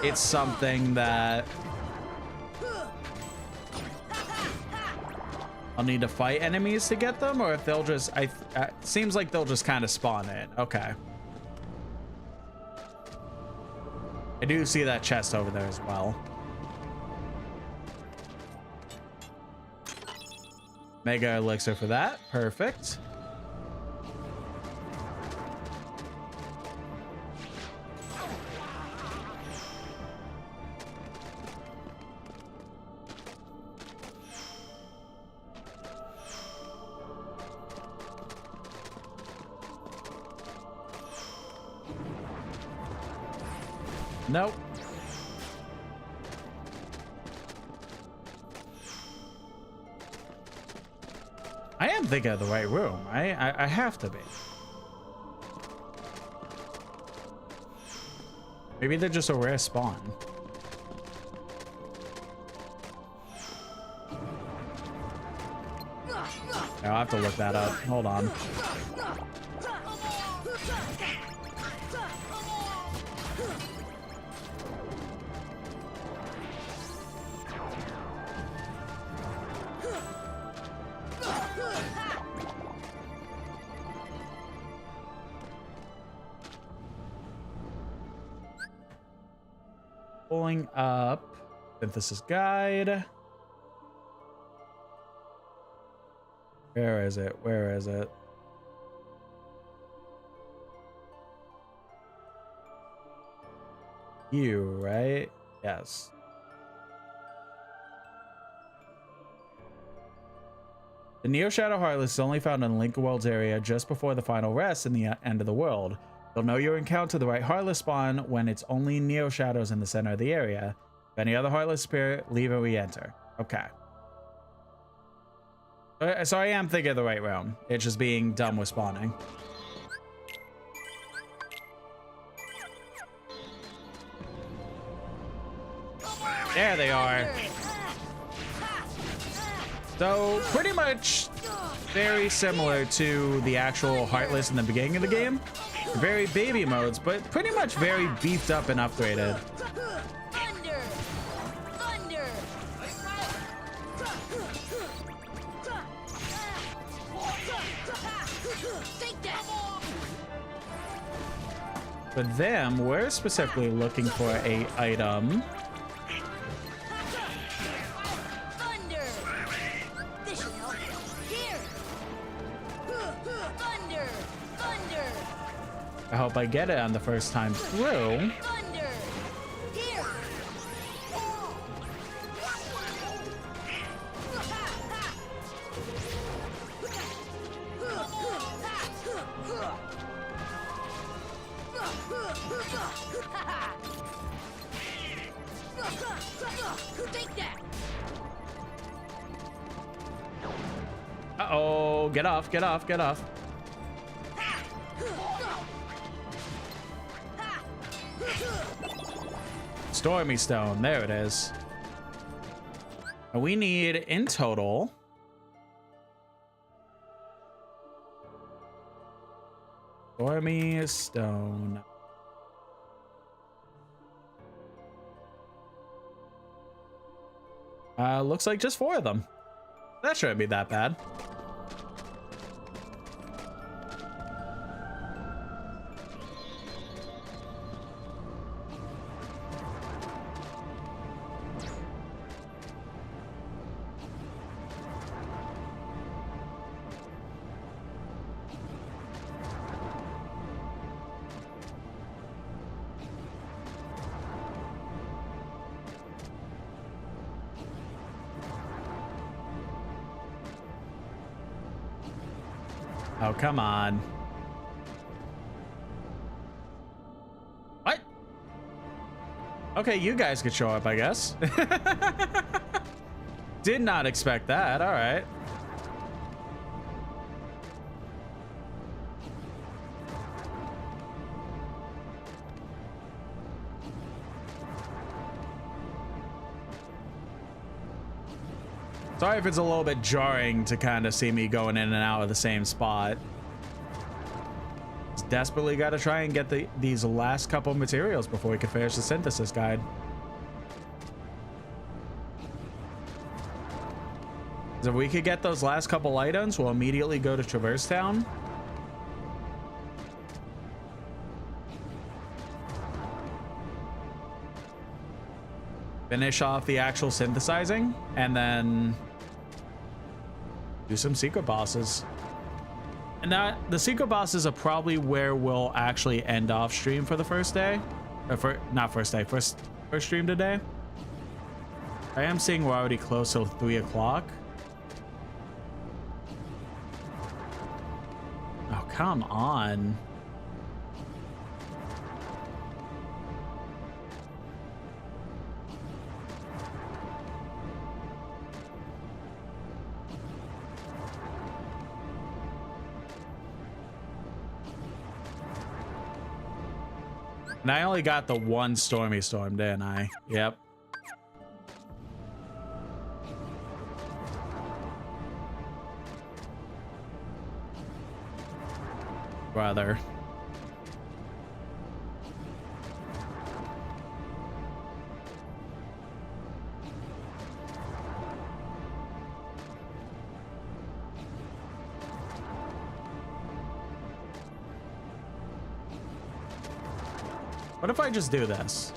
it's something that I'll need to fight enemies to get them, or if they'll just, seems like they'll just kind of spawn in. Okay. I do see that chest over there as well. Mega elixir for that. Perfect. Nope. I am thinking of the right room. I have to be. Maybe they're just a rare spawn. I'll have to look that up. Hold on. Pulling up synthesis guide. Where is it? Where is it? You, right? Yes. The Neo Shadow Heartless is only found in the Link Worlds area just before the final rest in the end of the world. You'll know you encounter the right Heartless spawn when it's only Neo Shadows in the center of the area. If any other Heartless spirit, leave and re-enter. Okay. So I am thinking of the right realm. It's just being dumb with spawning. There they are. So pretty much very similar to the actual Heartless in the beginning of the game. Very baby modes, but pretty much very beefed up and upgraded. Thunder! Thunder! Take that! For them, we're specifically looking for a item. Thunder! This should help. Here! Thunder! Thunder! I hope I get it on the first time through. Thunder! Here! Take that! Uh-oh, get off, get off, get off. Stormy Stone, there it is. And we need, in total, Stormy Stone. Looks like just 4 of them. That shouldn't be that bad. Oh, come on. What? Okay, you guys could show up, I guess. Did not expect that. All right. Sorry if it's a little bit jarring to kind of see me going in and out of the same spot. Just desperately got to try and get these last couple materials before we can finish the synthesis guide. So if we could get those last couple items, we'll immediately go to Traverse Town. Finish off the actual synthesizing, and then do some secret bosses. And that the secret bosses are probably where we'll actually end off stream for the first day. Not first day, first stream today. I am seeing we're already close till 3 o'clock. Oh, come on. And I only got the one Stormy Storm, didn't I? Yep. Brother. What if I just do this?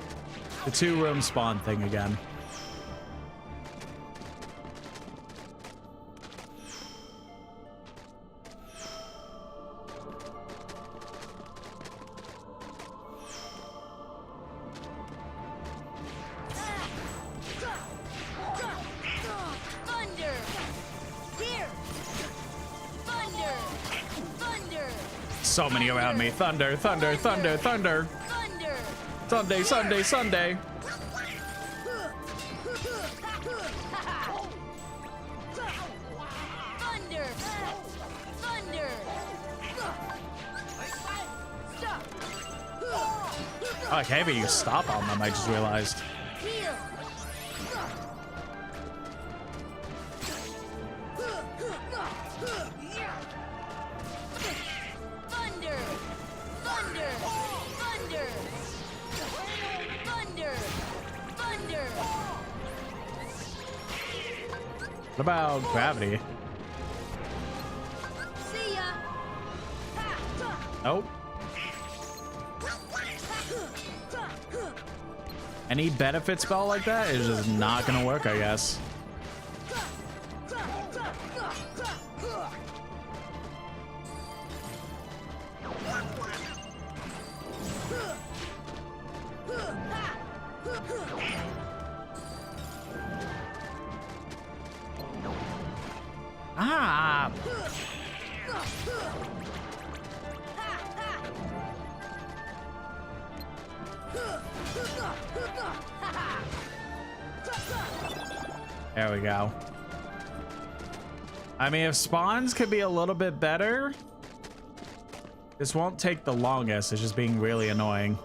The 2-room spawn thing again. Thunder! Here! Thunder! Thunder! So many around me. Thunder, thunder, thunder, thunder. Sunday, Sunday, Sunday. Thunder! Oh, I can't even stop on them, I just realized. Heal. Thunder! Thunder! Thunder! Thunder! Thunder! What about gravity? See ya! Nope. Any benefit spell like that is just not gonna work, I guess. Ah! There we go. I mean, if spawns could be a little bit better, this won't take the longest. It's just being really annoying.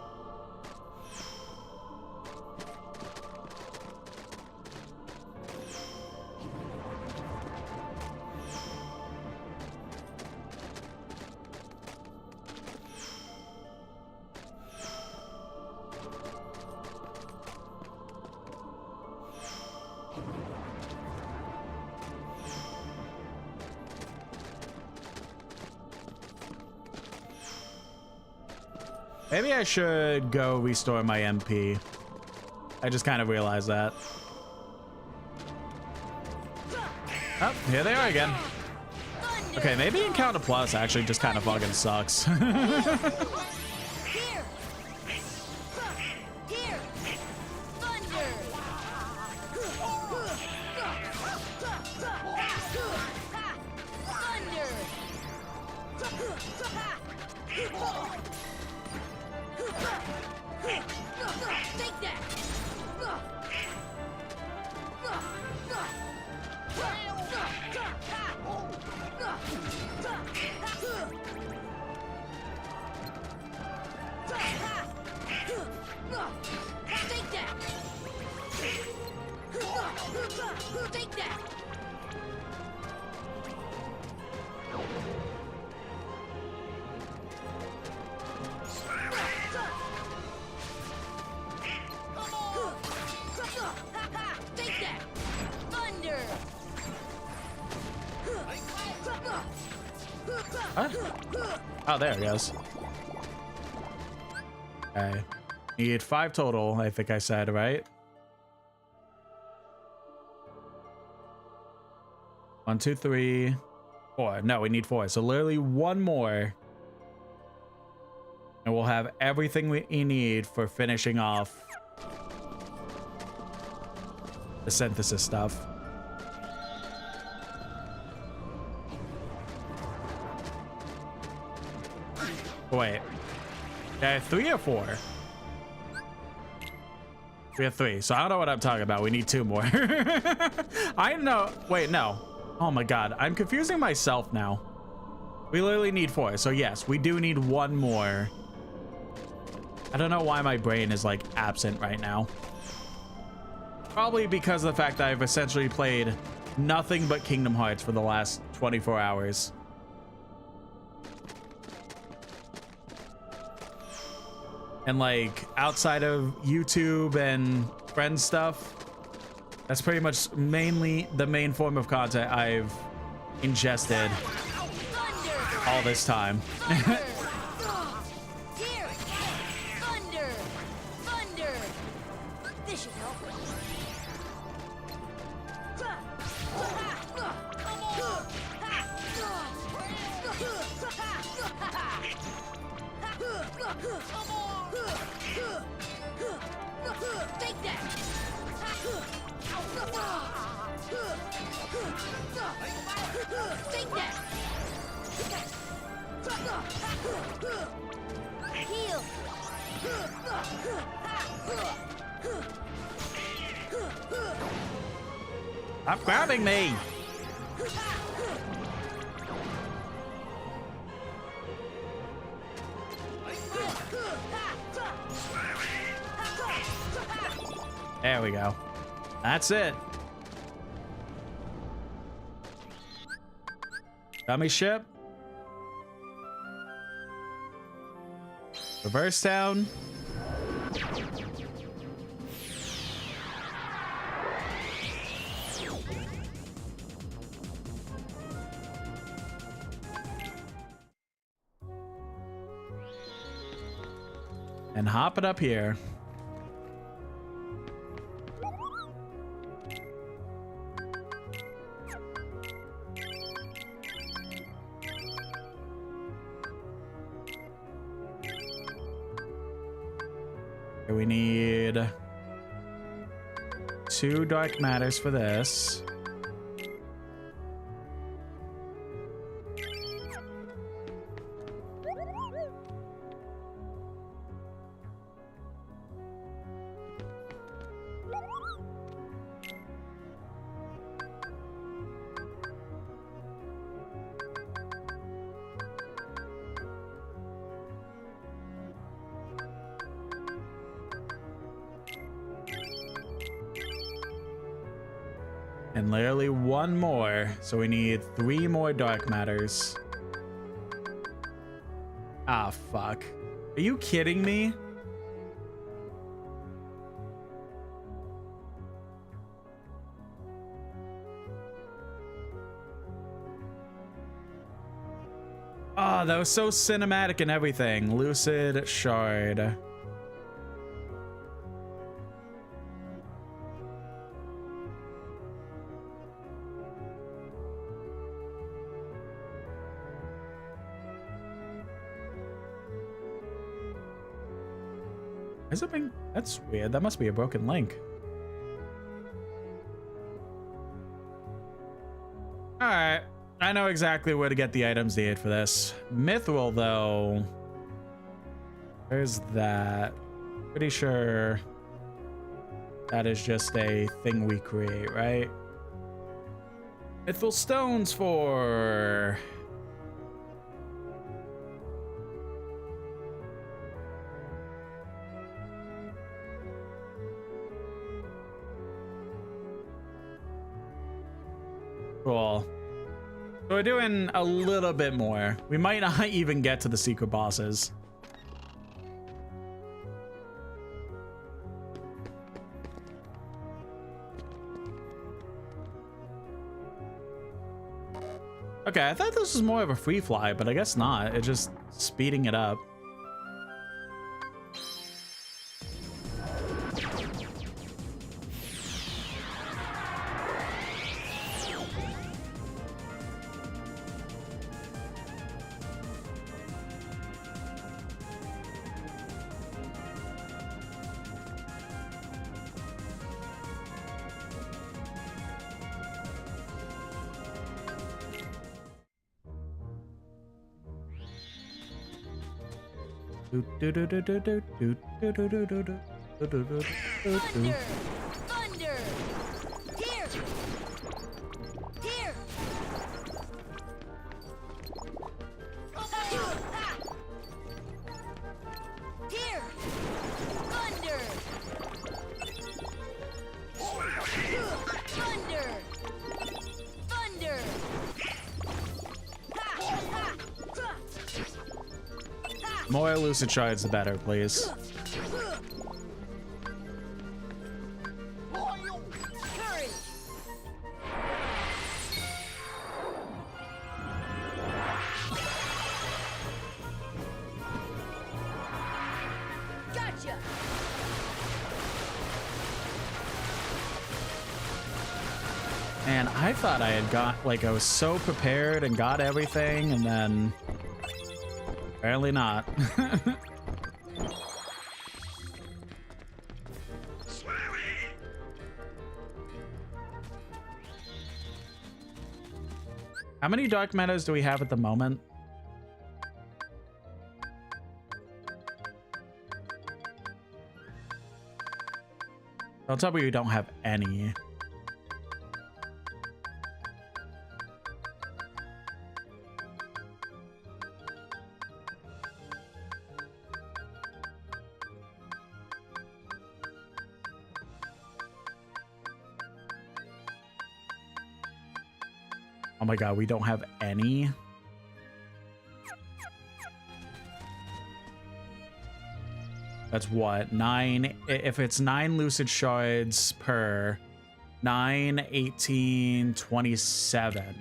Maybe I should go restore my MP. I just kind of realized that. Oh, here they are again. Okay, maybe Encounter Plus actually just kind of fucking sucks. Here! Here! Thunder! Take that! Take that! Take that! Take that! Thunder! What? Oh, there it goes. Okay. Need 5 total, I think I said, right? 1, 2, 3, 4. No, we need 4. So literally one more. And we'll have everything we need for finishing off the synthesis stuff. Wait. Okay, 3 or 4? We have 3, so I don't know what I'm talking about. We need 2 more. I know. Wait, no. Oh my god, I'm confusing myself now. We literally need 4, so yes, we do need 1 more. I don't know why my brain is like absent right now. Probably because of the fact that I've essentially played nothing but Kingdom Hearts for the last 24 hours. And like outside of YouTube and friend stuff, that's pretty much mainly the main form of content I've ingested all this time. Here! Thunder! Thunder! This should help. Take that! Take that! Heal! Stop grabbing me! There we go. That's it. Dummy ship. Reverse down. And hop it up here. We need 2 dark matters for this. And literally 1 more. So we need 3 more dark matters. Ah, fuck. Are you kidding me? Ah, that was so cinematic and everything. Lucid Shard. Has it been? That's weird. That must be a broken link. Alright. I know exactly where to get the items needed for this. Mithril, though. Where's that? Pretty sure that is just a thing we create, right? Mithril stones for... Cool. So we're doing a little bit more. We might not even get to the secret bosses. Okay, I thought this was more of a free fly, but I guess not. It's just speeding it up. Thunder! Thunder! Here! Here! Here! Thunder! Thunder! Thunder! More lucid shards, the better, please. Courage! Gotcha! And I thought I had got, like, I was so prepared and got everything, and then apparently not. How many dark meadows do we have at the moment? Don't tell me you don't have any. Oh my god, we don't have any. That's what? 9. If it's 9 lucid shards per 9, 18, 27.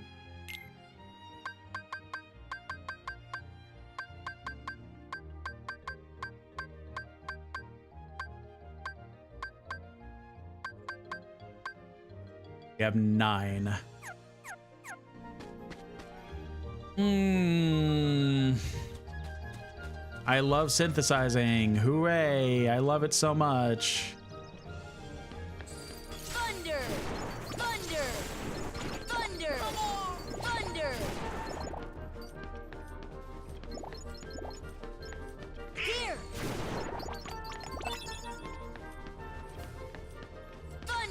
We have 9. I love synthesizing. Hooray! I love it so much. Thunder! Thunder! Thunder! Thunder! Here!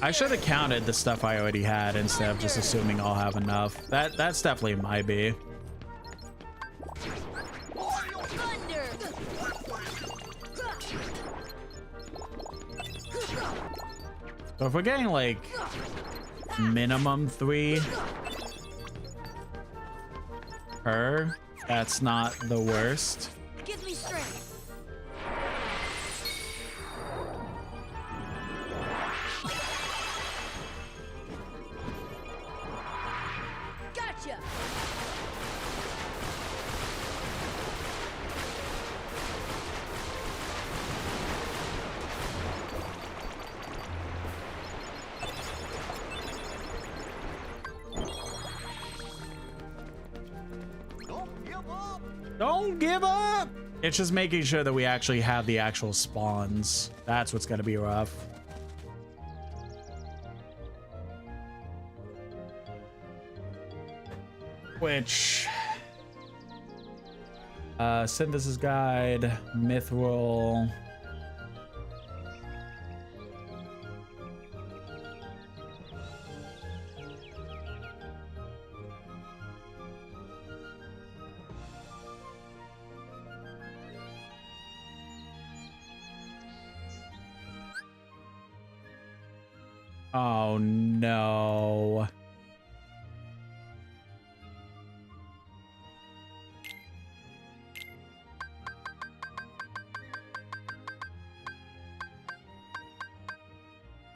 I should have counted the stuff I already had instead of just assuming I'll have enough. That's definitely my B. So if we're getting like minimum 3 per, that's not the worst. Give me strength. Gotcha. Don't give up! It's just making sure that we actually have the actual spawns. That's what's gonna be rough. Which... Synthesis Guide, Mithril... Oh no.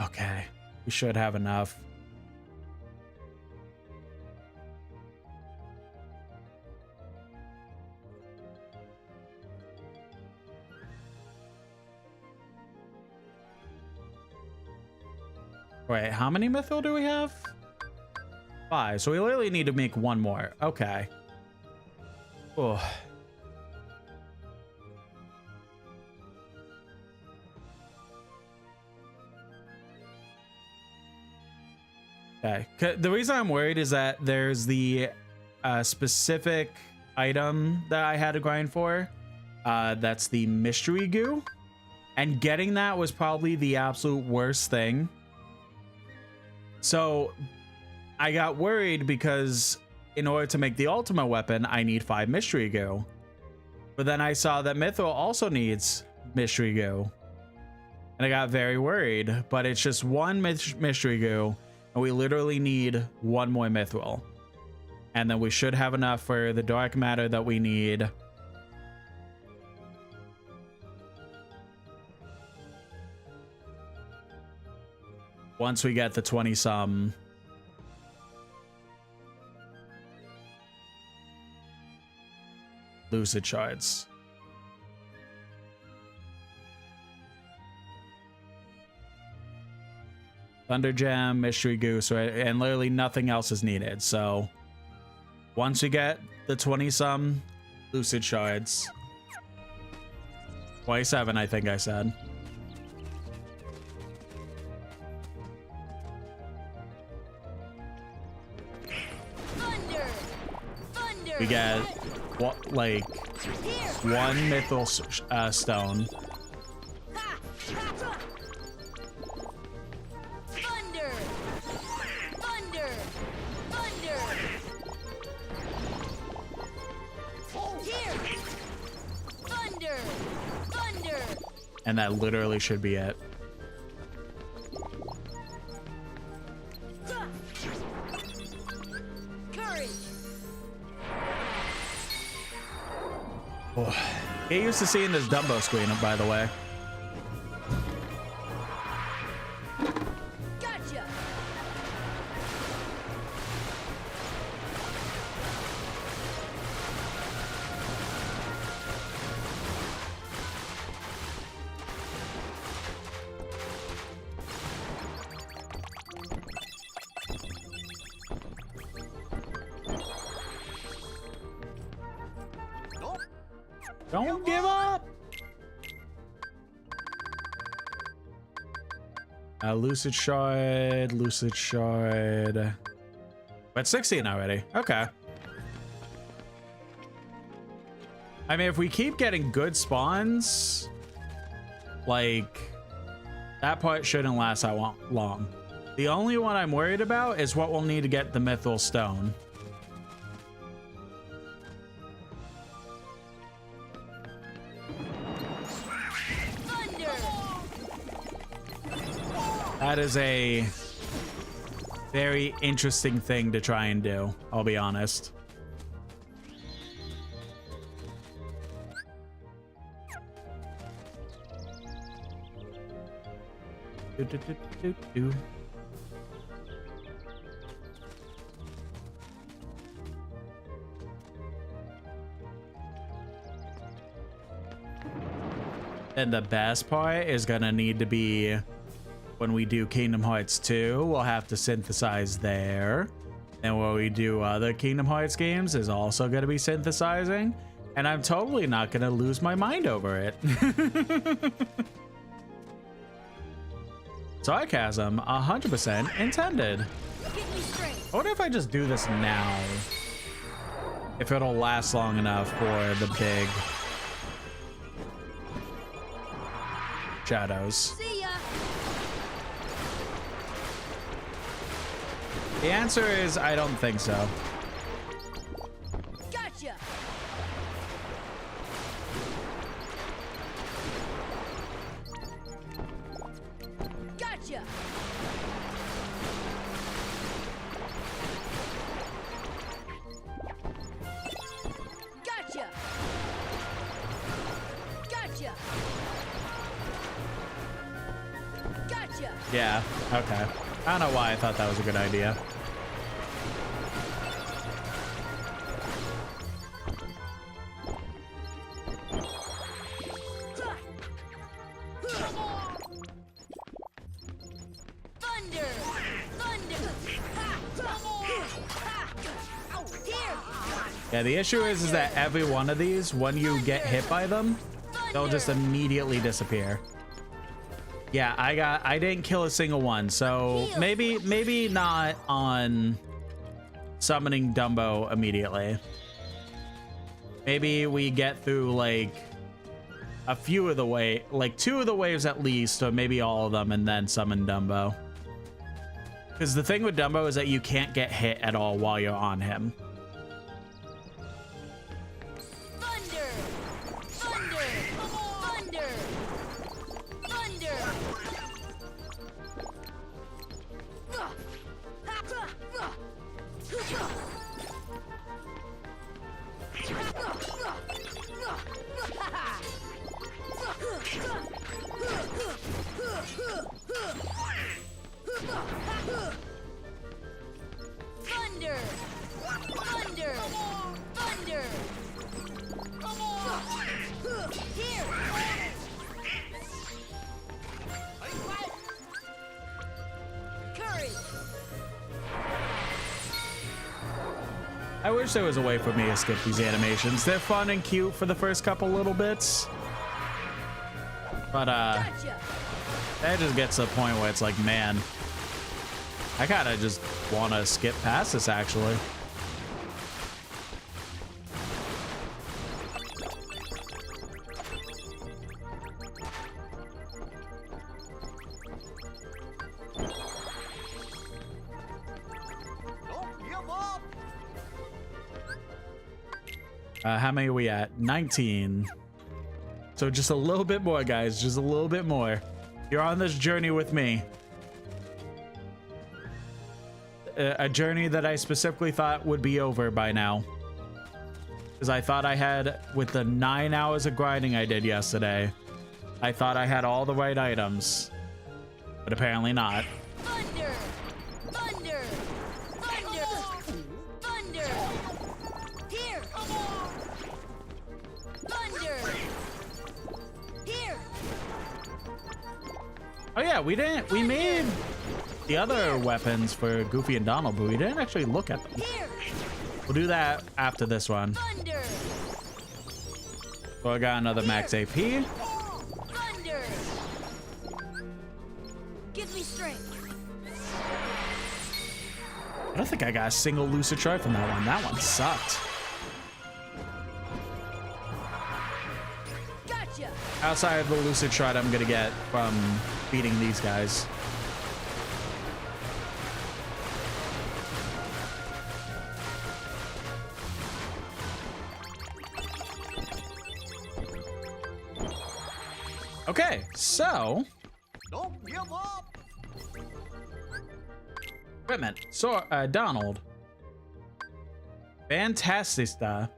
Okay, we should have enough. Wait, how many mithril do we have? 5. So we literally need to make 1 more. Okay. Oh. Okay. The reason I'm worried is that there's the specific item that I had to grind for. That's the mystery goo. And getting that was probably the absolute worst thing. So I got worried because in order to make the ultimate weapon, I need 5 mystery goo. But then I saw that mithril also needs mystery goo. And I got very worried, but it's just 1 mystery goo. And we literally need 1 more mithril. And then we should have enough for the dark matter that we need. Once we get the 20-some. Lucid shards. Thunder Gem, Mystery Goose, right? And literally nothing else is needed. So once we get the 20-some Lucid shards. 27, I think I said. We get what, like 1 mythical stone. Thunder! Thunder! Thunder! Here! Thunder! Thunder! And that literally should be it. Curry! used to seeing this Dumbo screen, by the way. Gotcha. Don't give up. Lucid Shard, Lucid Shard. But 16 already. Okay. I mean, if we keep getting good spawns, like, that part shouldn't last that long. The only one I'm worried about is what we'll need to get the Mithril Stone. That is a very interesting thing to try and do, I'll be honest. And the best part is gonna need to be when we do Kingdom Hearts 2, we'll have to synthesize there. And when we do other Kingdom Hearts games is also going to be synthesizing. And I'm totally not going to lose my mind over it. Sarcasm, 100% intended. I wonder if I just do this now. If it'll last long enough for the big shadows. See ya. The answer is I don't think so. Gotcha. Gotcha. Gotcha. Gotcha. Gotcha. Yeah, okay. I don't know why I thought that was a good idea. Thunder! Thunder! Yeah, the issue is that every one of these, when you get hit by them, they'll just immediately disappear. Yeah, I didn't kill a single one, so maybe not on summoning Dumbo immediately. Maybe we get through like a few of the like 2 of the waves at least, or maybe all of them, and then summon Dumbo. Because the thing with Dumbo is that you can't get hit at all while you're on him. Thunder! Thunder! Thunder! Thunder! Thunder! Thunder! Thunder! Here! Courage! I wish there was a way for me to skip these animations. They're fun and cute for the first couple little bits. But Gotcha! that just gets to the point where it's like, man, I kind of just want to skip past this actually. Don't give up. How many are we at? 19. So just a little bit more, guys. Just a little bit more. You're on this journey with me. A journey that I specifically thought would be over by now. Because I thought I had, with the 9 hours of grinding I did yesterday, I thought I had all the right items. But apparently not. Thunder! Thunder! Thunder! Thunder! Here! Thunder! Here! Oh yeah, we made the other weapons for Goofy and Donald, but we didn't actually look at them. Here! We'll do that after this one. Thunder! So I got another max AP. Thunder! Give me strength. I don't think I got a single lucid strike from that one. That one sucked. Gotcha! Outside of the lucid shot I'm gonna get from beating these guys. Okay, so Don't give up. equipment. So Donald. Fantastica.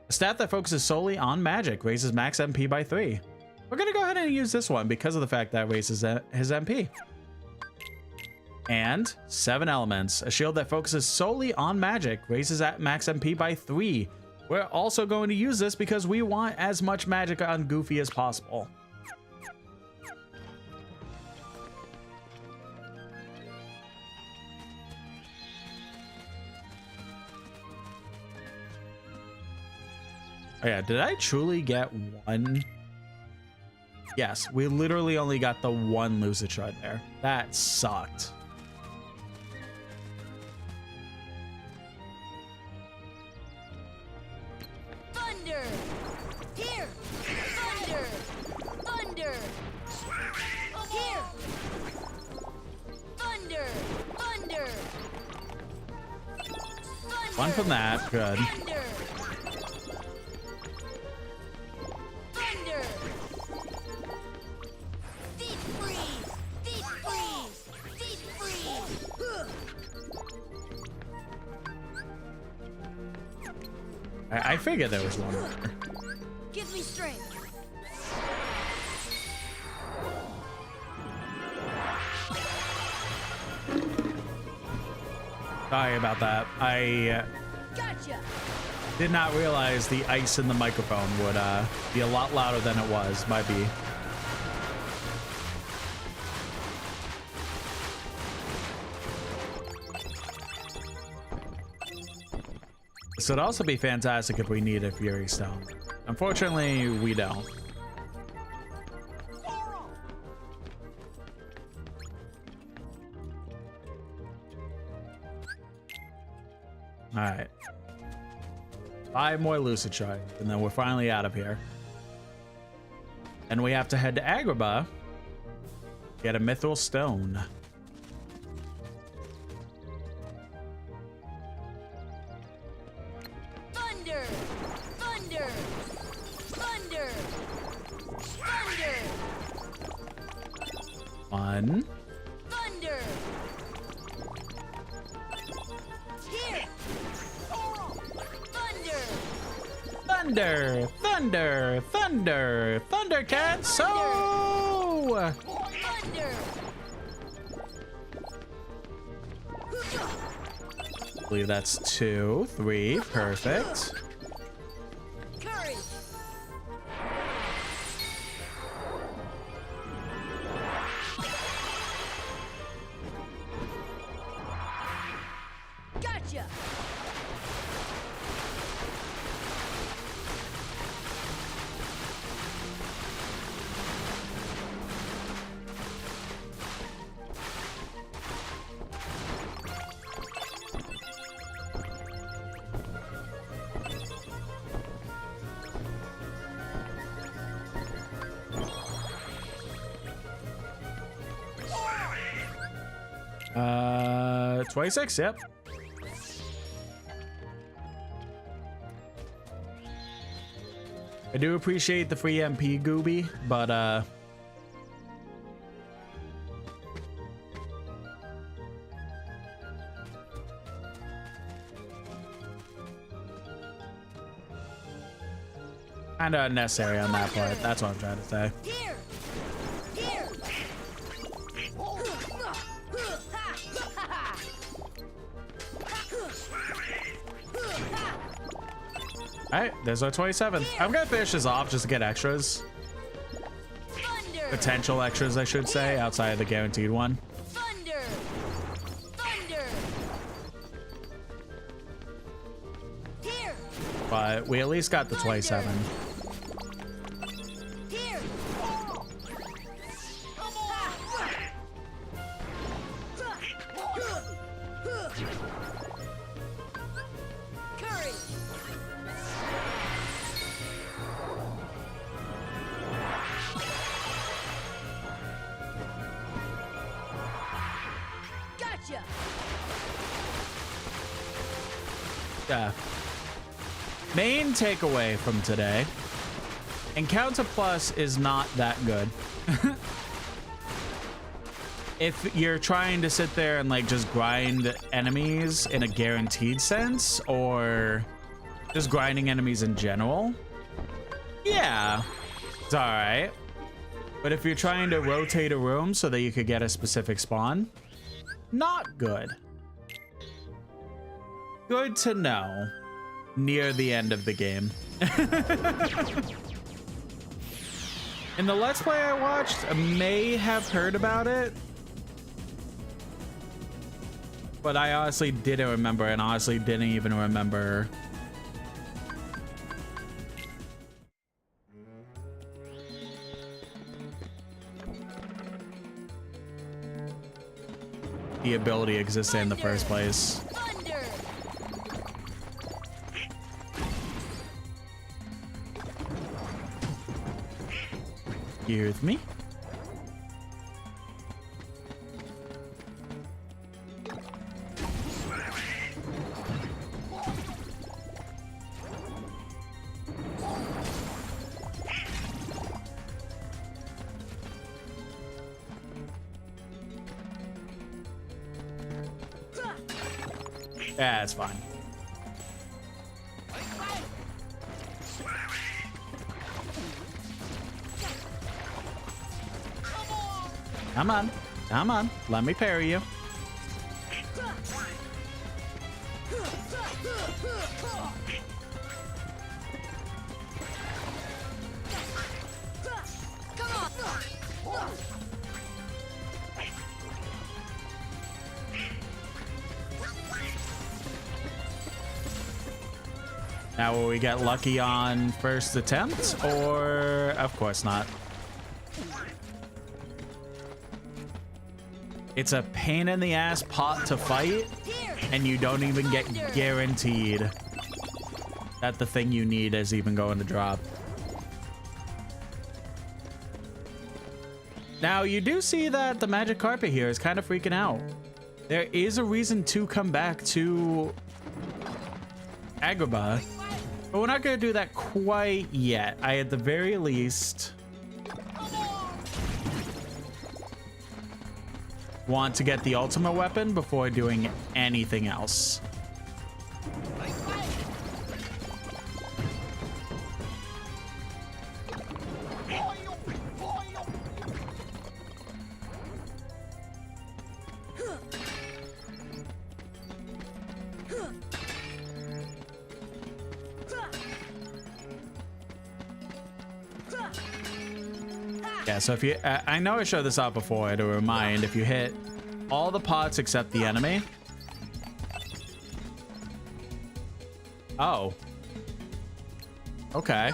A stat that focuses solely on magic raises max MP by 3. We're gonna go ahead and use this one because of the fact that it raises his MP. And 7 elements. A shield that focuses solely on magic raises at max MP by 3. We're also going to use this because we want as much magic on Goofy as possible. Oh yeah, did I truly get one? Yes, we literally only got the one lucid shard there. That sucked. Thunder! Here! Thunder! Thunder! Here! Thunder! Thunder! One from that, good. Thunder! Thunder! Deep freeze! Deep freeze! Deep freeze! I figured there was one more. Give me strength! Sorry about that. I Gotcha! did not realize the ice in the microphone would be a lot louder than it was. Might be. This would also be fantastic if we need a Fury Stone. Unfortunately, we don't. All right. 5 more lucid shards, and then we're finally out of here. And we have to head to Agrabah, get a mithril stone. Thunder! Thunder! Thunder! Thunder! 1. Thunder! Here! Thunder! Thunder! Thunder! Thunder! Thundercat! So! Thunder! I believe that's 2, 3. Perfect. Courage! Gotcha! Uh, 26, yep. I do appreciate the free MP, Gooby, but Kind of unnecessary on that part. That's what I'm trying to say. Here! All right, there's our 27th. I'm gonna finish this off just to get extras. Thunder! Potential extras, I should say, outside of the guaranteed one. Thunder! Thunder! Here! But we at least got the 27. Here! Courage! Gotcha! Yeah. Main takeaway from today. Encounter Plus is not that good. If you're trying to sit there and like just grind enemies in a guaranteed sense, or just grinding enemies in general, yeah, it's all right. But if you're trying to rotate a room so that you could get a specific spawn, not good. Good to know near the end of the game. In the Let's Play I watched, I may have heard about it, but I honestly didn't remember, and honestly didn't even remember the ability existed in the first place. Thunder! You with me? Yeah, it's fine. Come on, come on. Let me parry you. Now, will we get lucky on first attempt, or of course not? It's a pain in the ass pot to fight, and you don't even get guaranteed that the thing you need is even going to drop. Now, you do see that the magic carpet here is kind of freaking out. There is a reason to come back to Agrabah, but we're not going to do that quite yet. I, at the very least, want to get the ultimate weapon before doing anything else. Yeah, so if you, I know I showed this out before to remind, if you hit all the pots except the enemy. Oh. Okay.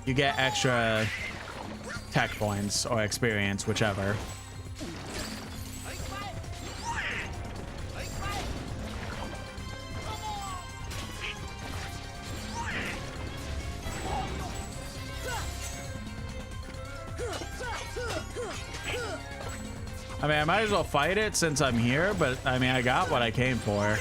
You get extra tech points or experience, whichever. I mean, I might as well fight it since I'm here, but I mean, I got what I came for.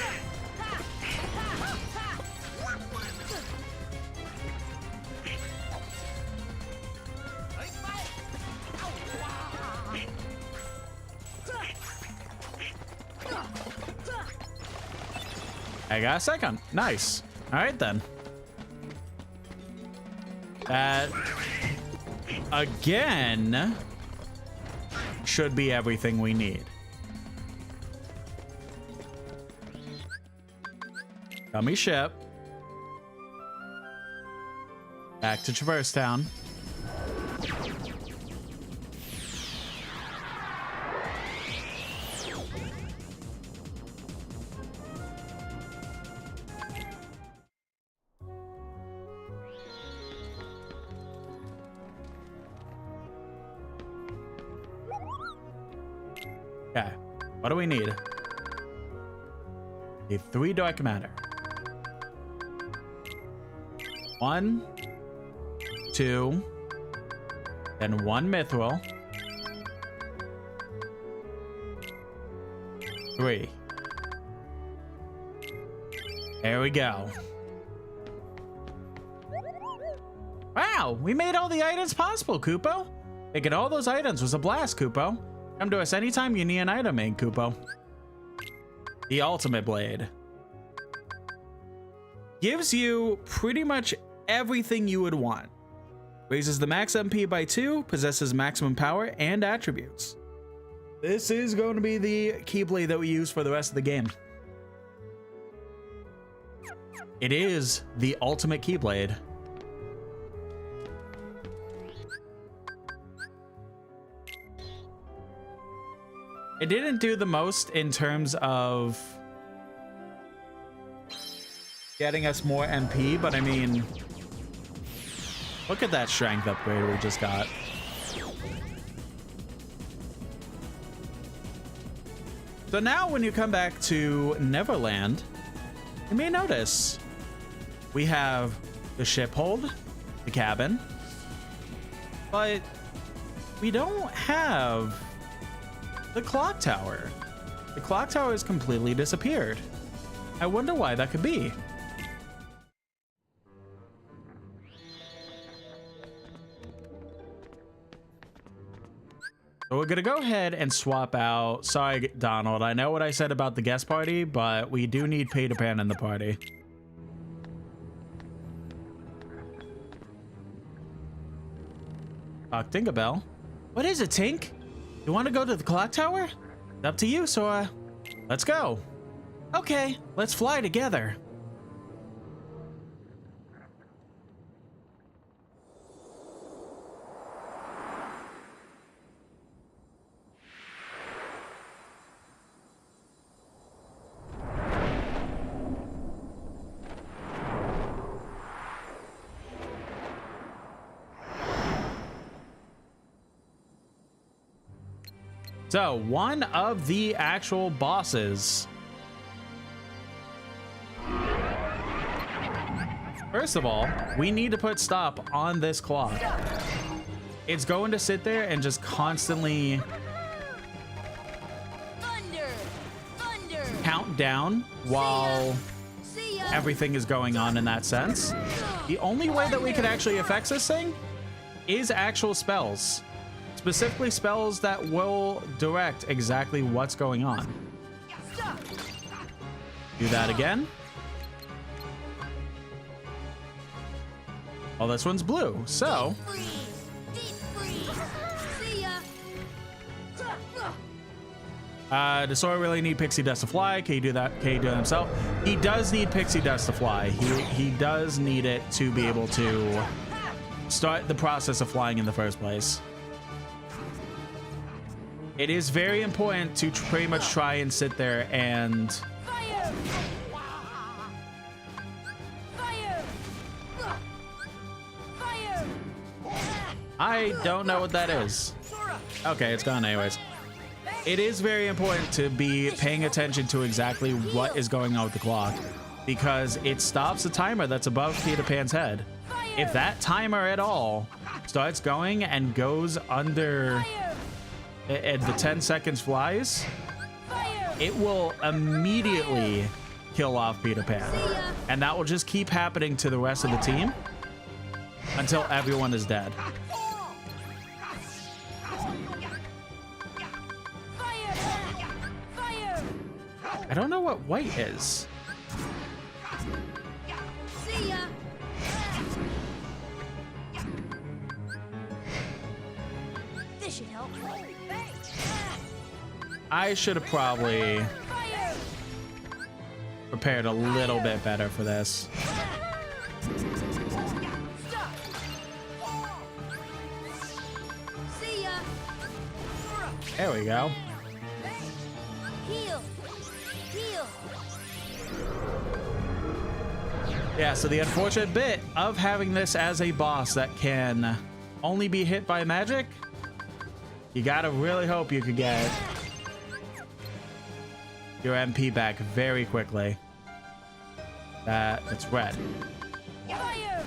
I got a second. Nice. All right, then. That, again, should be everything we need. Dummy ship. Back to Traverse Town. Okay, what do we need? Need 3 dark matter. 1, 2, then 1 mithril. 3. There we go. Wow, we made all the items possible, Kupo. Making all those items was a blast, Kupo. Come to us anytime you need an item made, Kupo. The Ultimate Blade. Gives you pretty much everything you would want. Raises the max MP by 2, possesses maximum power and attributes. This is going to be the Keyblade that we use for the rest of the game. It is the ultimate Keyblade. It didn't do the most in terms of getting us more MP, but I mean, look at that strength upgrade we just got. So now when you come back to Neverland, you may notice we have the ship hold, the cabin, but we don't have the clock tower. The clock tower has completely disappeared. I wonder why that could be. So we're gonna go ahead and swap out. Sorry, Donald. I know what I said about the guest party, but we do need Peter Pan in the party. Tinkerbell. What is it, Tink? You want to go to the clock tower? It's up to you, Sora. Let's go. Okay, let's fly together. So, one of the actual bosses. First of all, we need to put stop on this clock. It's going to sit there and just constantly count down while everything is going on in that sense. The only way that we could actually affect this thing is actual spells. Specifically spells that will direct exactly what's going on. Do that again. Oh, this one's blue. So does Sora really need pixie dust to fly? Can he do that? Can he do it himself? He does need pixie dust to fly. He does need it to be able to start the process of flying in the first place. It is very important to pretty much try and sit there and I don't know what that is. Okay, it's gone anyways. It is very important to be paying attention to exactly what is going on with the clock, because it stops the timer that's above Peter Pan's head. If that timer at all starts going and goes under and the 10 seconds flies, it will immediately kill off Peter Pan. And that will just keep happening to the rest of the team until everyone is dead. I don't know what white is. should help. I should have probably Fire! prepared a little bit better for this. Stop! See ya! There we go. Heal! Heal! Yeah, so the unfortunate bit of having this as a boss that can only be hit by magic, you gotta really hope you could get your MP back very quickly. It's red. Fire!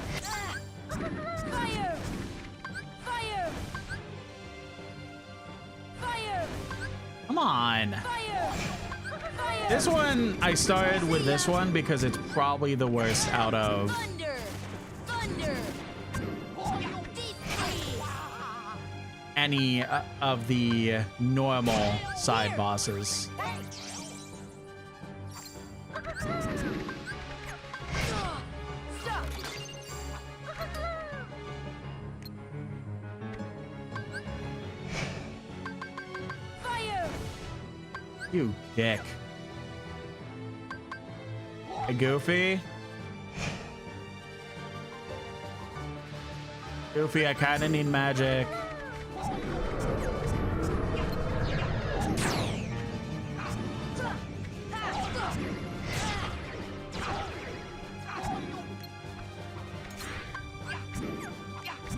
Fire! Fire! Fire! Come on. Fire! Fire! This one, I started with this one because it's probably the worst out of Thunder! Thunder! Deep freeze! any of the normal side bosses. Stop! Fire! You dick. Hey, Goofy. Goofy, I kind of need magic.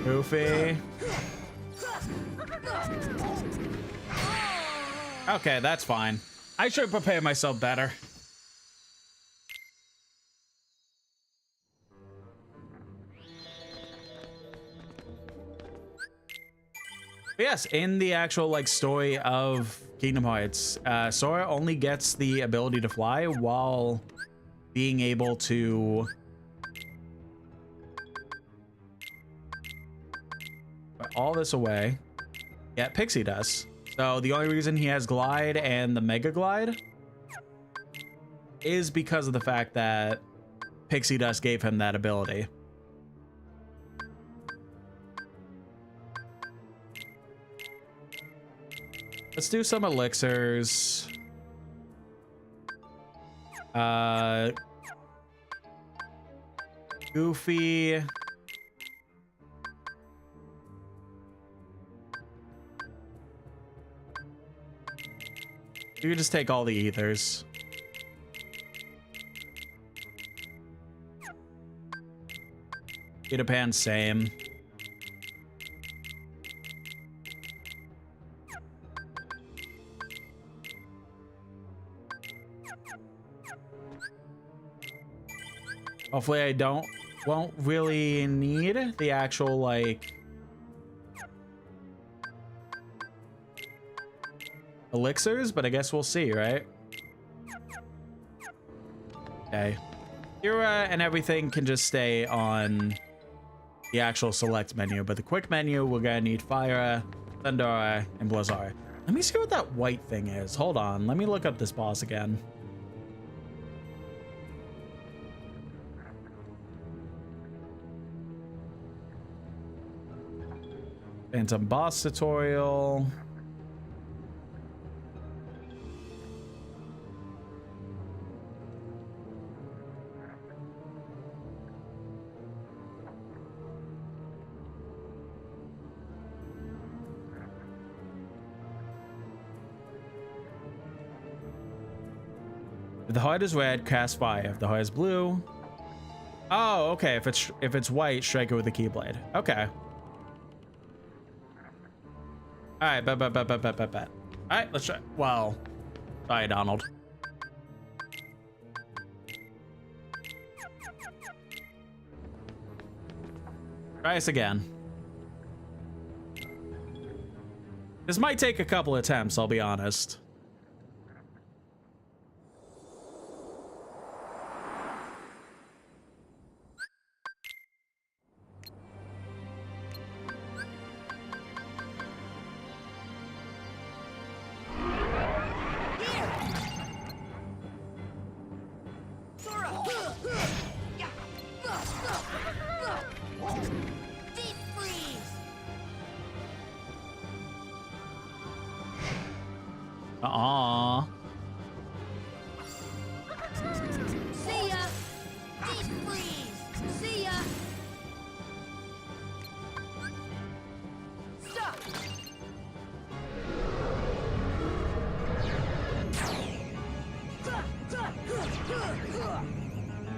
Goofy. Okay, that's fine. I should prepare myself better. But yes, in the actual like story of Kingdom Hearts, Sora only gets the ability to fly while being able to put all this away. Yeah, Pixie Dust. So the only reason he has Glide and the Mega Glide is because of the fact that Pixie Dust gave him that ability. Let's do some elixirs. Goofy. You can just take all the ethers. Peter Pan, same. Hopefully I won't really need the actual like elixirs, but I guess we'll see, right? Okay. Kira and everything can just stay on the actual select menu, but the quick menu, we're gonna need Fire, Thundera, and Blizzard. Let me see what that white thing is. Hold on, let me look up this boss again. Phantom boss tutorial. If the heart is red, cast fire. If the heart is blue, oh, okay. If it's white, strike it with the Keyblade. Okay. All right, bet. All right, let's try. Well, sorry, Donald. Try this again. This might take a couple attempts, I'll be honest. Aww. See ya! Deep freeze! See ya! Stop!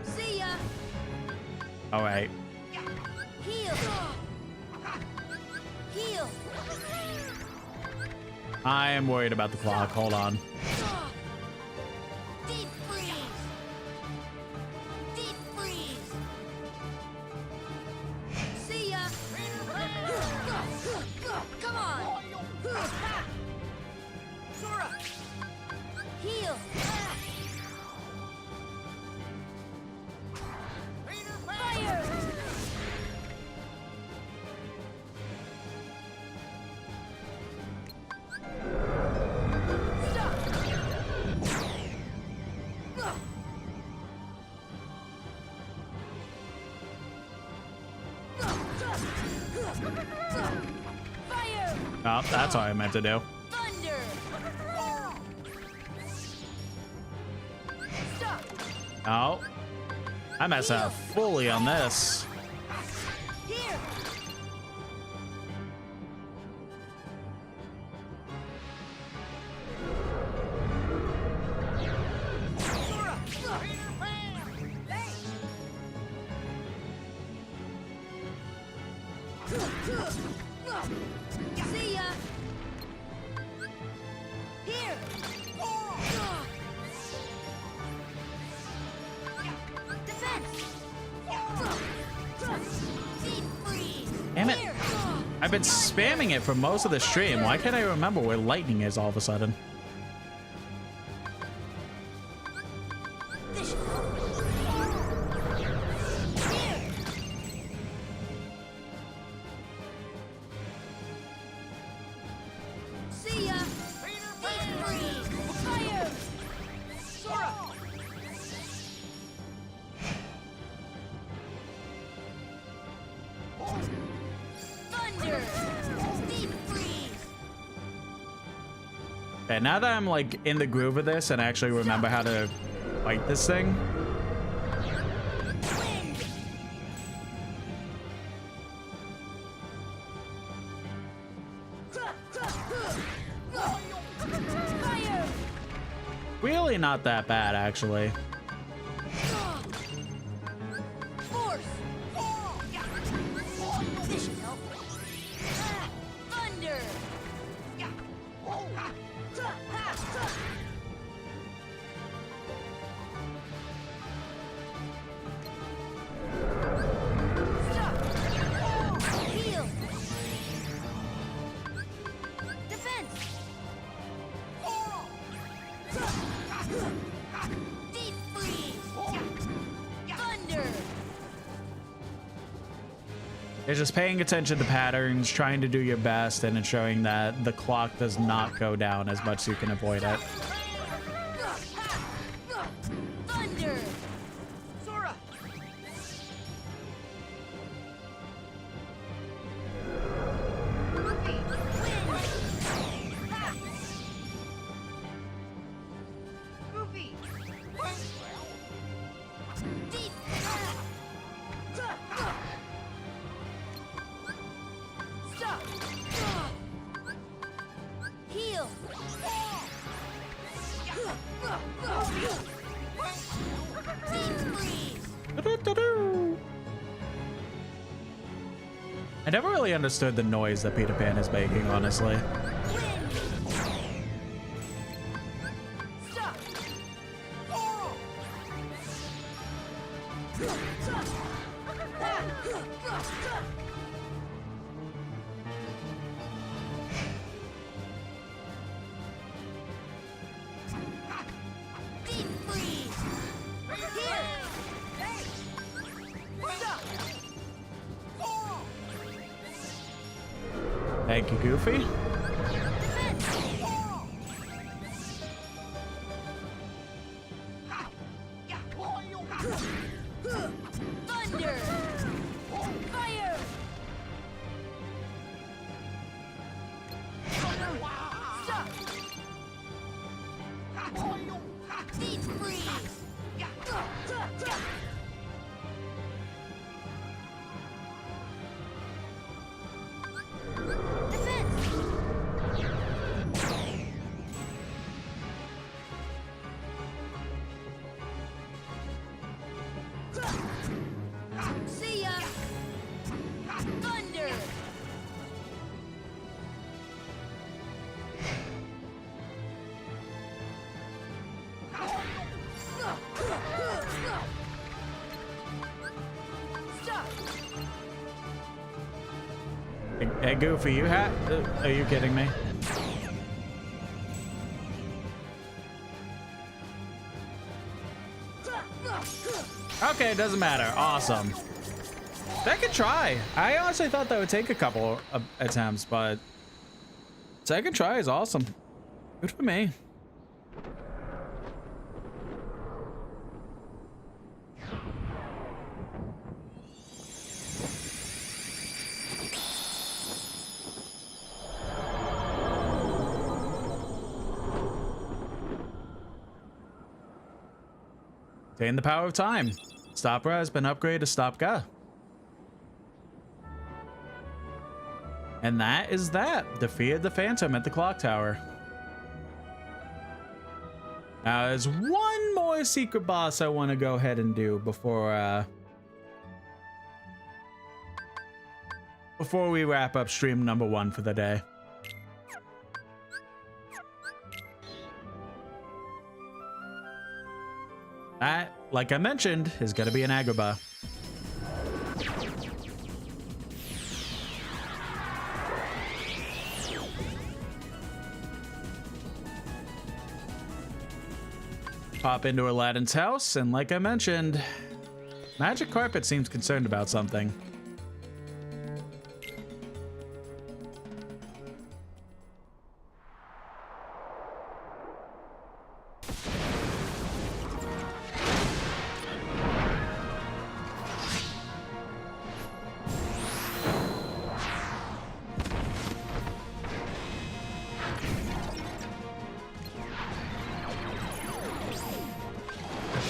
See ya! All right. Heal! Heal! I am worried about the clock. Hold on. Deep freeze! Deep freeze! See ya! Come on! Sora! Heal! Fire! Fire! Oh, that's what I meant to do. Thunder! Stop! Oh. I messed up fully on this. Here! Sora! Peter Pan! See ya! Here! Defense! Deep freeze! Damn it. Here! I've been spamming it for most of the stream. Why can't I remember where lightning is all of a sudden? This should help. Here! See ya! Deep freeze! Fire! Sora! Thunder! Deep freeze! Okay, now that I'm like in the groove of this and actually remember how to fight this thing. Wind! Fire! Really not that bad, actually. Force! This should help. Thunder! Stop! Heal! Defense! Deep freeze! Thunder! It's just paying attention to patterns, trying to do your best, and ensuring that the clock does not go down as much as you can avoid it. Thunder! Sora! Goofy! Deep! Stop! Heal! Deep freeze! I never really understood the noise that Peter Pan is making, honestly. Wind! Stop! Deep freeze! Here! Stop! Thank you, Goofy. Defense! Thunder! Fire! Stop! Deep freeze. See ya! Thunder! Stop! Hey, Goofy, are you kidding me? Okay, it doesn't matter. Awesome. Second try. I honestly thought that would take a couple of attempts, but second try is awesome. Good for me. Obtain the power of time. Stopra has been upgraded to Stopga. And that is that. Defeated the Phantom at the clock tower. Now there's one more secret boss I want to go ahead and do before we wrap up stream number 1 for the day. That, like I mentioned, is going to be an Agrabah. Pop into Aladdin's house, and like I mentioned, Magic Carpet seems concerned about something.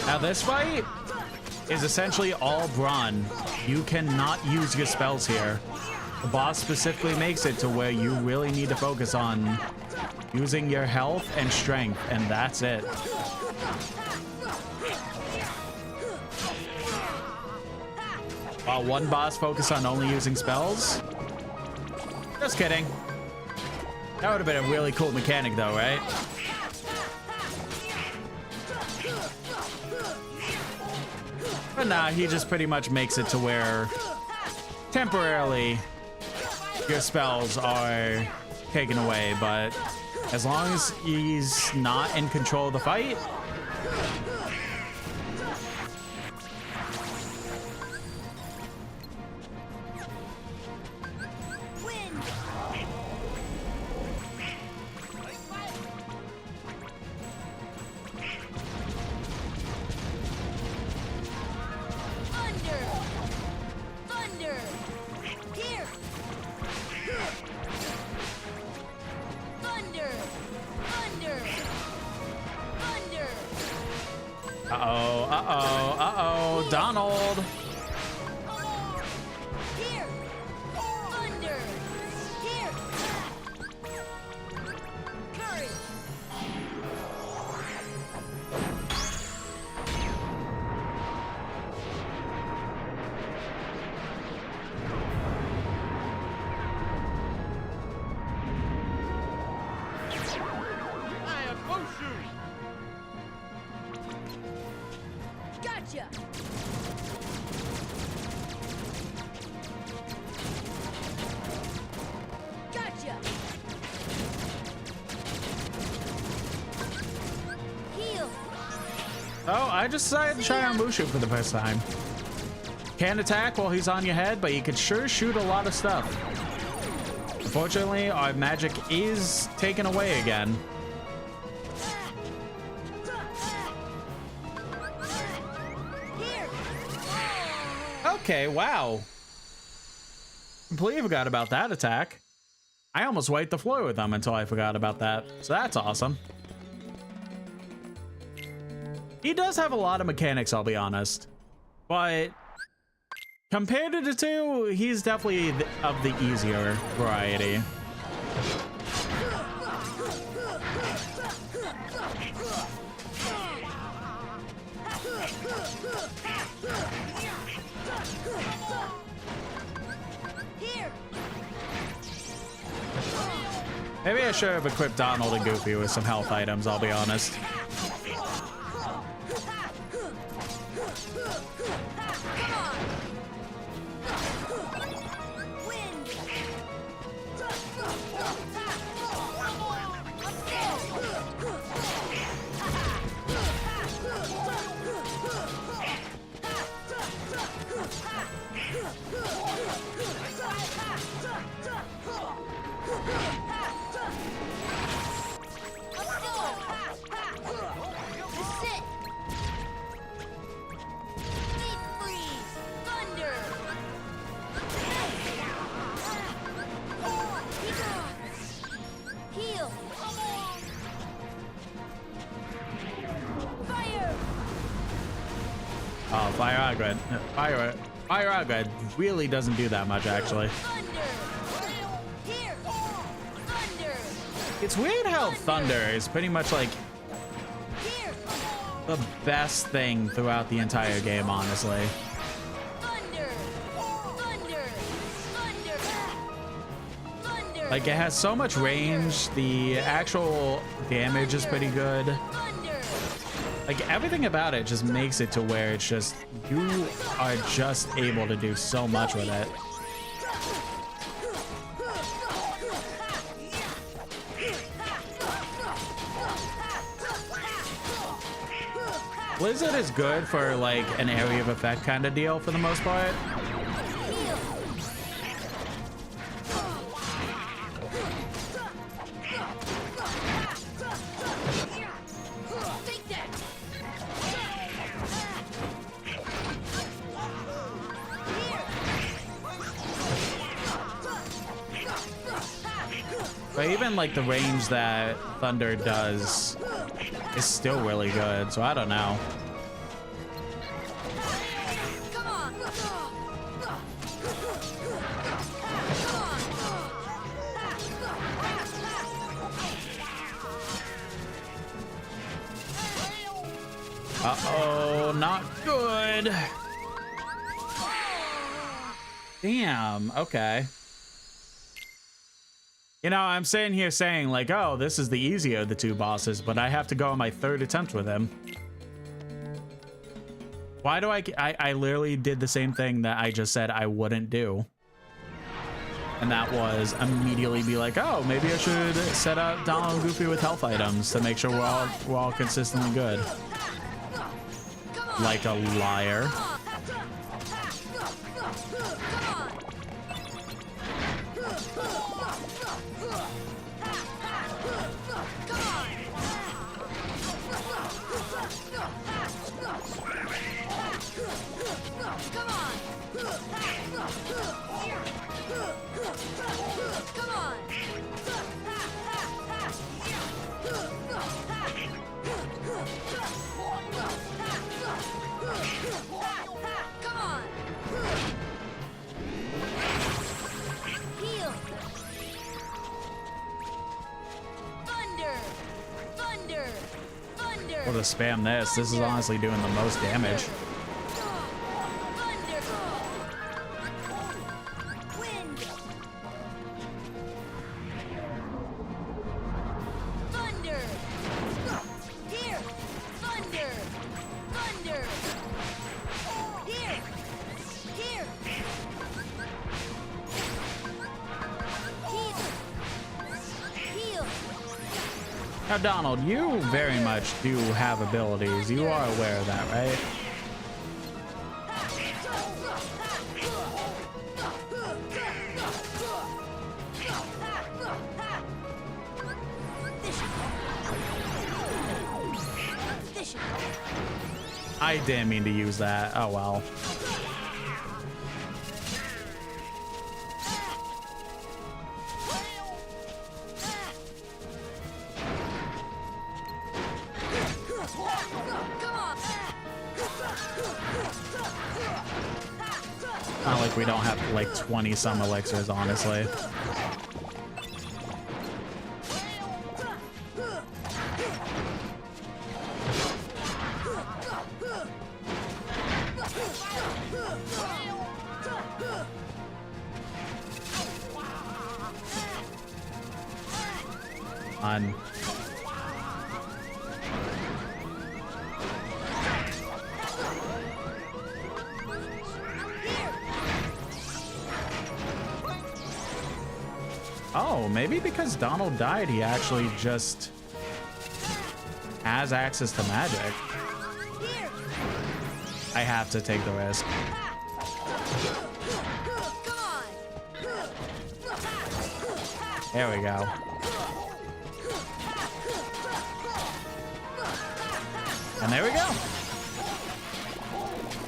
Now this fight is essentially all brawn. You cannot use your spells here. The boss specifically makes it to where you really need to focus on using your health and strength, and that's it. While one boss focused on only using spells. Just kidding. That would have been a really cool mechanic though, right? But nah, he just pretty much makes it to where temporarily your spells are taken away, but as long as he's not in control of the fight, Donald. Here! Thunder! Here! Courage! I am Mushu! Gotcha! Gotcha! Heal! Oh, I just decided to try on Mushu for the first time. Can't attack while he's on your head, but you can sure shoot a lot of stuff. Unfortunately, our magic is taken away again. Okay, wow. Completely forgot about that attack. I almost wiped the floor with them until I forgot about that. So that's awesome. He does have a lot of mechanics, I'll be honest. But compared to the two, he's definitely of the easier variety. Maybe I should have equipped Donald and Goofy with some health items, I'll be honest. Oh, Fire Agra. Fire Agra really doesn't do that much, actually. It's weird how Thunder is pretty much like the best thing throughout the entire game, honestly. Like, it has so much range, the actual damage is pretty good. Like, everything about it just makes it to where it's just, you are just able to do so much with it. Blizzard is good for like an area of effect kind of deal for the most part. But even like the range that Thunder does is still really good, so I don't know. Uh-oh, not good. Damn, okay. You know, I'm sitting here saying like, oh, this is the easier of the two bosses, but I have to go on my third attempt with him. Why do I literally did the same thing that I just said I wouldn't do. And that was immediately be like, oh, maybe I should set up Donald and Goofy with health items to make sure we're all consistently good. Like a liar. Well, to spam this is honestly doing the most damage. Now, Donald, you very much do have abilities. You are aware of that, right? I didn't mean to use that. Oh, well. Not like we don't have like 20 some elixirs, honestly. On. Oh, maybe because Donald died, he actually just has access to magic. I have to take the risk. There we go. And there we go.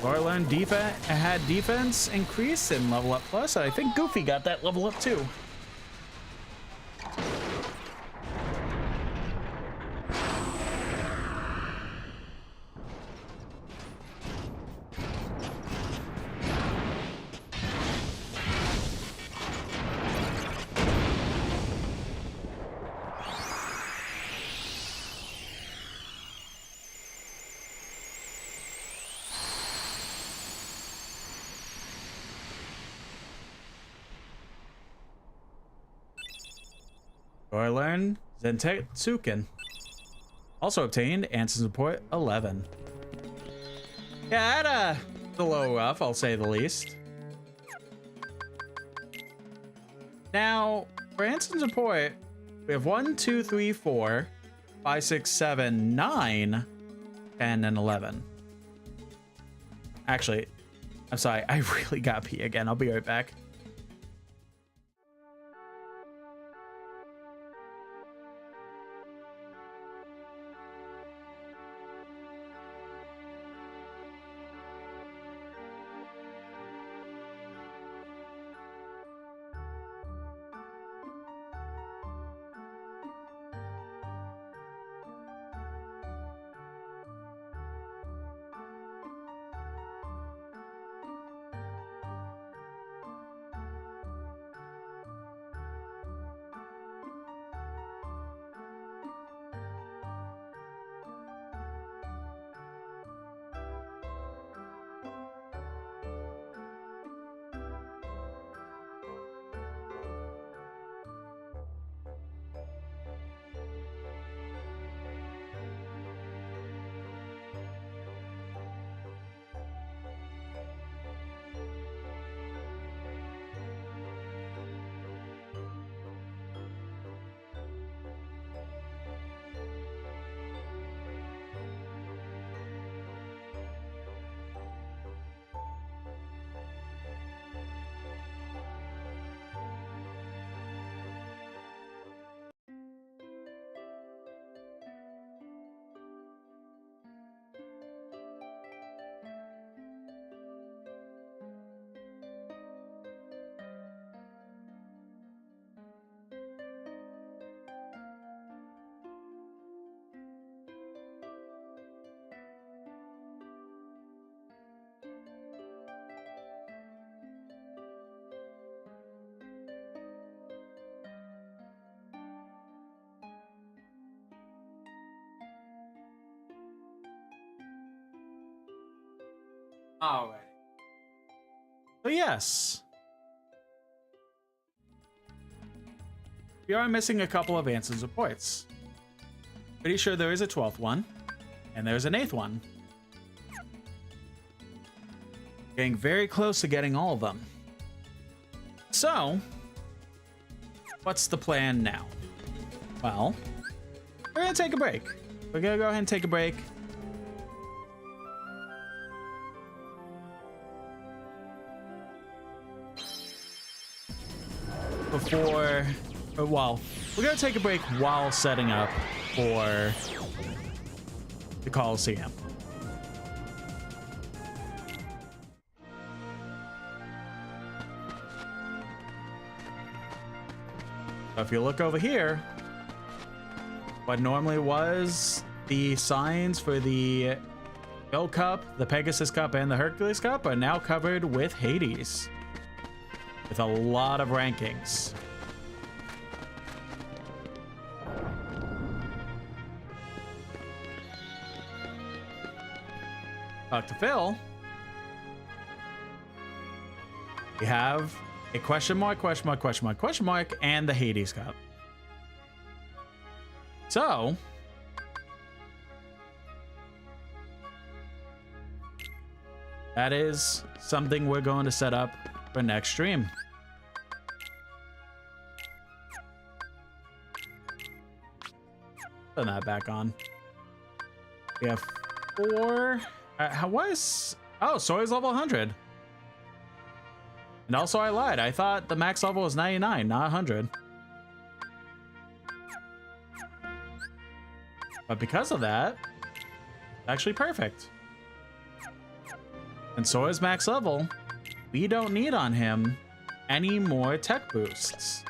Or learned had defense increase and level up plus. I think Goofy got that level up too. Or learn Zentetsuken. Also obtained Anson's Report 11. Yeah, I had a little rough, I'll say the least. Now, for Anson's Report, we have 1, 2, 3, 4, 5, 6, 7, 9, 10, and 11. Actually, I'm sorry, I really got pee again. I'll be right back. All right. So yes, we are missing a couple of Anson's Reports. Pretty sure there is a 12th one, and there's an 8th one. Getting very close to getting all of them. So, what's the plan now? Well, we're gonna take a break. We're gonna go ahead and take a break. Well, we're gonna take a break while setting up for the Coliseum. So if you look over here, what normally was the signs for the Gold Cup, the Pegasus Cup, and the Hercules Cup are now covered with Hades, with a lot of rankings. Dr. Phil, we have a question mark, question mark, question mark, question mark, and the Hades Cup. So, that is something we're going to set up for next stream. Turn that back on. We have 4. How was? Oh, Sora's level 100. And also, I lied. I thought the max level was 99, not 100. But because of that, it's actually perfect. And Sora's max level, we don't need on him any more tech boosts.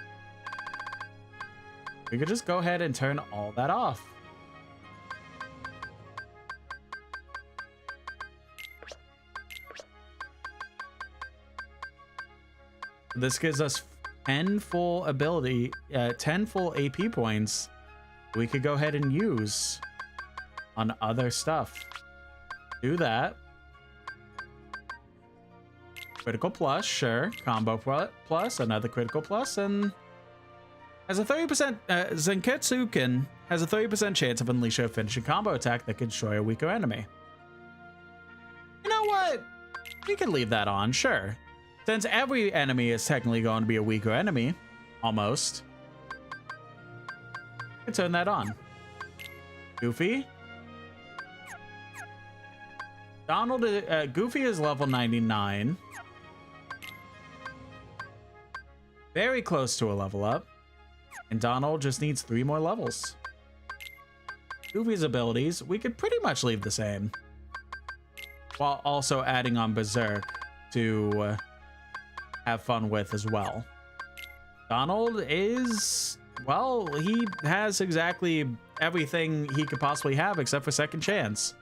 We could just go ahead and turn all that off. This gives us 10 full ability, 10 full AP points we could go ahead and use on other stuff. Do that. Critical plus, sure. Combo plus, another critical plus, and has a 30%, Zenketsuken has a 30% chance of unleashing a finishing combo attack that can destroy a weaker enemy. You know what? We can leave that on, sure. Since every enemy is technically going to be a weaker enemy, almost. I can turn that on. Goofy. Goofy is level 99. Very close to a level up. And Donald just needs 3 more levels. Goofy's abilities, we could pretty much leave the same. While also adding on Berserk to have fun with as well. Donald is, well, he has exactly everything he could possibly have except for second chance.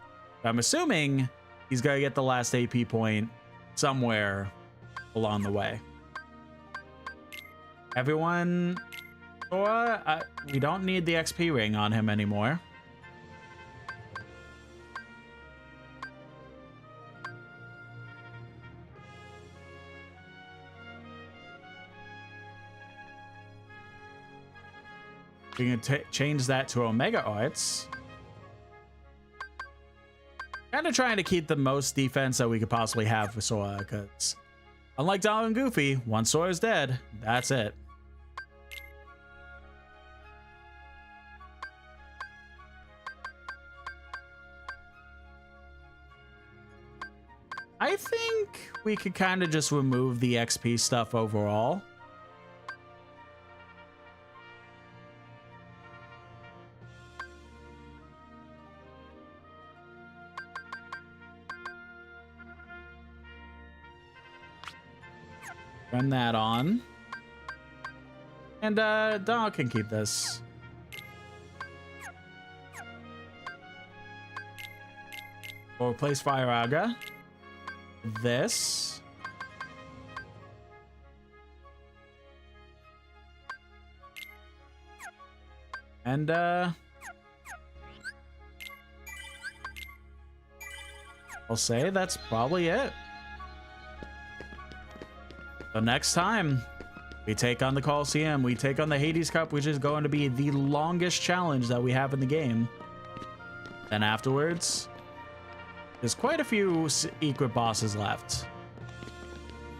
I'm assuming he's gonna get the last AP point somewhere along the way. Everyone, Sora, we don't need the XP ring on him anymore. We can change that to Omega Arts. Kind of trying to keep the most defense that we could possibly have for Sora, because unlike Donald and Goofy, once Sora's dead, that's it. I think we could kind of just remove the XP stuff overall. Turn that on. And Donald can keep this. We'll replace Firaga. This. And I'll say that's probably it. So next time we take on the Coliseum, we take on the Hades Cup, which is going to be the longest challenge that we have in the game. Then afterwards, there's quite a few secret bosses left.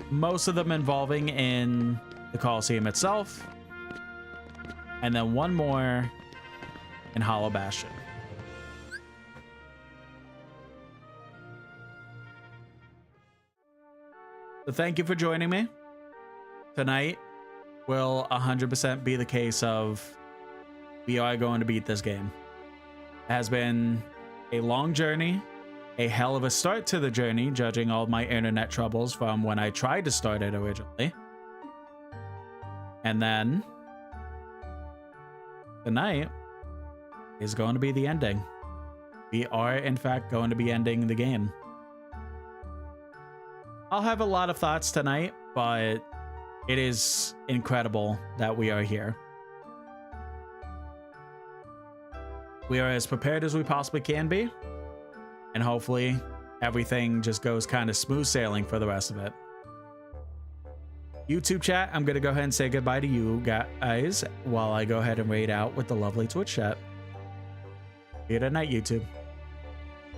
Most of them involving in the Coliseum itself. And then one more in Hollow Bastion. So thank you for joining me. Tonight will 100% be the case of we are going to beat this game. It has been a long journey, a hell of a start to the journey, judging all my internet troubles from when I tried to start it originally. And then tonight is going to be the ending. we are in fact going to be ending the game. I'll have a lot of thoughts tonight, but it is incredible that we are here. We are as prepared as we possibly can be, and hopefully everything just goes kind of smooth sailing for the rest of it. YouTube chat, I'm going to go ahead and say goodbye to you guys while I go ahead and raid out with the lovely Twitch chat. Good night, YouTube.